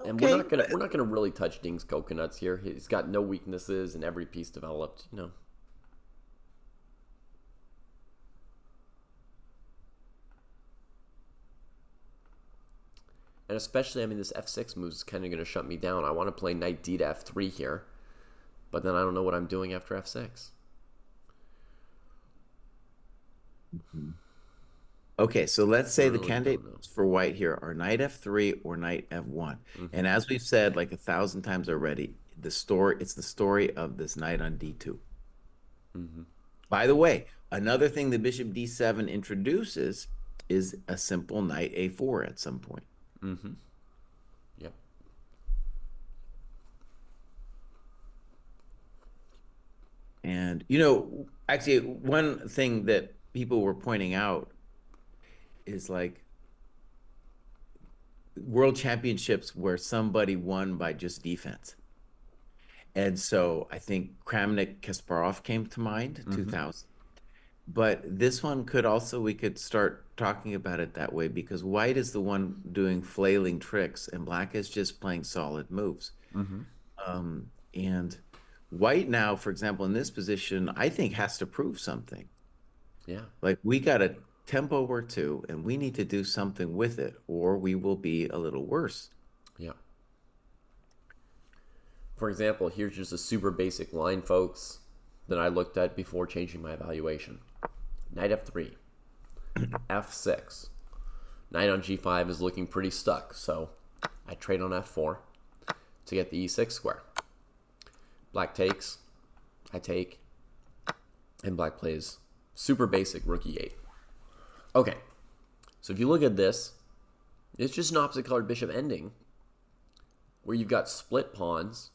And we're not gonna really touch Ding's coconuts here. He's got no weaknesses and every piece developed, you know. And especially, I mean, this F6 move is kind of going to shut me down. I want to play knight D to F3 here, but then I don't know what I'm doing after F6. Okay, so let's say the candidates for white here are knight F3 or knight F1. And as we've said like 1,000 times already, it's the story of this knight on D2. By the way, another thing the bishop D7 introduces is a simple knight A4 at some point. Yep. And, you know, actually, one thing that people were pointing out is like world championships where somebody won by just defense. And so I think Kramnik Kasparov came to mind, 2000. But this one we could start talking about it that way because white is the one doing flailing tricks and black is just playing solid moves. And white now, for example, in this position, I think has to prove something. Yeah. Like we got a tempo or two and we need to do something with it or we will be a little worse. Yeah. For example, here's just a super basic line, folks, that I looked at before changing my evaluation. Knight f3, f6. Knight on g5 is looking pretty stuck, so I trade on f4 to get the e6 square. Black takes, I take, and black plays super basic rook e8. Okay, so if you look at this, it's just an opposite colored bishop ending where you've got split pawns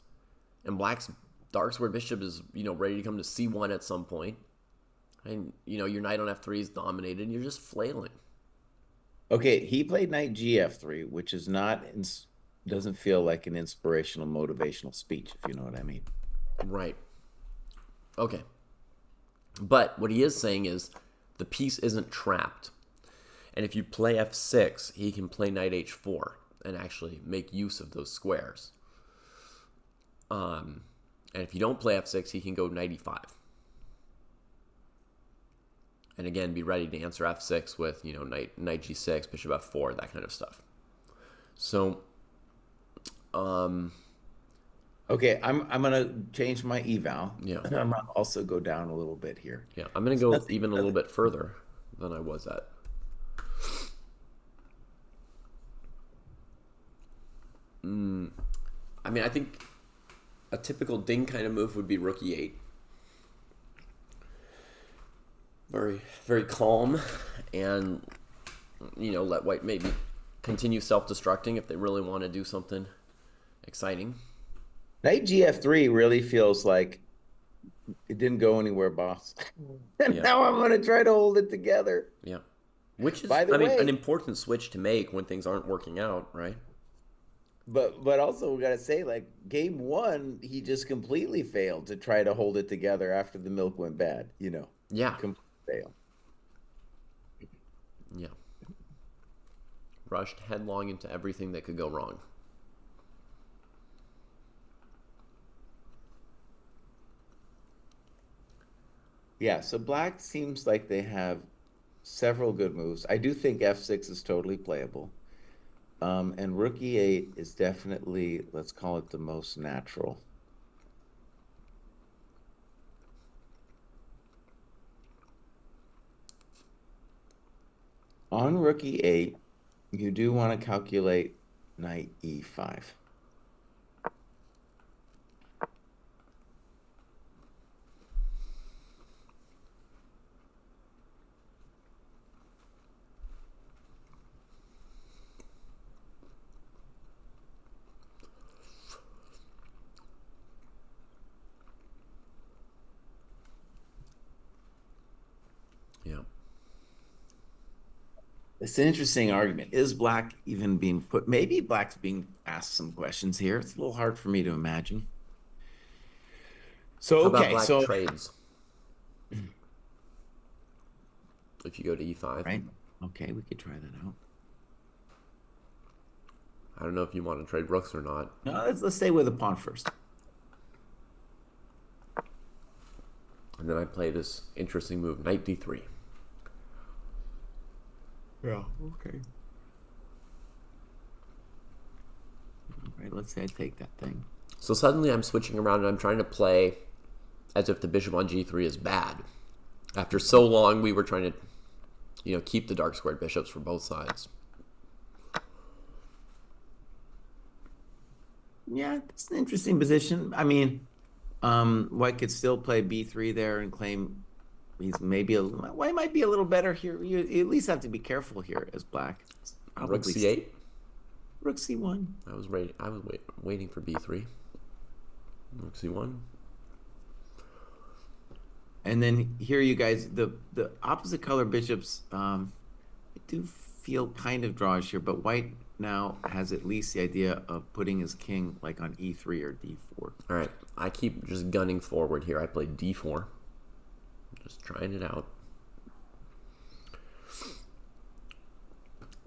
and black's dark square bishop is, ready to come to c1 at some point. And, your knight on f3 is dominated and you're just flailing. Okay, he played knight gf3, which is doesn't feel like an inspirational, motivational speech, if you know what I mean. Right. Okay. But what he is saying is the piece isn't trapped. And if you play f6, he can play knight h4 and actually make use of those squares. And if you don't play f6, he can go knight e5. And again, be ready to answer f6 with, knight g6, bishop f4, that kind of stuff. So, okay, I'm gonna change my eval. Yeah. I'm gonna also go down a little bit here. Yeah, I'm gonna go even a little bit further than I was at. I think a typical ding kind of move would be rook e8. Very, very calm, and let white maybe continue self-destructing if they really want to do something exciting. Knight gf3 really feels like it didn't go anywhere, boss. And now I'm gonna try to hold it together. Yeah, which is, by the way, an important switch to make when things aren't working out, right? But also we gotta say, like, game one, he just completely failed to try to hold it together after the milk went bad. Yeah. Complete fail. Yeah. Rushed headlong into everything that could go wrong. Yeah, so black seems like they have several good moves. I do think f6 is totally playable. And rook e8 is definitely, let's call it, the most natural. On rook e8, you do want to calculate knight e5. Yeah. It's an interesting argument. Is black even being put? Maybe black's being asked some questions here. It's a little hard for me to imagine. So, How about black trades? If you go to e5. Right. Okay, we could try that out. I don't know if you want to trade rooks or not. No, let's stay with the pawn first. And then I play this interesting move, knight d3. Yeah, okay. All right, let's say I take that thing. So suddenly I'm switching around and I'm trying to play as if the bishop on g3 is bad. After so long, we were trying to, keep the dark squared bishops for both sides. Yeah, it's an interesting position. I mean, white could still play b3 there and claim he's maybe white might be a little better here. You at least have to be careful here as black. Rook c8. Rook c1. I was waiting for b3. Rook c1. And then here, you guys, the opposite color bishops do feel kind of drawish here, but white now has at least the idea of putting his king like on e3 or d4. All right, I keep just gunning forward here. I play d4. Just trying it out.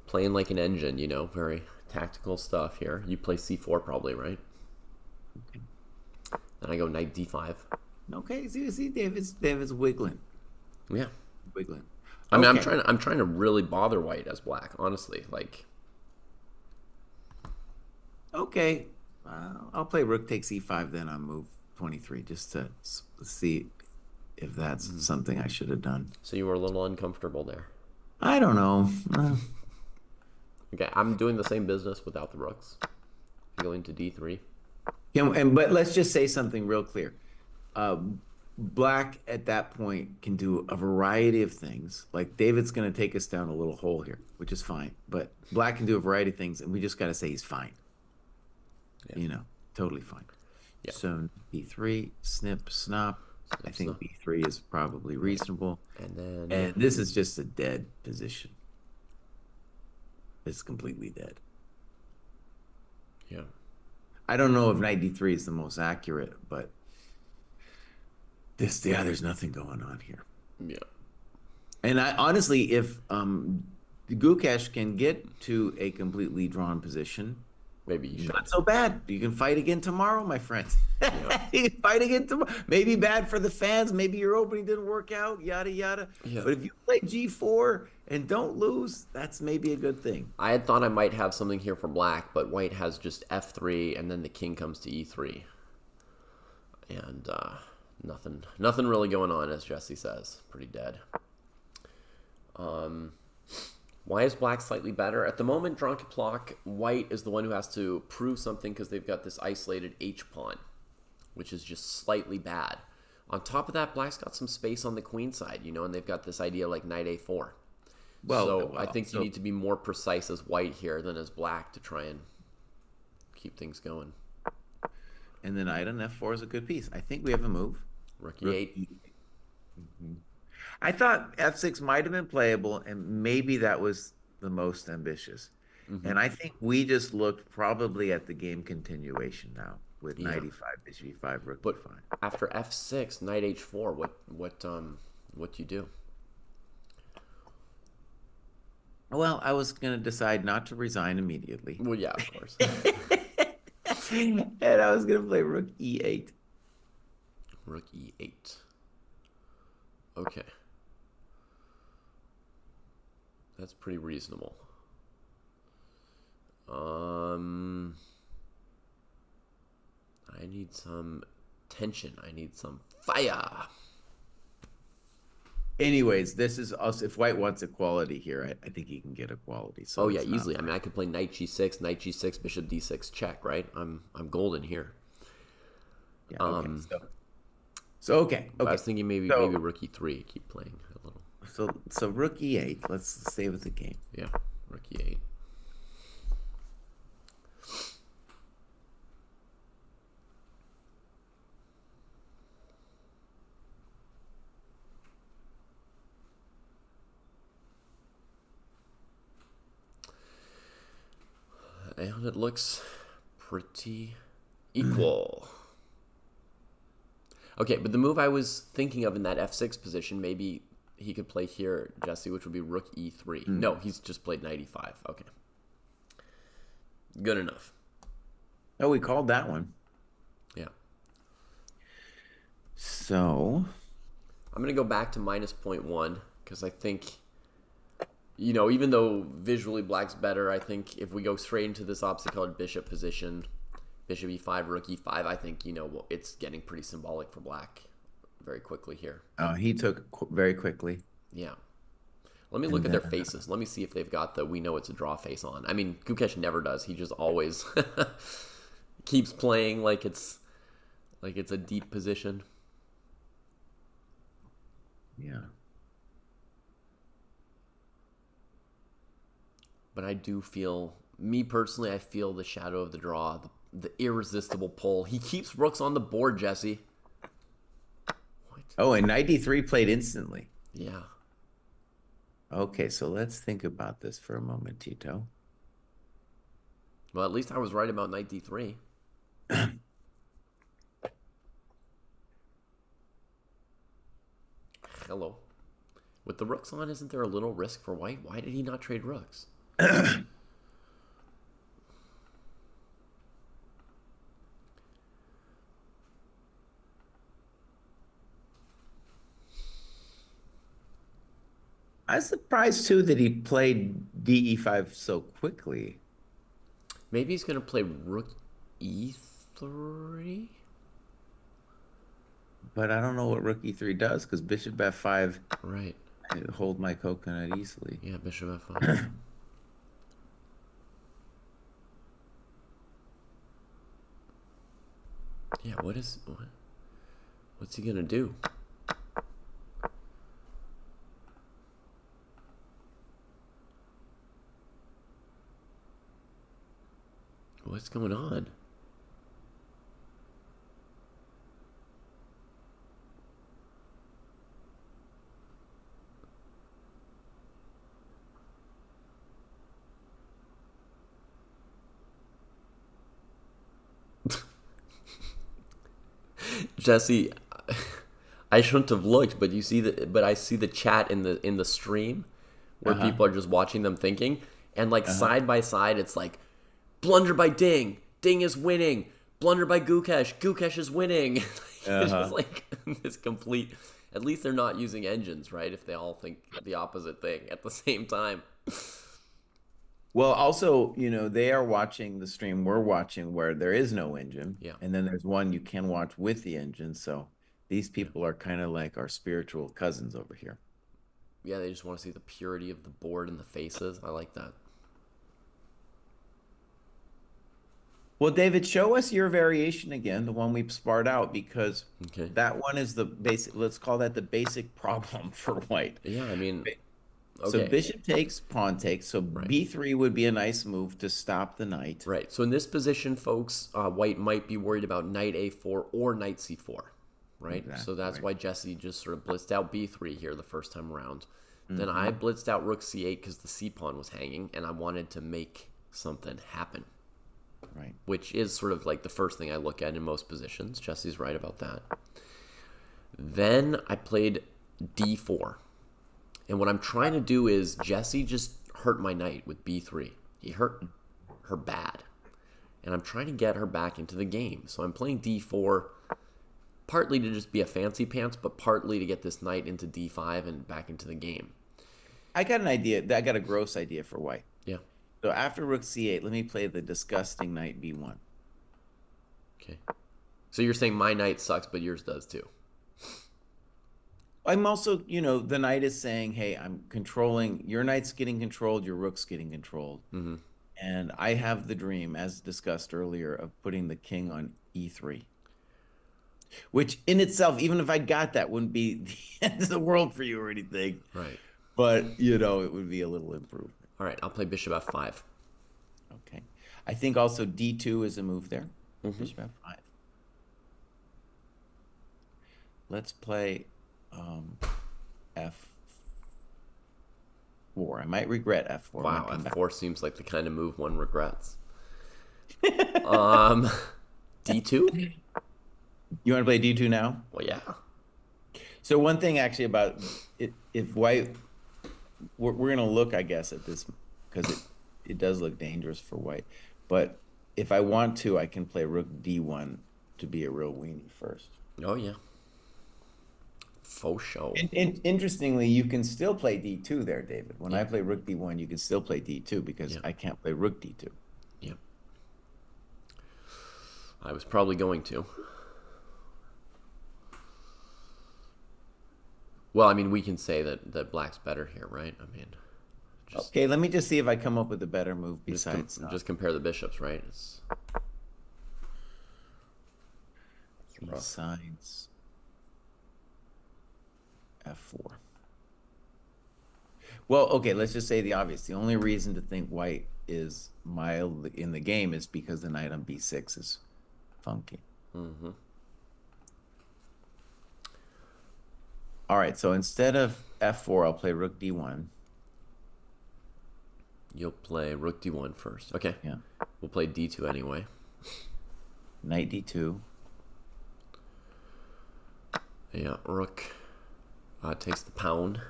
Playing like an engine, very tactical stuff here. You play c4 probably, right? Okay. Then I go knight d5. Okay, see, David's wiggling. Yeah, wiggling. I mean, I'm trying to really bother white as black, honestly. Like, okay, I'll play rook takes e5 then on move 23 just to see if that's something I should have done. So you were a little uncomfortable there. I don't know. Okay, I'm doing the same business without the rooks. Going to d3. But let's just say something real clear. Black at that point can do a variety of things. Like David's going to take us down a little hole here, which is fine. But Black can do a variety of things, and we just got to say he's fine. Yeah. You know, totally fine. Yeah. So b3, snip, snop. I think b3 is probably reasonable. And this is just a dead position. It's completely dead. Yeah. I don't know if knight d3 is the most accurate, but there's nothing going on here. Yeah. And I honestly, if Gukesh can get to a completely drawn position, maybe you should. Not so bad. You can fight again tomorrow, my friend. Yeah. You can fight again tomorrow. Maybe bad for the fans. Maybe your opening didn't work out, yada, yada. Yeah. But if you play g4 and don't lose, that's maybe a good thing. I had thought I might have something here for Black, but White has just f3, and then the king comes to e3. And nothing really going on, as Jesse says. Pretty dead. Why is Black slightly better? At the moment, Drunken Plock, White is the one who has to prove something because they've got this isolated H-pawn, which is just slightly bad. On top of that, Black's got some space on the queen side, you know, and they've got this idea like knight a4. Well, I think you need to be more precise as White here than as Black to try and keep things going. And then knight on f4 is a good piece. I think we have a move. Rook e8. I thought f6 might have been playable, and maybe that was the most ambitious. And I think we just looked probably at the game continuation now with knight e5, bishop e5, rook e5. After f6, knight h4, what do you do? Well, I was going to decide not to resign immediately. Well, yeah, of course. And I was going to play rook e8. Rook e8. Okay. That's pretty reasonable. I need some tension. I need some fire. Anyways, this is us. If White wants equality here, I think he can get equality. So yeah, easily. I mean, I could play knight g6, bishop d6, check. Right? I'm golden here. Yeah. Okay. Okay. I was thinking maybe rook e3. Keep playing a little. So rook e8. Let's stay with the game. Yeah, rook e8. And it looks pretty equal. Okay, but the move I was thinking of in that f6 position, maybe he could play here, Jesse, which would be rook e3. No, he's just played knight e5. Okay. Good enough. Oh, we called that one. Yeah. So I'm going to go back to minus 0.1 because I think, you know, even though visually Black's better, I think if we go straight into this opposite colored bishop position, bishop e5, rook e5, I think, you know, it's getting pretty symbolic for Black very quickly here. Oh, he took very quickly. Yeah. Let me look at their faces. Let me see if they've got the we know it's a draw face on. I mean, Gukesh never does. He just always keeps playing like it's a deep position. Yeah. But I do feel, me personally, I feel the shadow of the draw, the irresistible pull. He keeps rooks on the board, Jesse. What? Oh, and knight d3 played instantly. Yeah. Okay, so let's think about this for a moment, Tito. Well, at least I was right about knight d3. Hello. With the rooks on, isn't there a little risk for White? Why did he not trade rooks? I was surprised too that he played DE5 so quickly. Maybe he's going to play rook e3. But I don't know what rook e3 does because bishop f5, Right. I hold my coconut easily. Yeah, bishop f5. Yeah, what's he gonna do? What's going on? Jesse, I shouldn't have looked, but I see the chat in the stream where Uh-huh. people are just watching them thinking, and like Uh-huh. side by side, it's like blunder by Ding, Ding is winning, blunder by Gukesh, Gukesh is winning. It's just Uh-huh. like this complete. At least they're not using engines, right? If they all think the opposite thing at the same time. Well, also, they are watching the stream we're watching where there is no engine. Yeah, And then there's one you can watch with the engine. So these yeah, people are kind of like our spiritual cousins over here. yeah. They just want to see the purity of the board and the faces. I like that. Well, David, show us your variation again, the one we've sparred out, because Okay. that one is the basic, let's call that the basic problem for white. Yeah, I mean, So okay, bishop takes, pawn takes. So right. b3 would be a nice move to stop the knight. Right. So in this position, folks, white might be worried about knight a4 or knight c4. Right. Exactly, So that's right. why Jesse just sort of blitzed out b3 here the first time around. Then Mm-hmm. I blitzed out rook c8 because the c pawn was hanging, and I wanted to make something happen, Right. which is sort of like the first thing I look at in most positions. Jesse's right about that. Then I played d4. And what I'm trying to do is Jesse just hurt my knight with b3. He hurt her bad. And I'm trying to get her back into the game. So I'm playing d4 partly to just be a fancy pants, but partly to get this knight into d5 and back into the game. I got an idea. I got a gross idea for white. Yeah. So after rook c8, let me play the disgusting knight b1. Okay. So you're saying my knight sucks, but yours does too. I'm also, the knight is saying, hey, I'm controlling, your knight's getting controlled, your rook's getting controlled. Mm-hmm. And I have the dream, as discussed earlier, of putting the king on e3. Which in itself, even if I got that, wouldn't be the end of the world for you or anything. Right. But, it would be a little improvement. All right. I'll play bishop f5. Okay. I think also d2 is a move there. Mm-hmm. Bishop f5. Let's play f4. I might regret f4. Wow. F4 seems like the kind of move one regrets. D2? You want to play d2 now? Well, yeah. So one thing actually about it, if white, we're going to look, I guess, at this because it does look dangerous for white. But if I want to, I can play rook d1 to be a real weenie first. Oh, yeah. Faux show. And interestingly, you can still play d2 there, David. When I play rook d1, you can still play d2 because I can't play rook d2. Yeah. I was probably going to. Well, I mean, we can say that black's better here, right? I mean, Okay, let me just see if I come up with a better move besides. just compare the bishops, right? Besides f4. Well, okay, let's just say the obvious. The only reason to think white is mild in the game is because the knight on b6 is funky. Mm-hmm. All right, so instead of f4, I'll play rook d1. You'll play rook d1 first. Okay. Yeah. We'll play d2 anyway. Knight d2. Yeah, rook takes the pound.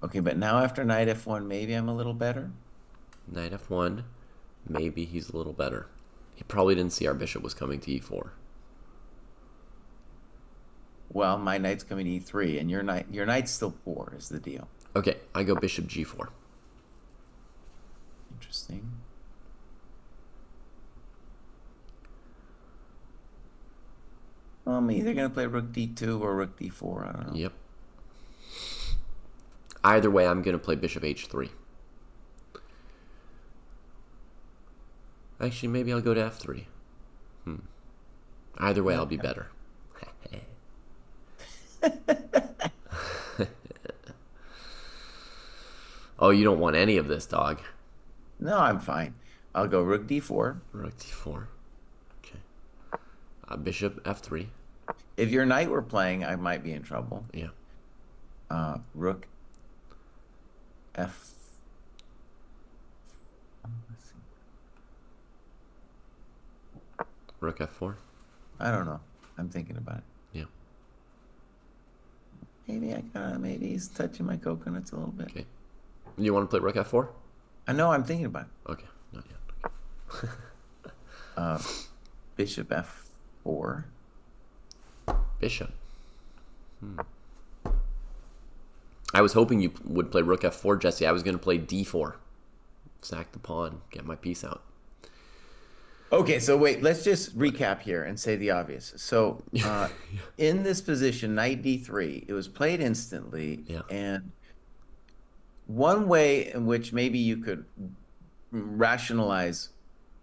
Okay, but now after knight f1, maybe I'm a little better. Knight f1. Maybe he's a little better. He probably didn't see our bishop was coming to e4. Well, my knight's coming e3, and your knight's still 4 is the deal. Okay, I go bishop g4. Interesting. I'm either going to play rook d2 or rook d4. I don't know. Yep. Either way, I'm going to play bishop h3. Actually, maybe I'll go to f3. Either way, I'll be better. Oh, you don't want any of this, dog. No, I'm fine. I'll go rook d4. Rook d4. Okay. Bishop f3. If your knight were playing, I might be in trouble. Yeah. Rook f. Rook f4. I don't know. I'm thinking about it. Yeah. Maybe he's touching my coconuts a little bit. Okay. You want to play rook f4? I know. I'm thinking about it. Okay. Not yet. Okay. Bishop f4. Bishop. I was hoping you would play rook f4, Jesse. I was going to play d4. Sack the pawn. Get my piece out. Okay, so wait, let's just recap here and say the obvious. So in this position, knight d3, it was played instantly. Yeah. And one way in which maybe you could rationalize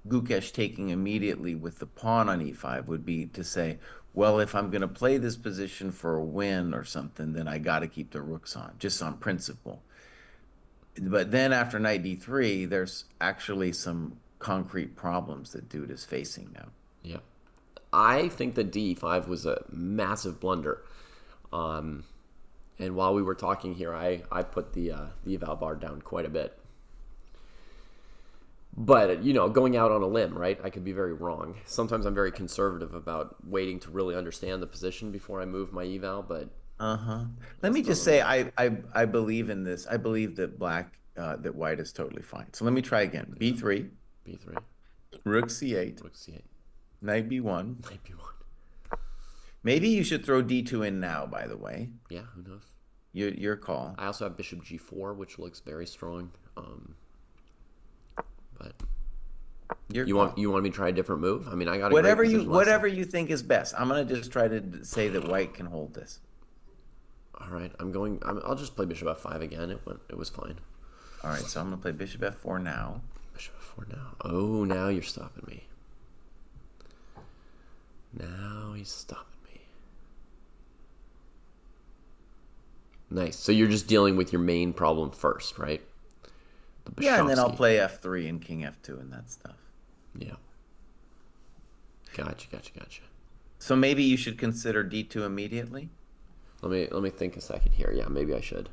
Gukesh taking immediately with the pawn on e5 would be to say, well, if I'm going to play this position for a win or something, then I got to keep the rooks on, just on principle. But then after knight d3, there's actually some concrete problems that dude is facing now. Yeah. I think that d5 was a massive blunder. And while we were talking here, I put the eval bar down quite a bit. But, you know, going out on a limb, right? I could be very wrong. Sometimes I'm very conservative about waiting to really understand the position before I move my eval, but... Let me just say, I believe in this. I believe that that white is totally fine. So let me try again. b3. b3. Rook c8. Rook c8. Knight b1. Knight b1. Maybe you should throw d2 in now, by the way. Yeah, who knows? Your call. I also have bishop g4, which looks very strong. But you want me to try a different move? I mean, I got whatever you think is best. I'm gonna just try to say that white can hold this. All right, I'll just play bishop f5 again. It was fine. All right, so I'm gonna play bishop f4 now. Bishop f4 now. Oh, now you're stopping me. Now he's stopping me. Nice. So you're just dealing with your main problem first, right? Yeah, and then I'll play f3 and king f2 and that stuff. Yeah. Gotcha. So maybe you should consider d2 immediately? Let me think a second here. Yeah, maybe I should.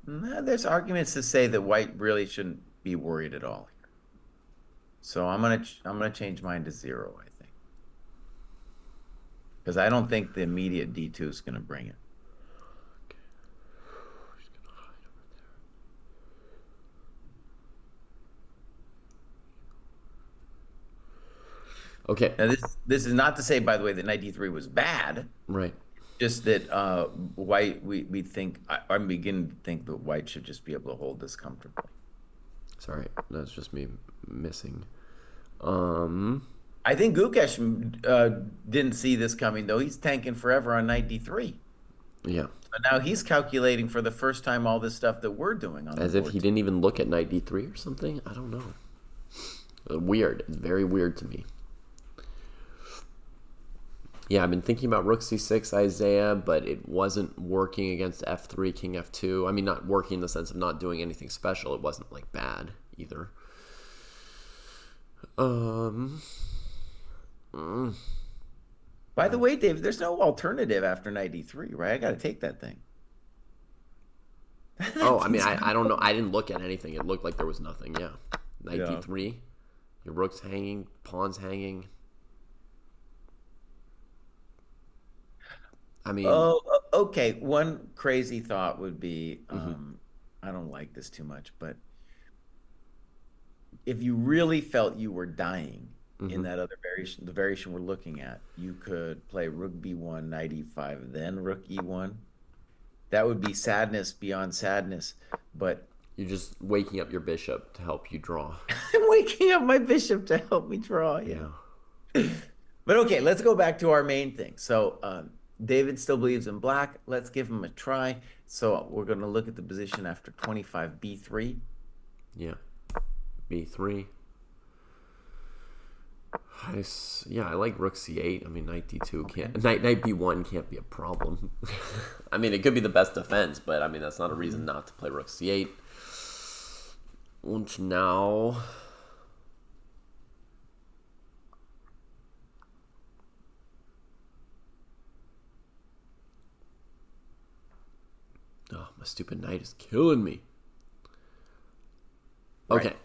There's arguments to say that white really shouldn't be worried at all here. So I'm gonna change mine to 0, I think, because I don't think the immediate d2 is gonna bring it. Okay. He's gonna hide over there. Okay. Now this is not to say, by the way, that knight d3 was bad. Right. Just that white, we think, I'm beginning to think that white should just be able to hold this comfortably. Sorry, that's just me missing. I think Gukesh didn't see this coming, though. He's tanking forever on knight d3. Yeah. So now he's calculating for the first time all this stuff that we're doing on as if he didn't even look at knight d3 or something. I don't know. Weird. It's very weird to me. Yeah, I've been thinking about rook c6, Isaiah, but it wasn't working against f3, king f2. I mean, not working in the sense of not doing anything special. It wasn't, like, bad either. By the way, Dave, there's no alternative after knight d3, right? I got to take that thing. Oh, I mean, I don't know. I didn't look at anything. It looked like there was nothing, yeah. Knight d3, your rook's hanging, pawn's hanging. I mean... Oh, okay. One crazy thought would be, I don't like this too much, but if you really felt you were dying in that other variation, the variation we're looking at, you could play rook b1, knight e5, then rook e1, That would be sadness beyond sadness. But You're just waking up your bishop to help you draw. I'm waking up my bishop to help me draw. Yeah. But okay, let's go back to our main thing. So David still believes in black. Let's give him a try. So we're going to look at the position after 25 B3. Yeah. B3. Yeah, I like rook c8. I mean, knight d2 can't. Knight b1 can't be a problem. I mean, it could be the best defense, but I mean, that's not a reason not to play rook c8. And now. Oh, my stupid knight is killing me. Okay. Right.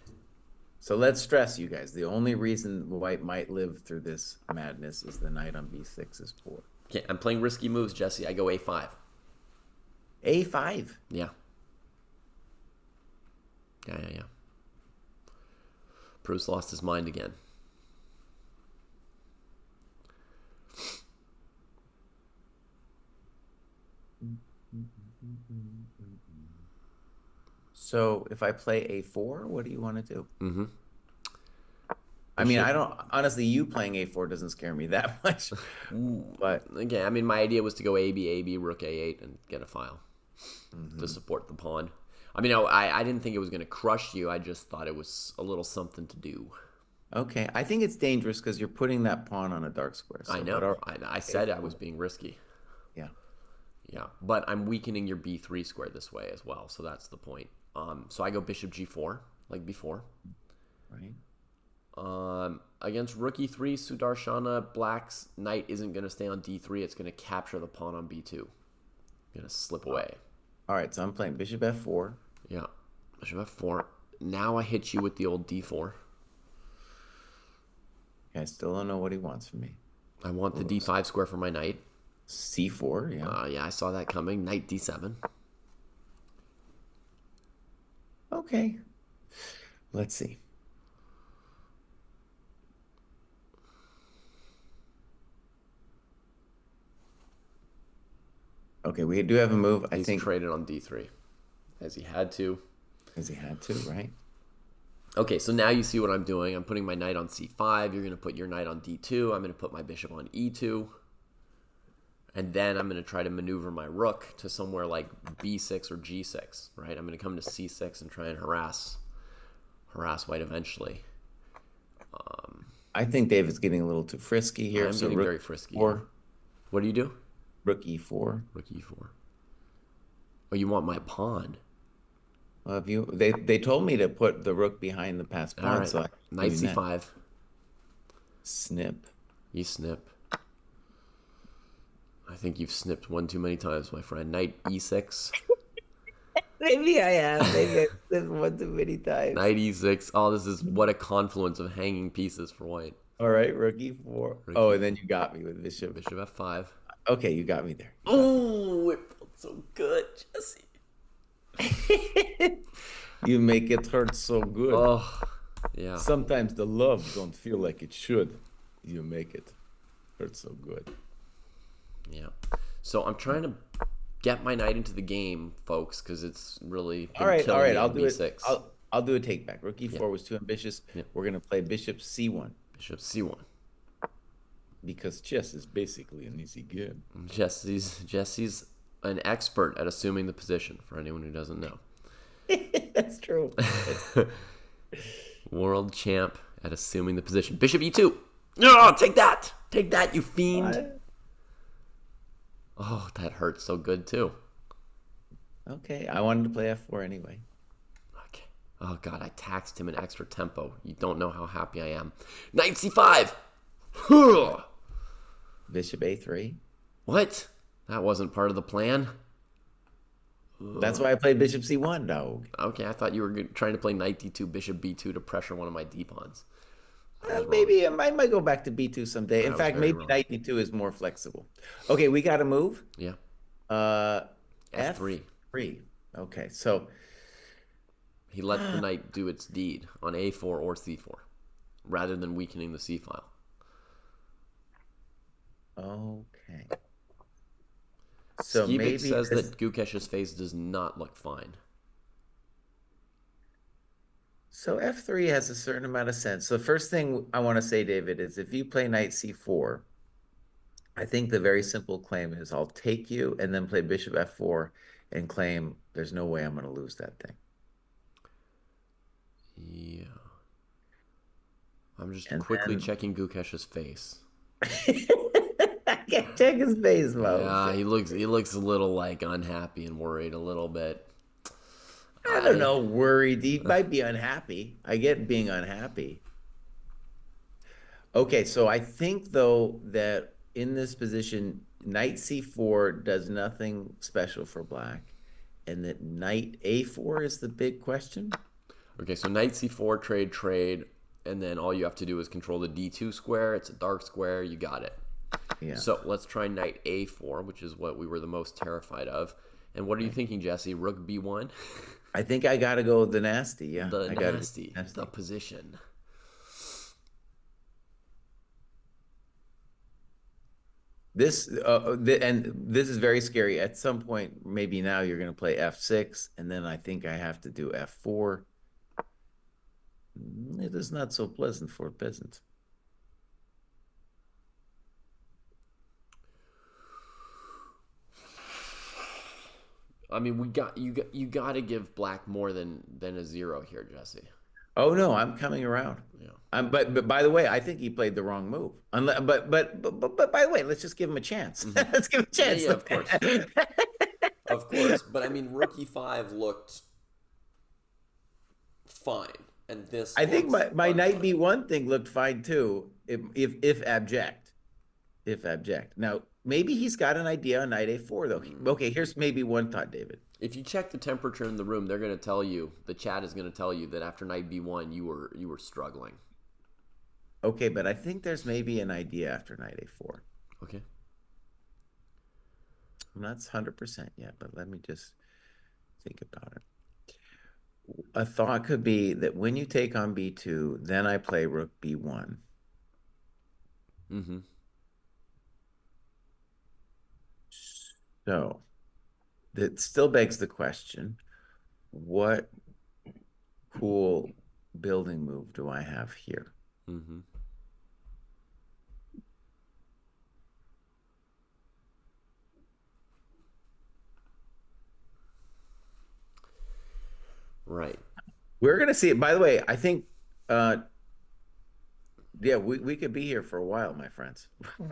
So let's stress, you guys. The only reason white might live through this madness is the knight on b6 is poor. Okay, I'm playing risky moves, Jesse. I go a5. A5? Yeah. Yeah. Pruess lost his mind again. So if I play a4, what do you want to do? Mm-hmm. I mean, I don't, honestly, you playing a4 doesn't scare me that much. But again, I mean, my idea was to go AB, rook a8, and get a file to support the pawn. I mean, I didn't think it was going to crush you. I just thought it was a little something to do. okay, I think it's dangerous because you're putting that pawn on a dark square. So, I know. I said I was being risky. Yeah. Yeah, but I'm weakening your b3 square this way as well, so that's the point. So I go bishop g4, like before. Right. Against rook e3, Sudarshana, black's knight isn't going to stay on d3. It's going to capture the pawn on b2. Going to slip away. All right, so I'm playing bishop f4. Yeah, bishop f4. Now I hit you with the old d4. I still don't know what he wants from me. I want the d5 square for my knight. C4, yeah. Yeah, I saw that coming. Knight d7. Okay. Let's see. Okay, we do have a move. I think traded on d3, as he had to. As he had to, right? Okay, so now you see what I'm doing. I'm putting my knight on c5. You're going to put your knight on d2. I'm going to put my bishop on e2. And then I'm going to try to maneuver my rook to somewhere like b6 or g6, right? I'm going to come to c6 and try and harass white eventually. I think David's getting a little too frisky here. I'm getting very frisky. What do you do? Rook e4. Rook e4. Oh, you want my pawn? Well, they told me to put the rook behind the passed pawn. Right. So knight c5. Snip. You snip. I think you've snipped one too many times, my friend. Knight e6. Maybe I have. Maybe I've snipped one too many times. Knight e6. Oh, this is what a confluence of hanging pieces for white. All right, rook e4. And then you got me with bishop. Bishop f5. Okay, you got me there. Oh, it felt so good, Jesse. You make it hurt so good. Oh, yeah. Sometimes the love don't feel like it should. You make it hurt so good. Yeah. So I'm trying to get my knight into the game, folks, because it's really been all right. I'll do b6. it. I'll do a take back. Rook e4 was too ambitious. Yeah. We're gonna play bishop c1. Bishop c1. Because chess is basically an easy game. Jesse's an expert at assuming the position, for anyone who doesn't know. That's true. World champ at assuming the position. Bishop e2. No, take that. Take that, you fiend. What? Oh, that hurts so good, too. Okay, I wanted to play f4 anyway. Okay. Oh, God, I taxed him in extra tempo. You don't know how happy I am. Knight c5. Bishop a3. What? That wasn't part of the plan. That's why I played bishop c1, dog. Okay, I thought you were trying to play knight d2, bishop b2 to pressure one of my d-pawns. Maybe I might go back to b2 someday. In fact, maybe wrong. knight d2 is more flexible. Okay, we got to move. Yeah. F3. Okay, so he lets the knight do its deed on a4 or c4, rather than weakening the c-file. Okay. So Skibik maybe says this. that Gukesh's face does not look fine. So F3 has a certain amount of sense. So the first thing I want to say, David, is if you play knight C4, I think the very simple claim is I'll take you and then play bishop F4 and claim there's no way I'm going to lose that thing. Yeah. I'm just And quickly then checking Gukesh's face. I can't check his face, Mo. Yeah, he looks a little like unhappy and worried a little bit. I don't I know, worried. He might be unhappy. I get being unhappy. Okay, so I think though that in this position, knight c4 does nothing special for black, and that knight a4 is the big question. Okay, so knight c4 trade, and then all you have to do is control the d2 square. It's a dark square. You got it. Yeah. So let's try knight a4, which is what we were the most terrified of. And what are you thinking, Jesse? Rook b1? I think I got to go with the nasty. Yeah, The I got to nasty, the position. And this is very scary. At some point, maybe now you're going to play f6, and then I think I have to do f4. It is not so pleasant for a peasant. I mean, you got to give black more than a 0 here, Jesse. Oh no, I'm coming around. Yeah. But by the way, I think he played the wrong move. But by the way, let's just give him a chance. Let's give him a chance. Yeah, of course. Of course, but I mean, Rook e5 looked fine, and this. I think my knight unfine. b1 thing looked fine too, if abject. If abject. Now, maybe he's got an idea on knight a4 though. Okay, here's maybe one thought, David. If you check the temperature in the room, they're going to tell you, the chat is going to tell you that after knight b1, you were struggling. Okay, but I think there's maybe an idea after knight a4. Okay. I'm not 100% yet, but let me just think about it. A thought could be that when you take on b2, then I play rook b1. Mm-hmm. So that still begs the question, what cool building move do I have here? Mm-hmm. Right. We're going to see it. By the way, I think, yeah, we could be here for a while, my friends. We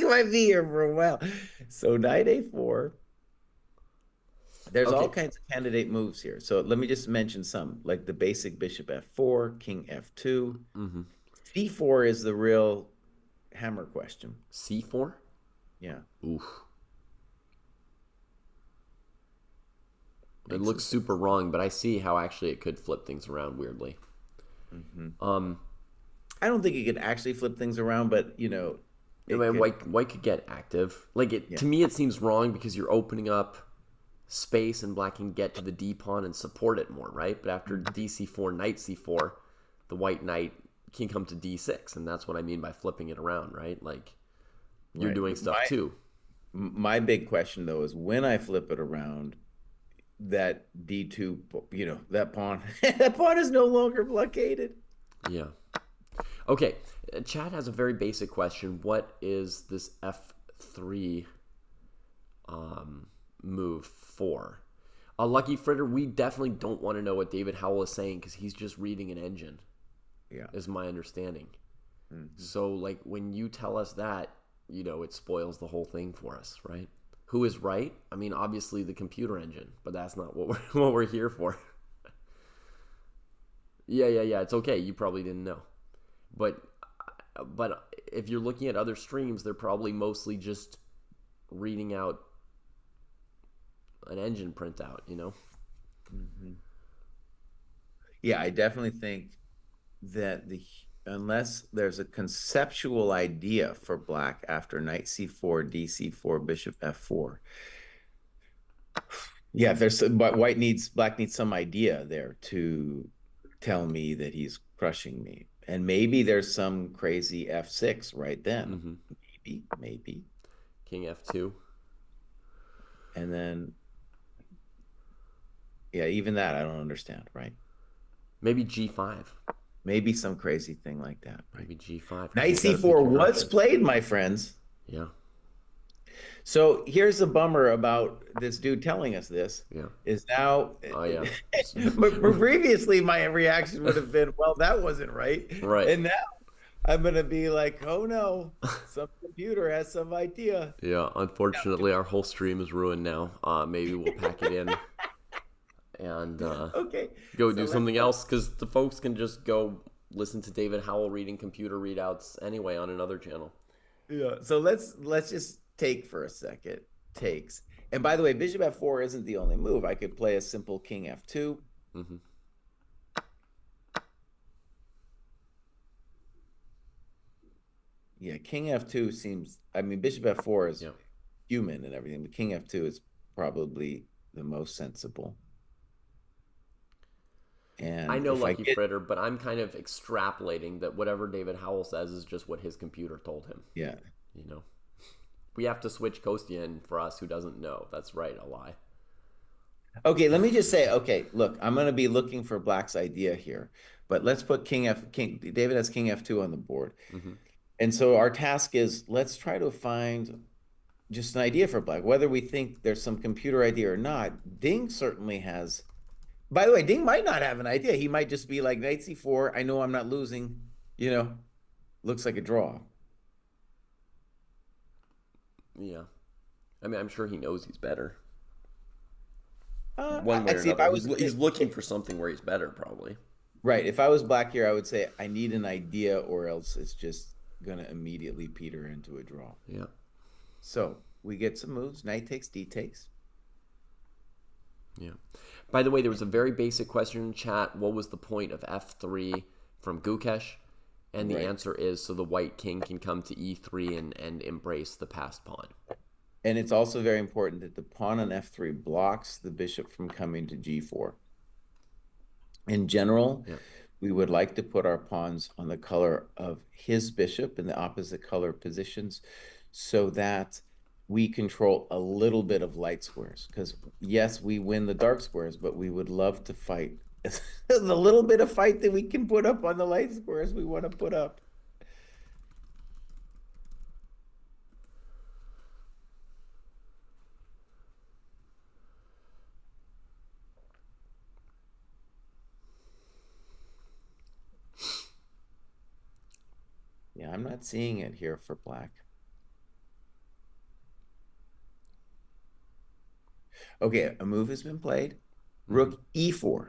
might be here for a while. So knight a4. There's all kinds of candidate moves here. So let me just mention some, like the basic bishop f4, king f2. Mm-hmm. c4 is the real hammer question. C4? Yeah. Oof. It looks super wrong, but I see how actually it could flip things around weirdly. Mm-hmm. I don't think it could actually flip things around, but white could get active. To me, it seems wrong because you're opening up space, and black can get to the d pawn and support it more, right? But after dc4, knight c4, the white knight can come to d6, and that's what I mean by flipping it around, right? Like you're doing stuff too. My big question though is when I flip it around, that d2, that pawn, that pawn is no longer blockaded. Yeah. Okay. Chad has a very basic question. What is this f3 move for? Lucky Fritter, we definitely don't want to know what David Howell is saying because he's just reading an engine. Yeah. Is my understanding. Mm-hmm. So, when you tell us that, it spoils the whole thing for us, right? Who is right? I mean, obviously the computer engine, but that's not what we're here for. Yeah. It's okay. You probably didn't know, but if you're looking at other streams, they're probably mostly just reading out an engine printout. Mm-hmm. Yeah, I definitely think that unless there's a conceptual idea for black after knight c4, dc4, bishop f4. Yeah, but black needs some idea there to tell me that he's crushing me. And maybe there's some crazy f6 right then. Mm-hmm. Maybe. King f2. And then, yeah, even that I don't understand, right? Maybe G5. Maybe some crazy thing like that, right? Maybe G5 because Knight he's got to pick C4 your was version. played, my friends. Yeah. So here's the bummer about this dude telling us this Yeah. is now, Oh yeah. but previously my reaction would have been, well, that wasn't right. Right. And now I'm going to be like, oh no, some computer has some idea. Yeah. Unfortunately, our whole stream is ruined now. Maybe we'll pack it in and Okay, go so do let's something put, else because the folks can just go listen to David Howell reading computer readouts anyway on another channel. yeah. So let's just take for a second. Takes. And by the way, bishop f4 isn't the only move. I could play a simple king f2. Mm-hmm. Yeah, king f2 seems, I mean, bishop f4 is Yeah. human and everything, but king f2 is probably the most sensible. I And know if I Lucky get, Fritter, but I'm kind of extrapolating that whatever David Howell says is just what his computer told him. yeah. You know, we have to switch Kostya in for us who doesn't know. That's right, a lie. Okay, let me just say, okay, look, I'm going to be looking for Black's idea here, but let's put David has king f2 on the board. Mm-hmm. And so our task is let's try to find just an idea for Black, whether we think there's some computer idea or not. Ding certainly has. By the way, Ding might not have an idea. He might just be like knight c4. I know I'm not losing. You know, looks like a draw. Yeah, I mean, I'm sure he knows he's better. Uh, One way I'd or see if another. I He's was he's looking for something where he's better, probably. right. If I was Black here, I would say I need an idea, or else it's just gonna immediately peter into a draw. Yeah. So we get some moves. Knight takes, d takes. Yeah. By the way, there was a very basic question in chat. What was the point of f3 from Gukesh? And the Right. answer is so the white king can come to e3 and embrace the passed pawn. And it's also very important that the pawn on f3 blocks the bishop from coming to g4. In general, Yeah. we would like to put our pawns on the color of his bishop in the opposite color positions so that we control a little bit of light squares. Because yes, we win the dark squares, but we would love to fight the little bit of fight that we can put up on the light squares we want to put up. Yeah, I'm not seeing it here for Black. Okay, a move has been played. Rook e4.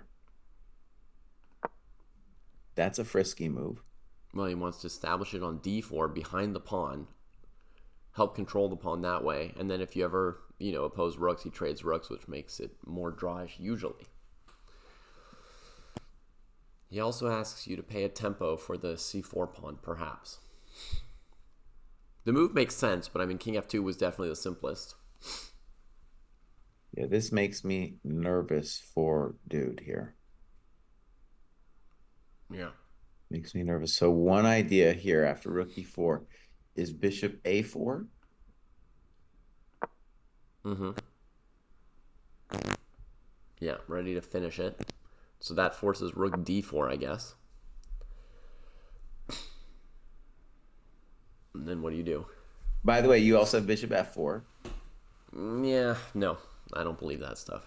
That's a frisky move. Well, he wants to establish it on d4 behind the pawn, help control the pawn that way, and then if you ever, oppose rooks, he trades rooks, which makes it more drawish usually. He also asks you to pay a tempo for the c4 pawn, perhaps. The move makes sense, but I mean, king f2 was definitely the simplest. Yeah, this makes me nervous for dude here. Yeah. Makes me nervous. So one idea here after rook e4 is bishop a4. Mm-hmm. Yeah, ready to finish it. So that forces rook d4, I guess. And then what do you do? By the way, you also have bishop f4. Yeah, no, I don't believe that stuff.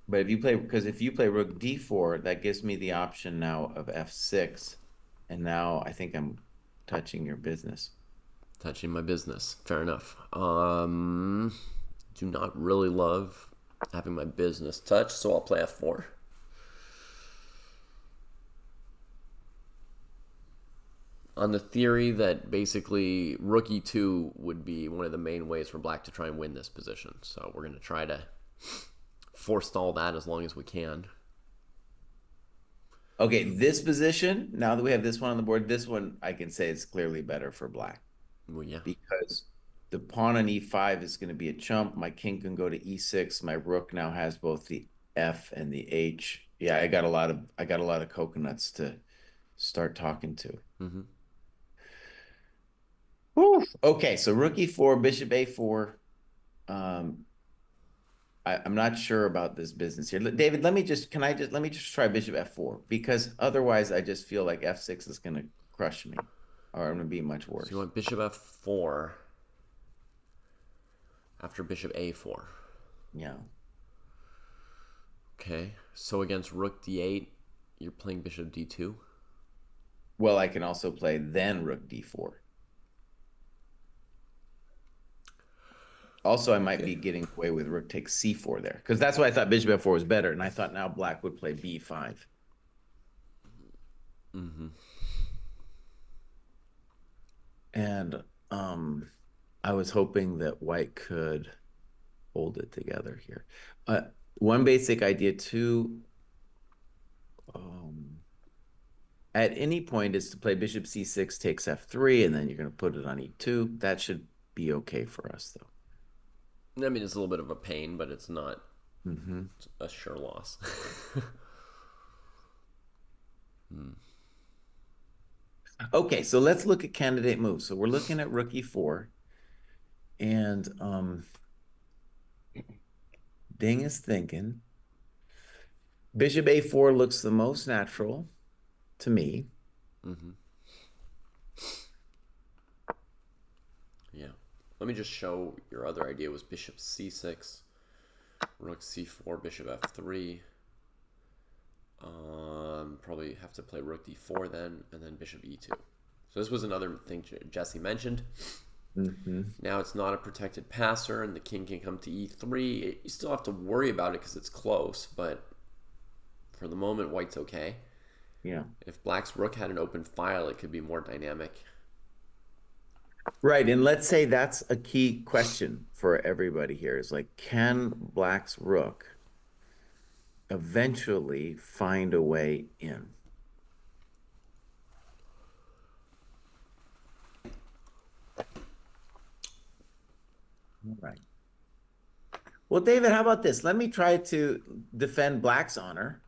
But if you play rook d4, that gives me the option now of f6. And now I think I'm touching your business. Touching my business. Fair enough. Do not really love having my business touched, so I'll play f4. On the theory that basically rook e2 would be one of the main ways for Black to try and win this position. So we're going to try to forestall that as long as we can. Okay, this position, now that we have this one on the board, this one I can say is clearly better for Black. Well, yeah. Because the pawn on e5 is going to be a chump. My king can go to e6. My rook now has both the f and the h. Yeah, I got a lot of coconuts to start talking to. Mm-hmm. Whew. Okay, so rook e4, bishop a4. I'm not sure about this business here. David, let me just try bishop f4 because otherwise I just feel like f6 is going to crush me or I'm going to be much worse. So you want bishop f4 after bishop a4. Yeah. Okay. So against rook d8, you're playing bishop d2. Well, I can also play then rook d4. Also, I might be getting away with rook takes c4 there because that's why I thought bishop f4 was better, and I thought now black would play b5. Mm-hmm. And I was hoping that white could hold it together here. One basic idea too, at any point is to play bishop c6 takes f3, and then you're going to put it on e2. That should be okay for us, though. I mean, it's a little bit of a pain, but it's not a sure loss. Okay, so let's look at candidate moves. So we're looking at rook e4, and Ding is thinking. Bishop a4 looks the most natural to me. Mm-hmm. Yeah. Let me just show your other idea was bishop c6, rook c4, bishop f3. Probably have to play rook d4 then, and then bishop e2. So this was another thing Jesse mentioned. Now it's not a protected passer, and the king can come to e3. You still have to worry about it because it's close, but for the moment, white's okay. Yeah. If black's rook had an open file, it could be more dynamic. Right, and let's say that's a key question for everybody here is like, can black's rook eventually find a way in? All right. Well, David, how about this? Let me try to defend black's honor,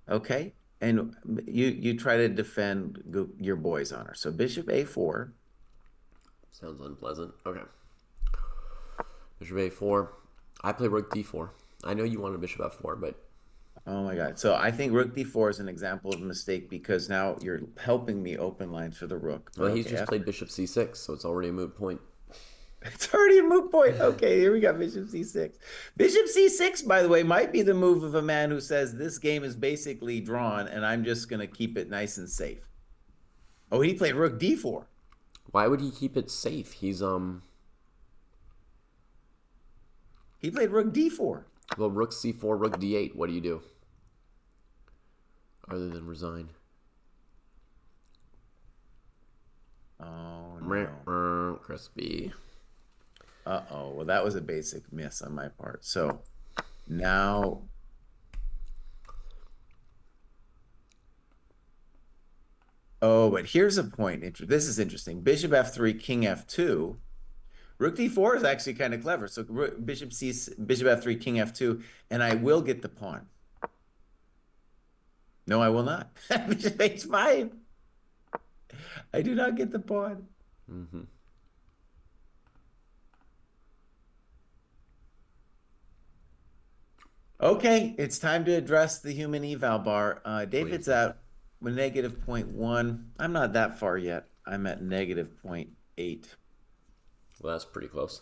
okay? And you try to defend your boy's honor. So bishop a4. Sounds unpleasant. Okay. Bishop a4. I play rook d4. I know you wanted bishop f4, but... Oh my God. So I think rook d4 is an example of a mistake because now you're helping me open lines for the rook. Well, he's just played bishop c6, so it's already a moot point. It's already a moot point. Okay, here we got bishop c6. Bishop c6, by the way, might be the move of a man who says this game is basically drawn and I'm just going to keep it nice and safe. Oh, he played rook d4. Why would he keep it safe? He played rook d4. Well, rook c4, rook d8. What do you do? Other than resign. Oh, no. Crispy. Uh-oh. Well, that was a basic miss on my part. So now... Oh, but here's a point. This is interesting. Bishop f3, king f2. Rook d4 is actually kind of clever. So bishop f3, king f2, and I will get the pawn. No, I will not. Bishop h5. I do not get the pawn. Okay, it's time to address the human eval bar. David's out with negative 0.1. I'm not that far yet. I'm at negative 0.8. Well, that's pretty close.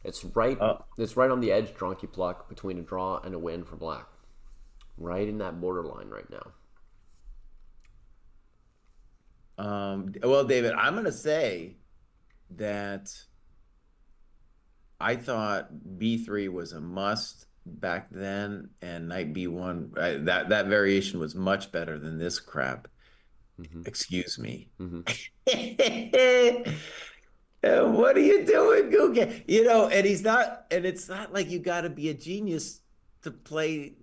It's right. It's right on the edge, Dronky Pluck, between a draw and a win for black. Right in that borderline right now. Well, David, I'm going to say that I thought b3 was a must back then, and knight b1, that variation was much better than this crap. Excuse me. What are you doing, Gukesh? You know, and it's not like you got to be a genius to play,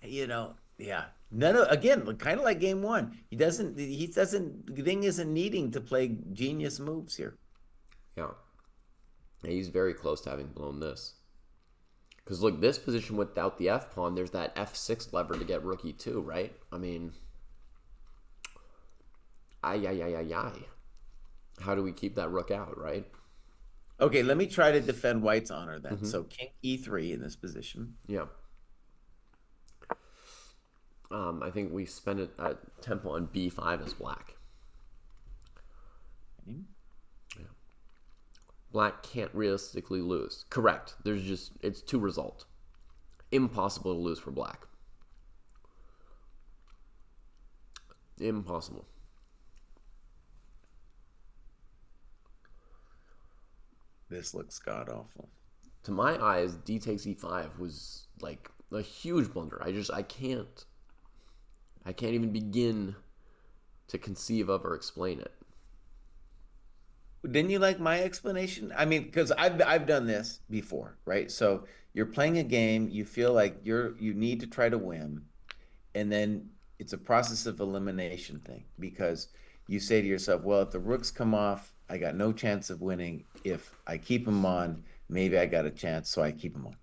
you know, yeah. Again, kind of like game one. Ding isn't needing to play genius moves here. Yeah. He's very close to having blown this. Because look, this position without the f pawn, there's that f6 lever to get rook e2, right? I mean, ay, ay, ay, ay, ay. How do we keep that rook out, right? Okay, let me try to defend white's honor then. Mm-hmm. So king e3 in this position. Yeah. I think we spend a tempo on b5 as black. Okay. Yeah. Black can't realistically lose. Correct. It's two result. Impossible to lose for black. Impossible. This looks god awful. To my eyes, d takes e5 was like a huge blunder. I can't even begin to conceive of or explain it. Didn't you like my explanation? I mean, because I've done this before, right? So you're playing a game, you feel like you need to try to win, and then it's a process of elimination thing because you say to yourself, well, if the rooks come off, I got no chance of winning. If I keep them on, maybe I got a chance, so I keep them on.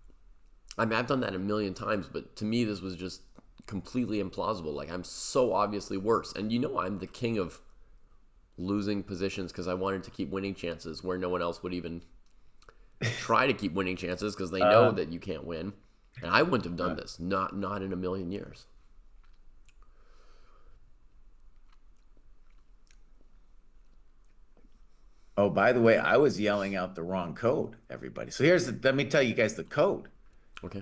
I mean, I've done that a million times, but to me, this was just completely implausible. Like, I'm so obviously worse. And I'm the king of losing positions because I wanted to keep winning chances where no one else would even try to keep winning chances because they know that you can't win. And I wouldn't have done this. Not in a million years. Oh, by the way, I was yelling out the wrong code, everybody. So let me tell you guys the code. Okay.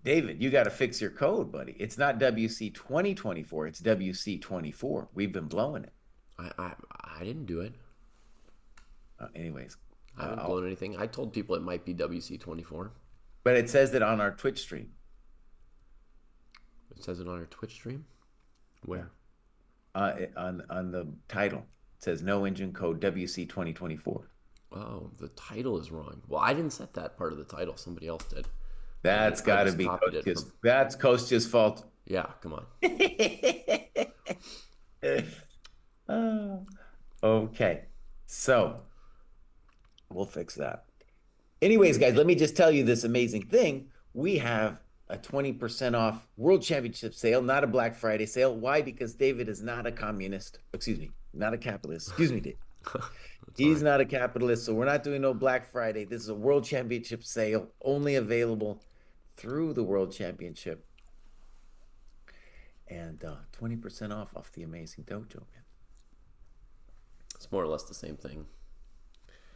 David, you got to fix your code, buddy. It's not WC 2024. It's WC 24. We've been blowing it. I didn't do it. Anyways. I haven't blown anything. I told people it might be WC 24. But it says that on our Twitch stream. It says it on our Twitch stream? Where? On the title. It says no engine code WC 2024. Oh, the title is wrong. Well, I didn't set that part of the title. Somebody else did. That's got to be Kostya's. That's Kostya's fault. Yeah, come on. Okay. So we'll fix that. Anyways, guys, let me just tell you this amazing thing. We have a 20% off World Championship sale, not a Black Friday sale. Why? Because David is not a communist. Excuse me, not a capitalist. Excuse me, Dave. He's not a capitalist, so we're not doing no Black Friday. This is a World Championship sale, only available through the World Championship. And 20% off the amazing dojo, man. It's more or less the same thing.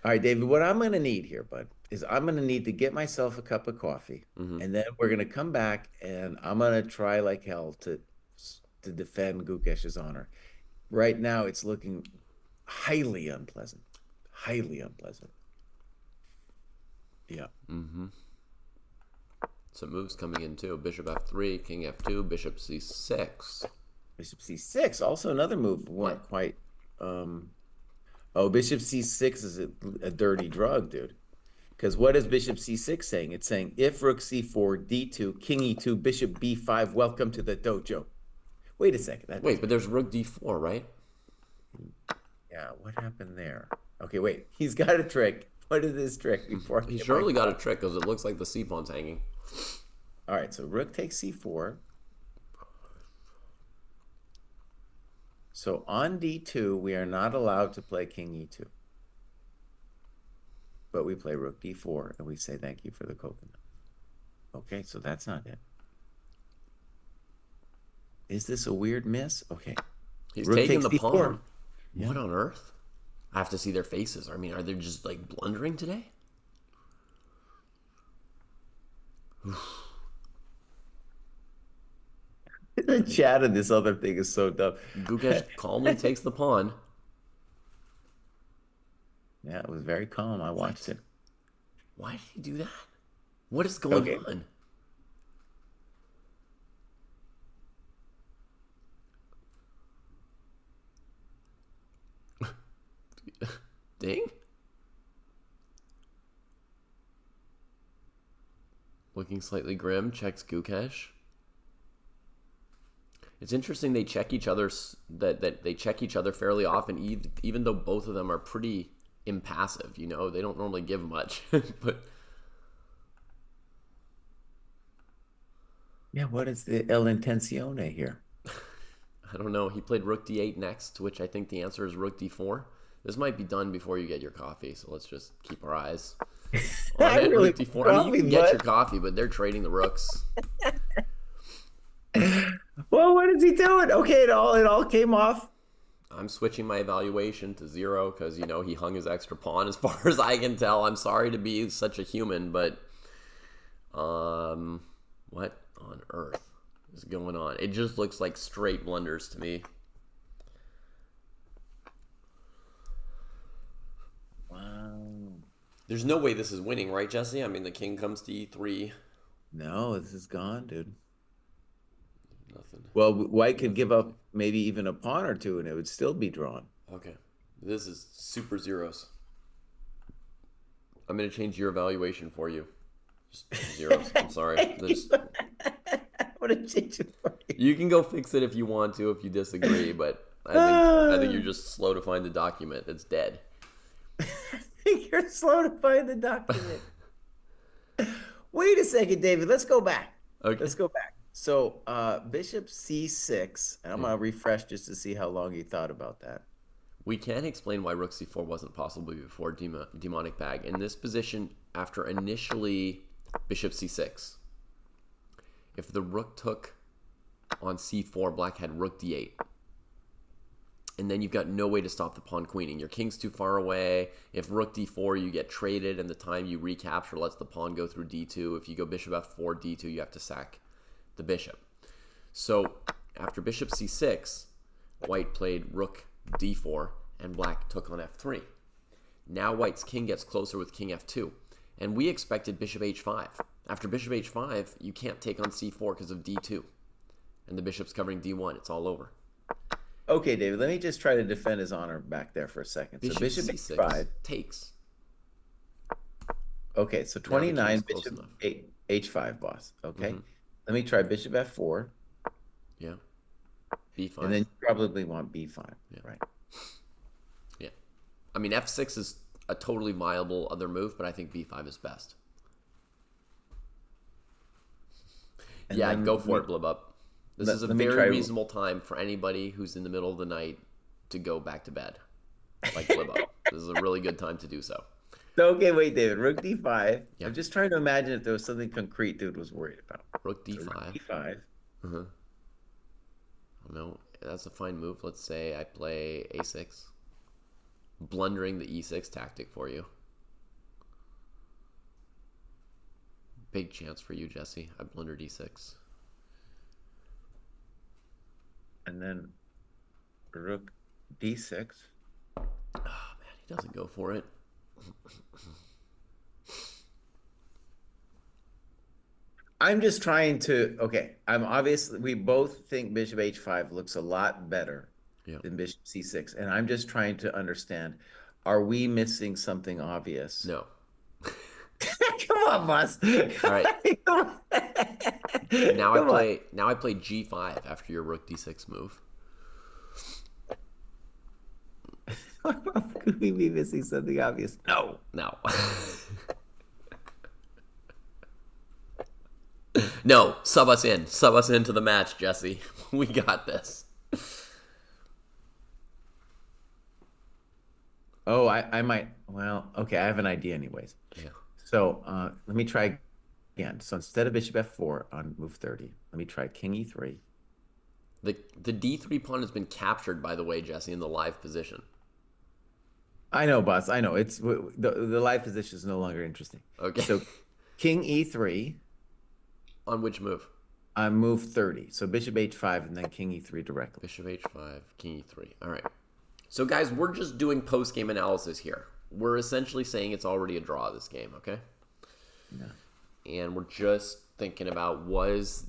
All right, David, what I'm going to need here, bud, is I'm going to need to get myself a cup of coffee. And then we're going to come back, and I'm going to try like hell to defend Gukesh's honor. Right now, it's looking highly unpleasant. Highly unpleasant. Yeah. Some moves coming in, too. Bishop f3, king f2, bishop c6. Bishop c6, also another move. Weren't quite... Oh, bishop c6 is a dirty drug, dude. Because what is bishop c6 saying? It's saying, if rook c4, d2, king e2, bishop b5, welcome to the dojo. Wait a second. Wait, but there's rook d4, right? Yeah, what happened there? Okay, wait. He's got a trick. What is his trick? Before He surely got a trick because it looks like the c-pawn's hanging. All right, so rook takes c4. So on d2, we are not allowed to play king e2. But we play rook d4, and we say thank you for the coconut. Okay, so that's not it. Is this a weird miss? Okay. He's rook taking takes the d4. pawn. Yeah. What on earth? I have to see their faces. I mean, are they just, like, blundering today? The chat of this other thing is so dumb. Gukesh calmly takes the pawn. Yeah, it was very calm. I watched it. Why did he do that? What is going on? Ding? Looking slightly grim, checks Gukesh. It's interesting they check each other, that they check each other fairly often, even though both of them are pretty impassive, you know? They don't normally give much, but... Yeah, what is the el intenzione here? I don't know. He played rook d8 next, which I think the answer is rook d4. This might be done before you get your coffee, so let's just keep our eyes on I it. really Rook d4. I mean, you can get your coffee, but they're trading the rooks. Well, what is he doing? Okay, it all came off. I'm switching my evaluation to 0 because, you know, he hung his extra pawn as far as I can tell. I'm sorry to be such a human, but what on earth is going on? It just looks like straight blunders to me. Wow. There's no way this is winning, right, Jesse? I mean, the king comes to e3. No, this is gone, dude. Nothing. Well, White could give up maybe even a pawn or two, and it would still be drawn. Okay. This is super zeros. I'm going to change your evaluation for you. Just zeros. I'm sorry. I want to change it for you. You can go fix it if you want to, if you disagree, but I think you're just slow to find the document. It's dead. I think you're slow to find the document. Wait a second, David. Let's go back. Okay. Let's go back. So bishop c6, and I'm going to refresh just to see how long you thought about that. We can explain why rook c4 wasn't possible before demonic bag. In this position, after initially bishop c6, if the rook took on c4, black had rook d8. And then you've got no way to stop the pawn queening. Your king's too far away. If rook d4, you get traded, and the time you recapture lets the pawn go through d2. If you go bishop f4, d2, you have to sack the bishop. So after bishop c6, white played rook d4, and black took on f3. Now white's king gets closer with king f2, and we expected bishop h5. After bishop h5, you can't take on c4 because of d2, and the bishop's covering d1. It's all over. Okay, David, let me just try to defend his honor back there for a second. Bishop so bishop c6 h5 takes. Okay, so 29, bishop h5, boss. Okay, let me try bishop f4. Yeah. b5. And then you probably want b5, right? Yeah. I mean, f6 is a totally viable other move, but I think b5 is best. And yeah, go for it, Blib Up. This is a very reasonable time for anybody who's in the middle of the night to go back to bed. Like Blib Up. This is a really good time to do so. So, okay, wait, David. Rook d5. Yep. I'm just trying to imagine if there was something concrete dude was worried about. Rook d5. So rook d5. Uh-huh. No, that's a fine move. Let's say I play a6. Blundering the e6 tactic for you. Big chance for you, Jesse. I blundered e6. And then rook d6. Oh, man, he doesn't go for it. I'm just trying to, okay, we both think bishop h5 looks a lot better than bishop c6. And I'm just trying to understand, are we missing something obvious? No. Come on, boss. All right. Now I play g5 after your rook d6 move. Could we be missing something obvious? No. No. No, sub us in. Sub us into the match, Jesse. We got this. Oh, I might. Well, okay, I have an idea anyways. Yeah. So let me try again. So instead of bishop f4 on move 30, let me try king e3. The d3 pawn has been captured, by the way, Jesse, in the live position. I know, boss. I know. It's the live position is no longer interesting. Okay. So king e3. On which move? On move 30. So bishop h5 and then king e3 directly. Bishop h5, king e3. All right. So guys, we're just doing post-game analysis here. We're essentially saying it's already a draw, this game, okay? Yeah. And we're just thinking about, was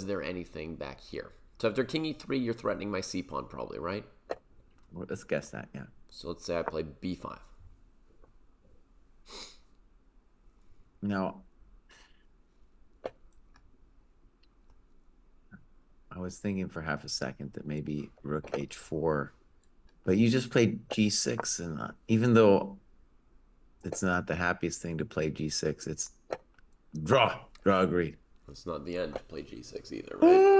there anything back here? So after king e3, you're threatening my c-pawn probably, right? Well, let's guess that, yeah. So let's say I play b5. Now, I was thinking for half a second that maybe rook h4, but you just played g6, and even though it's not the happiest thing to play g6, it's draw agreed. It's not the end to play g6 either, right?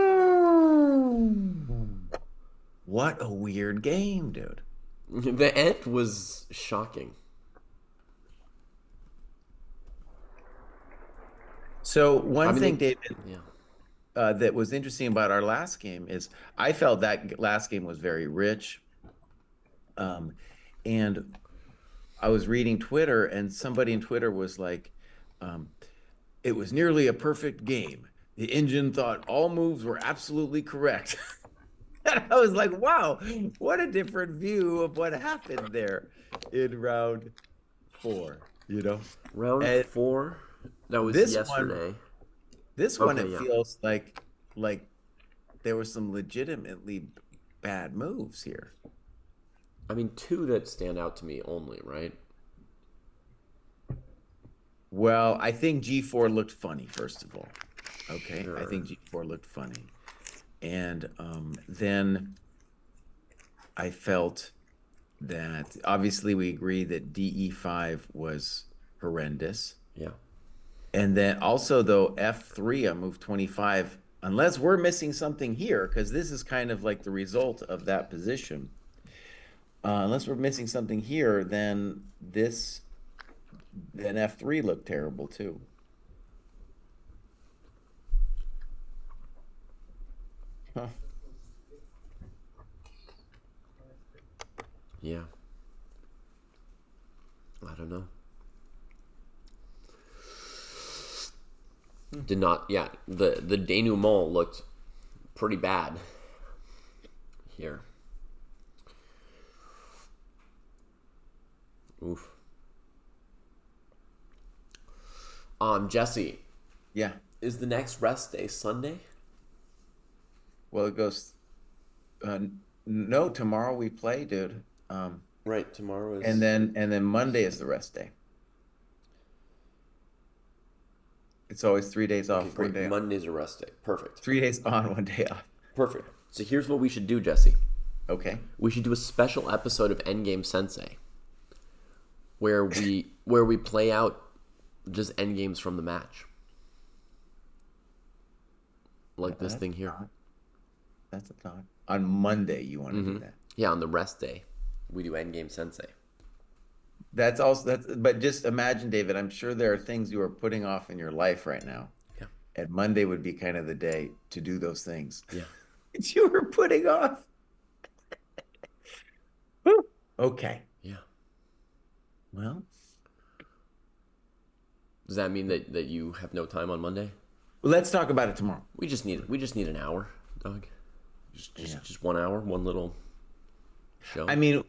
What a weird game, dude. The end was shocking. So I one mean, thing, David, yeah, that was interesting about our last game is I felt that last game was very rich. Um, and I was reading Twitter, and somebody in Twitter was like, um, it was nearly a perfect game. The engine thought all moves were absolutely correct. And I was like, wow, what a different view of what happened there in round four, you know? round And four. That was this one, yesterday. this one, Okay, it yeah. feels like there were some legitimately bad moves here. I mean, two that stand out to me only, right? Well, I think G4 looked funny, first of all. Okay, I Sure. think G4 looked funny. And then I felt that obviously we agree that DE5 was horrendous. Yeah. And then also, though, F3 on move 25, unless we're missing something here, because this is kind of like the result of that position. Unless we're missing something here, then F3 looked terrible too. Huh. Yeah. I don't know. Did not. Yeah. The denouement looked pretty bad here. Oof. Jesse, Yeah. is the next rest day Sunday? Well, it goes. No, tomorrow we play, dude. Right. Tomorrow And is. then Monday is the rest day. It's always 3 days Okay, off, one great. day off. Monday's a rest day. Perfect. 3 days on, 1 day off. Perfect. So here's what we should do, Jesse. Okay. We should do a special episode of Endgame Sensei where we play out just endgames from the match. Like this That's thing a here. thought. That's a thought. On Monday, you want to do that. Yeah, on the rest day, we do Endgame Sensei. But just imagine, David, I'm sure there are things you are putting off in your life right now. Yeah. And Monday would be kind of the day to do those things Yeah. that you were putting off. Whew. Okay. Yeah. Well, Does that mean that you have no time on Monday? let's talk about it tomorrow. We just need an hour, Doug. Yeah. Just 1 hour, one little show. I mean,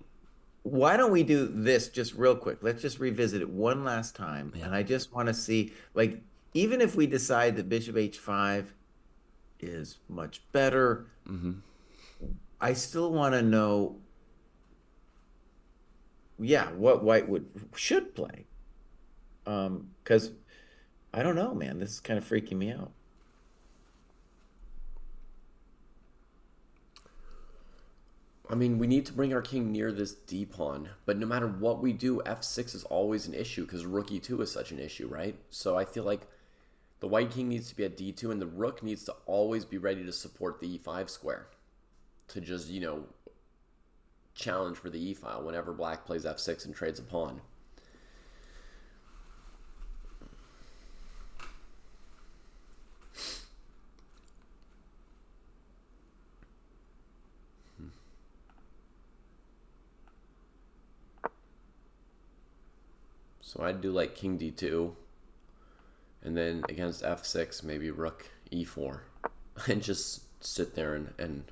why don't we do this just real quick? Let's just revisit it one last time. Yeah. And I just want to see, like, even if we decide that Bishop H5 is much better, I still want to know, yeah, what white should play. Because I don't know, man. This is kind of freaking me out. I mean, we need to bring our king near this D pawn, but no matter what we do, F6 is always an issue because rook E2 is such an issue, right? So I feel like the white king needs to be at D2 and the rook needs to always be ready to support the E5 square to just, challenge for the E file whenever black plays F6 and trades a pawn. So I'd do like king D2 and then against F6 maybe rook E4 and just sit there and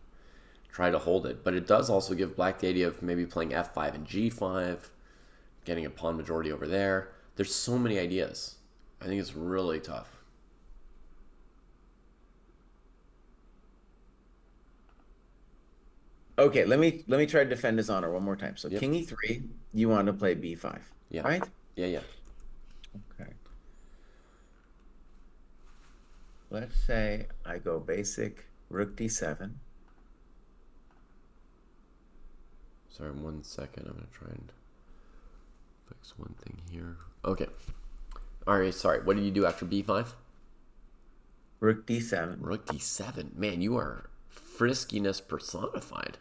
try to hold it. But it does also give black the idea of maybe playing F5 and G5, getting a pawn majority over there. There's so many ideas. I think it's really tough. Okay, let me try to defend his honor one more time. So Yep. king E3, you want to play B5, Yeah. right? Yeah. Okay. Let's say I go basic rook D7. Sorry, 1 second. I'm going to try and fix one thing here. Okay. All right, sorry. What did you do after B5? Rook D7. Rook D7. Man, you are friskiness personified.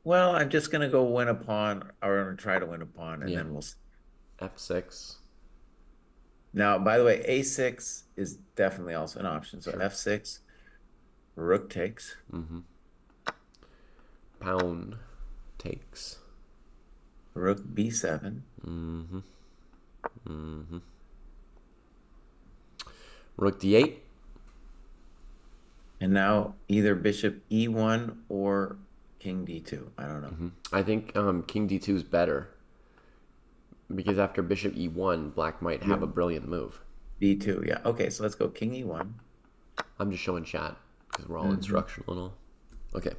Well, I'm just gonna go win a pawn, or I'm gonna try to win a pawn, and Yeah. then we'll see. F6. Now, by the way, A6 is definitely also an option. So Sure. F6, rook takes. Mm-hmm. Pawn takes. Rook B7. Mm-hmm. Mm-hmm. Rook D8. And now either bishop E1 or king D2. I don't know. Mm-hmm. I think king D2 is better because after bishop E1, black might have a brilliant move. D2, yeah. Okay, so let's go king E1. I'm just showing chat because we're all instructional and all. Okay.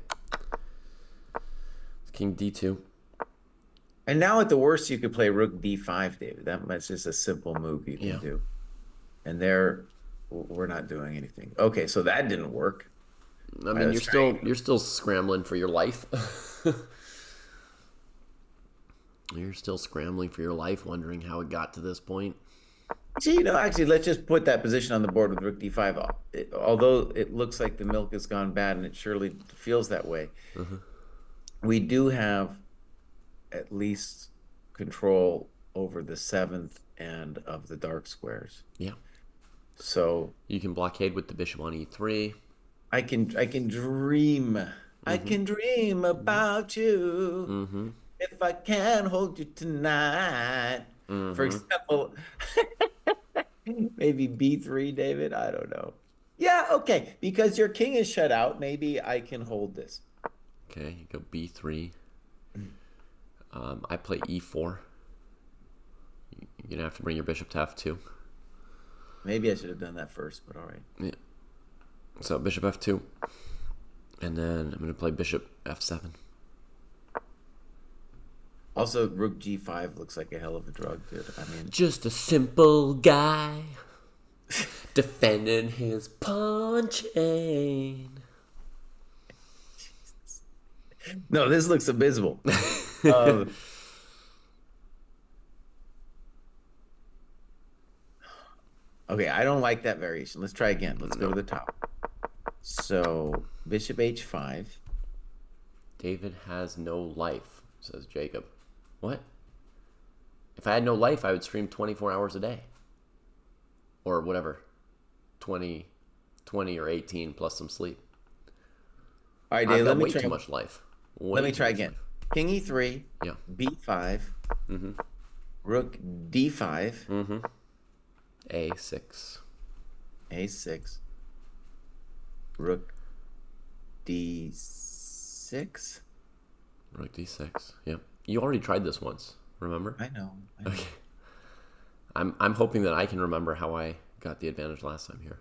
King D2. And now at the worst, you could play rook D5, David. That's just a simple move you can do. And there, we're not doing anything. Okay, so that didn't work. I mean, you're still scrambling for your life. You're still scrambling for your life, wondering how it got to this point. See, actually, let's just put that position on the board with rook D5. Although it looks like the milk has gone bad, and it surely feels that way, we do have at least control over the 7th and of the dark squares. Yeah. So you can blockade with the bishop on E3. I can dream. I can dream about you if I can hold you tonight. For example, maybe B3, David. I don't know. Yeah, okay. Because your king is shut out, maybe I can hold this. Okay, you go B3. I play E4. You're gonna have to bring your bishop to F2. Maybe I should have done that first, but all right. Yeah. So bishop F2. And then I'm gonna play bishop F7. Also, rook G5 looks like a hell of a drug, dude. I mean, just a simple guy defending his pawn chain. No, this looks abysmal. Okay, I don't like that variation. Let's try again. Let's go to the top. So, bishop H5. David has no life, says Jacob. What? If I had no life, I would stream 24 hours a day. Or whatever. 20 or 18 plus some sleep. All right, Dave, let me way try. Too much life. Let me try again. King E3. Yeah. B5. Rook D5. A6. A6. Rook D6. Rook D6. Yep. You already tried this once, remember? I know. Okay. I'm hoping that I can remember how I got the advantage last time here.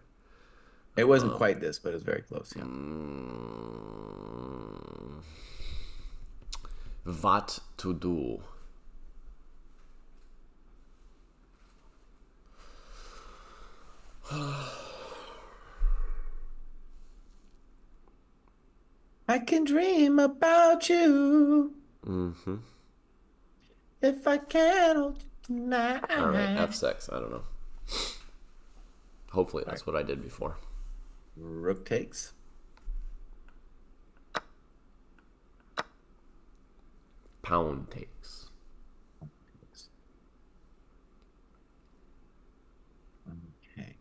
It wasn't quite this, but it was very close, yeah. What to do? I can dream about you. Mm-hmm. If I can hold you tonight. All right, F6. I don't know. Hopefully that's what I did before. Rook takes. Pawn takes. Okay.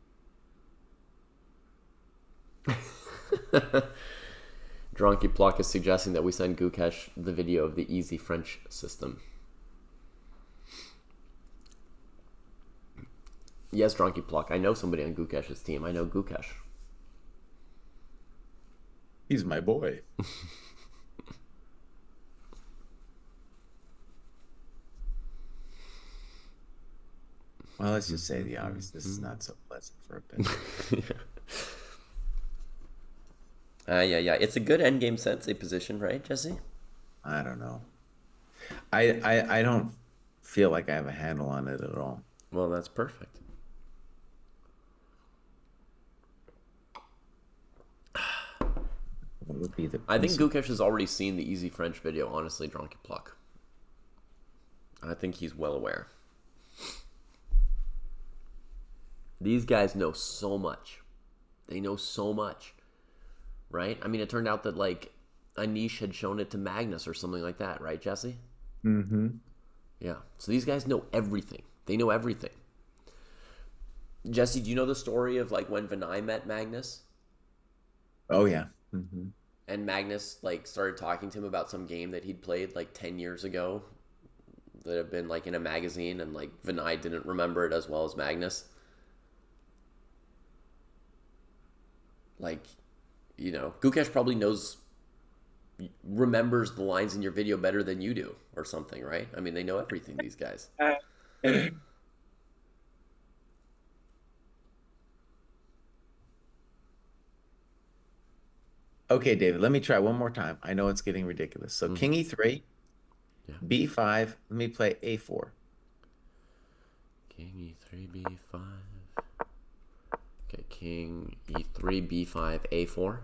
Dronky Pluck is suggesting that we send Gukesh the video of the easy French system. Yes, Dronky Pluck. I know somebody on Gukesh's team. I know Gukesh. He's my boy. Well, let's just say the obvious. This is not so pleasant for a bit. Yeah. It's a good endgame sensei position, right, Jesse? I don't know. I don't feel like I have a handle on it at all. Well, that's perfect. What would be the I think Gukesh has already seen the easy French video, honestly, Dronky Pluck. I think he's well aware. These guys know so much. They know so much. Right? I mean, it turned out that, like, Anish had shown it to Magnus or something like that, right, Jesse? Mm-hmm. Yeah. So these guys know everything. They know everything. Jesse, do you know the story of like when Vinay met Magnus? Oh yeah. Mm-hmm. And Magnus like started talking to him about some game that he'd played like 10 years ago that had been like in a magazine, and like Vinay didn't remember it as well as Magnus. Like, Gukesh probably remembers the lines in your video better than you do or something, right? I mean, they know everything, these guys. Okay, David, let me try one more time. I know it's getting ridiculous. So King E3, Yeah. B5, let me play A4. King E3, B5. Okay, King E3, B5, A4.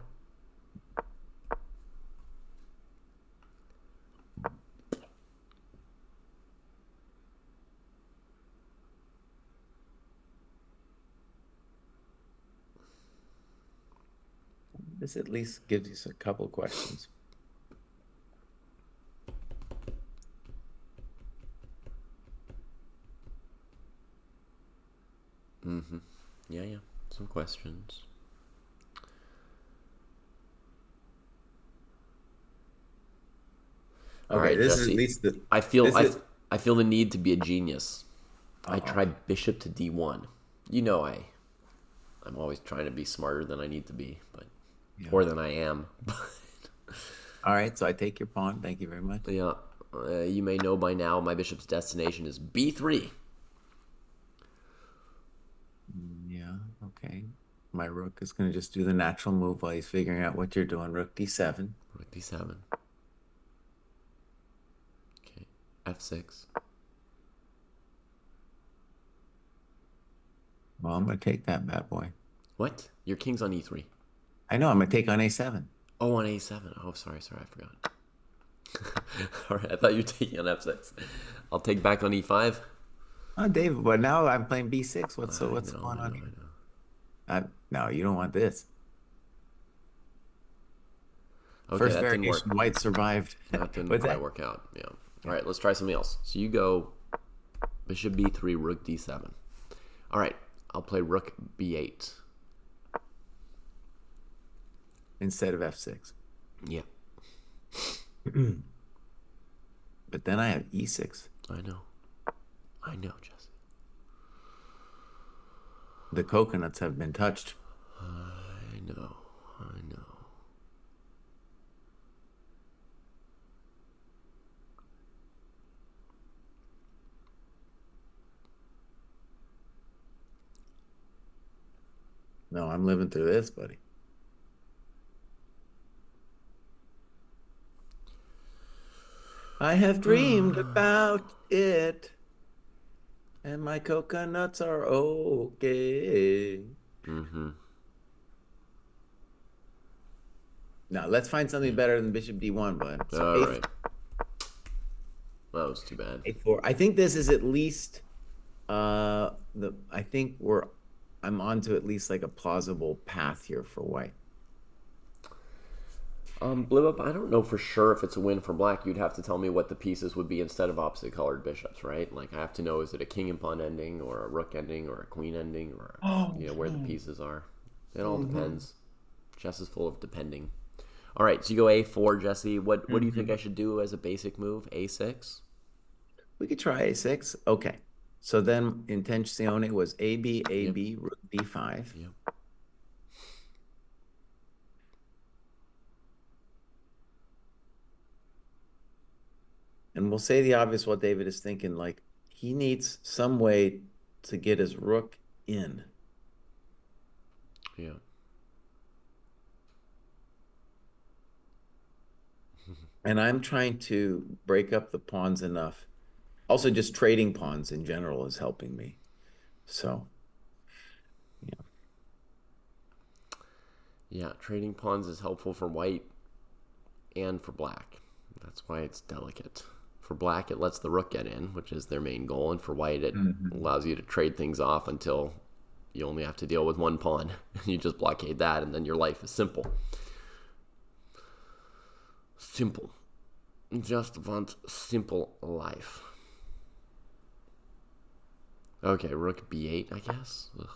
This at least gives you a couple questions. Mm-hmm. Yeah. Some questions. Okay, All right, this Jesse. is at least the. I feel This is, I feel the need to be a genius. I uh-oh. tried bishop to D1. I'm always trying to be smarter than I need to be, but Yeah. or than I am. All right, so I take your pawn. Thank you very much. Yeah, you may know by now my bishop's destination is B3. Yeah, okay. My rook is going to just do the natural move while he's figuring out what you're doing. Rook D7. Rook D7. Okay, F6. Well, I'm going to take that bad boy. What? Your king's on E3. I know, I'm going to take on A7. Oh, on A7. Oh, sorry, I forgot. All right, I thought you were taking on F6. I'll take back on E5. Oh, David, but now I'm playing B6. What's going on I here? know. No, you don't want this. Okay, First that didn't work. variation, white survived. That didn't What's quite that? work out. Yeah. All right, let's try something else. So you go bishop B3, rook D7. All right, I'll play rook B8. Instead of F6. Yeah, But then I have E6. I know, Jesse. The coconuts have been touched. I know. No, I'm living through this, buddy. I have dreamed about it, and my coconuts are okay. Mm-hmm. Now, let's find something better than Bishop D1, bud. So All A4, right. That was too bad. A4. I think this is at least I think I'm onto at least like a plausible path here for white. Blue up, I don't know for sure if it's a win for black. You'd have to tell me what the pieces would be instead of opposite colored bishops, right? Like I have to know, is it a king and pawn ending or a rook ending or a queen ending or where the pieces are. It all depends. Chess is full of depending. All right, so you go A4, Jesse. What do you think I should do as a basic move? A6? We could try A6. Okay. So then Intenzione was AB, AB, rook D5. Yep. And we'll say the obvious what David is thinking, like he needs some way to get his rook in. Yeah. And I'm trying to break up the pawns enough. Also, just trading pawns in general is helping me. So, yeah. Yeah, trading pawns is helpful for white and for black. That's why it's delicate. For black, it lets the rook get in, which is their main goal. And for white, it allows you to trade things off until you only have to deal with one pawn. You just blockade that, and then your life is simple. Simple. Just want simple life. Okay, rook b8, I guess. Ugh.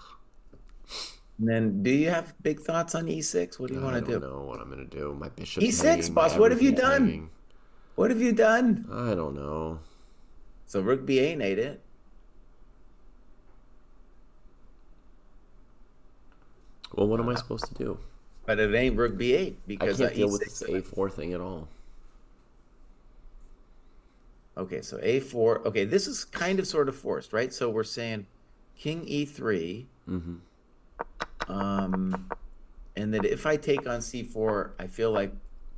And then, do you have big thoughts on e6? What do you want to do? I don't know what I'm going to do. My bishop's E6, hanging. boss. What have you done? Hanging. What have you done? I don't know. So rook b8 ain't it? Well, what am I supposed to do? But it ain't rook b8 I because can't deal e6. with this a4 thing at all. Okay, so a4. Okay, this is kind of sort of forced, right? So we're saying king e3. Mm-hmm. And that if I take on c4, I feel like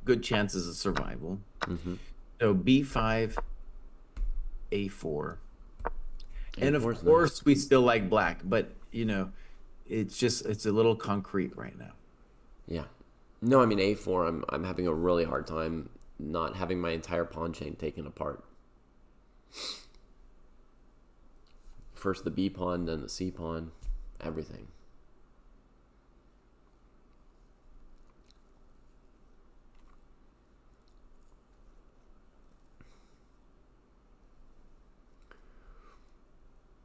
good chances of survival. Mm-hmm. So b5, a4. And of A4's course, nice. we still like black, but, you know, it's a little concrete right now. Yeah. No, I mean a4. I'm having a really hard time not having my entire pawn chain taken apart. First the b pawn, then the c pawn, everything.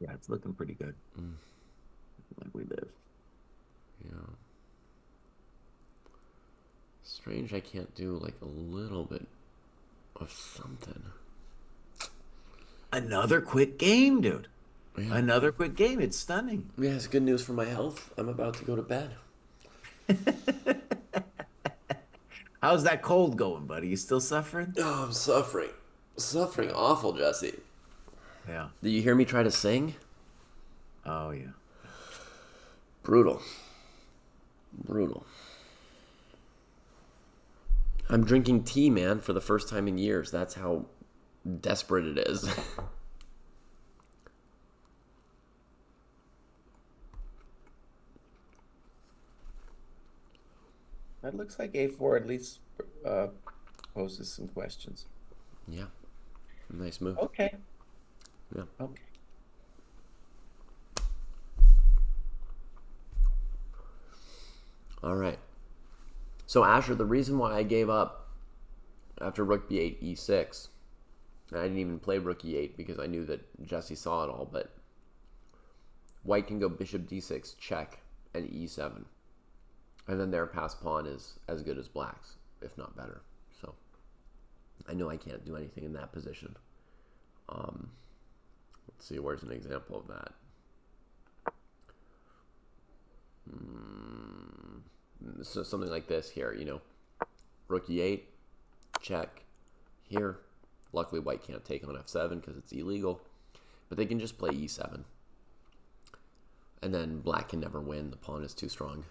Yeah, it's looking pretty good. Like we live. Yeah. Strange I can't do like a little bit of something. Another quick game, dude. Yeah. Another quick game. It's stunning. Yeah, it's good news for my health. I'm about to go to bed. How's that cold going, buddy? You still suffering? Oh, I'm suffering. Suffering awful, Jesse. Yeah. Did you hear me try to sing? Oh, yeah. Brutal. Brutal. I'm drinking tea, man, for the first time in years. That's how desperate it is. That looks like a4 at least poses some questions. Yeah. Nice move. Okay. Yeah. Okay. All right. So, Asher, the reason why I gave up after rook b8, e6, and I didn't even play rook e8 because I knew that Jesse saw it all, but white can go bishop d6, check, and e7. And then their passed pawn is as good as black's, if not better. So, I know I can't do anything in that position. Let's see, where's an example of that? So something like this here, you know, rook e8, check, here. Luckily, white can't take on f7 because it's illegal, but they can just play e7. And then black can never win. The pawn is too strong.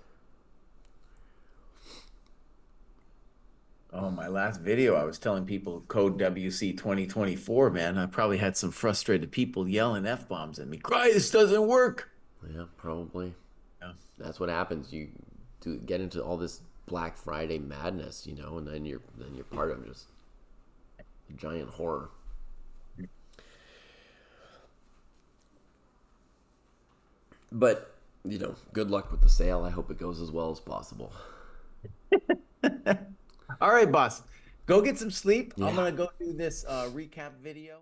Oh, my last video, I was telling people code WC 2024, man. I probably had some frustrated people yelling F-bombs at me. Kraai, this doesn't work. Yeah, probably. Yeah. That's what happens. You do get into all this Black Friday madness, you know, and then you're part of just a giant horror. But, you know, good luck with the sale. I hope it goes as well as possible. All right, boss. Go get some sleep. Yeah. I'm going to go do this recap video.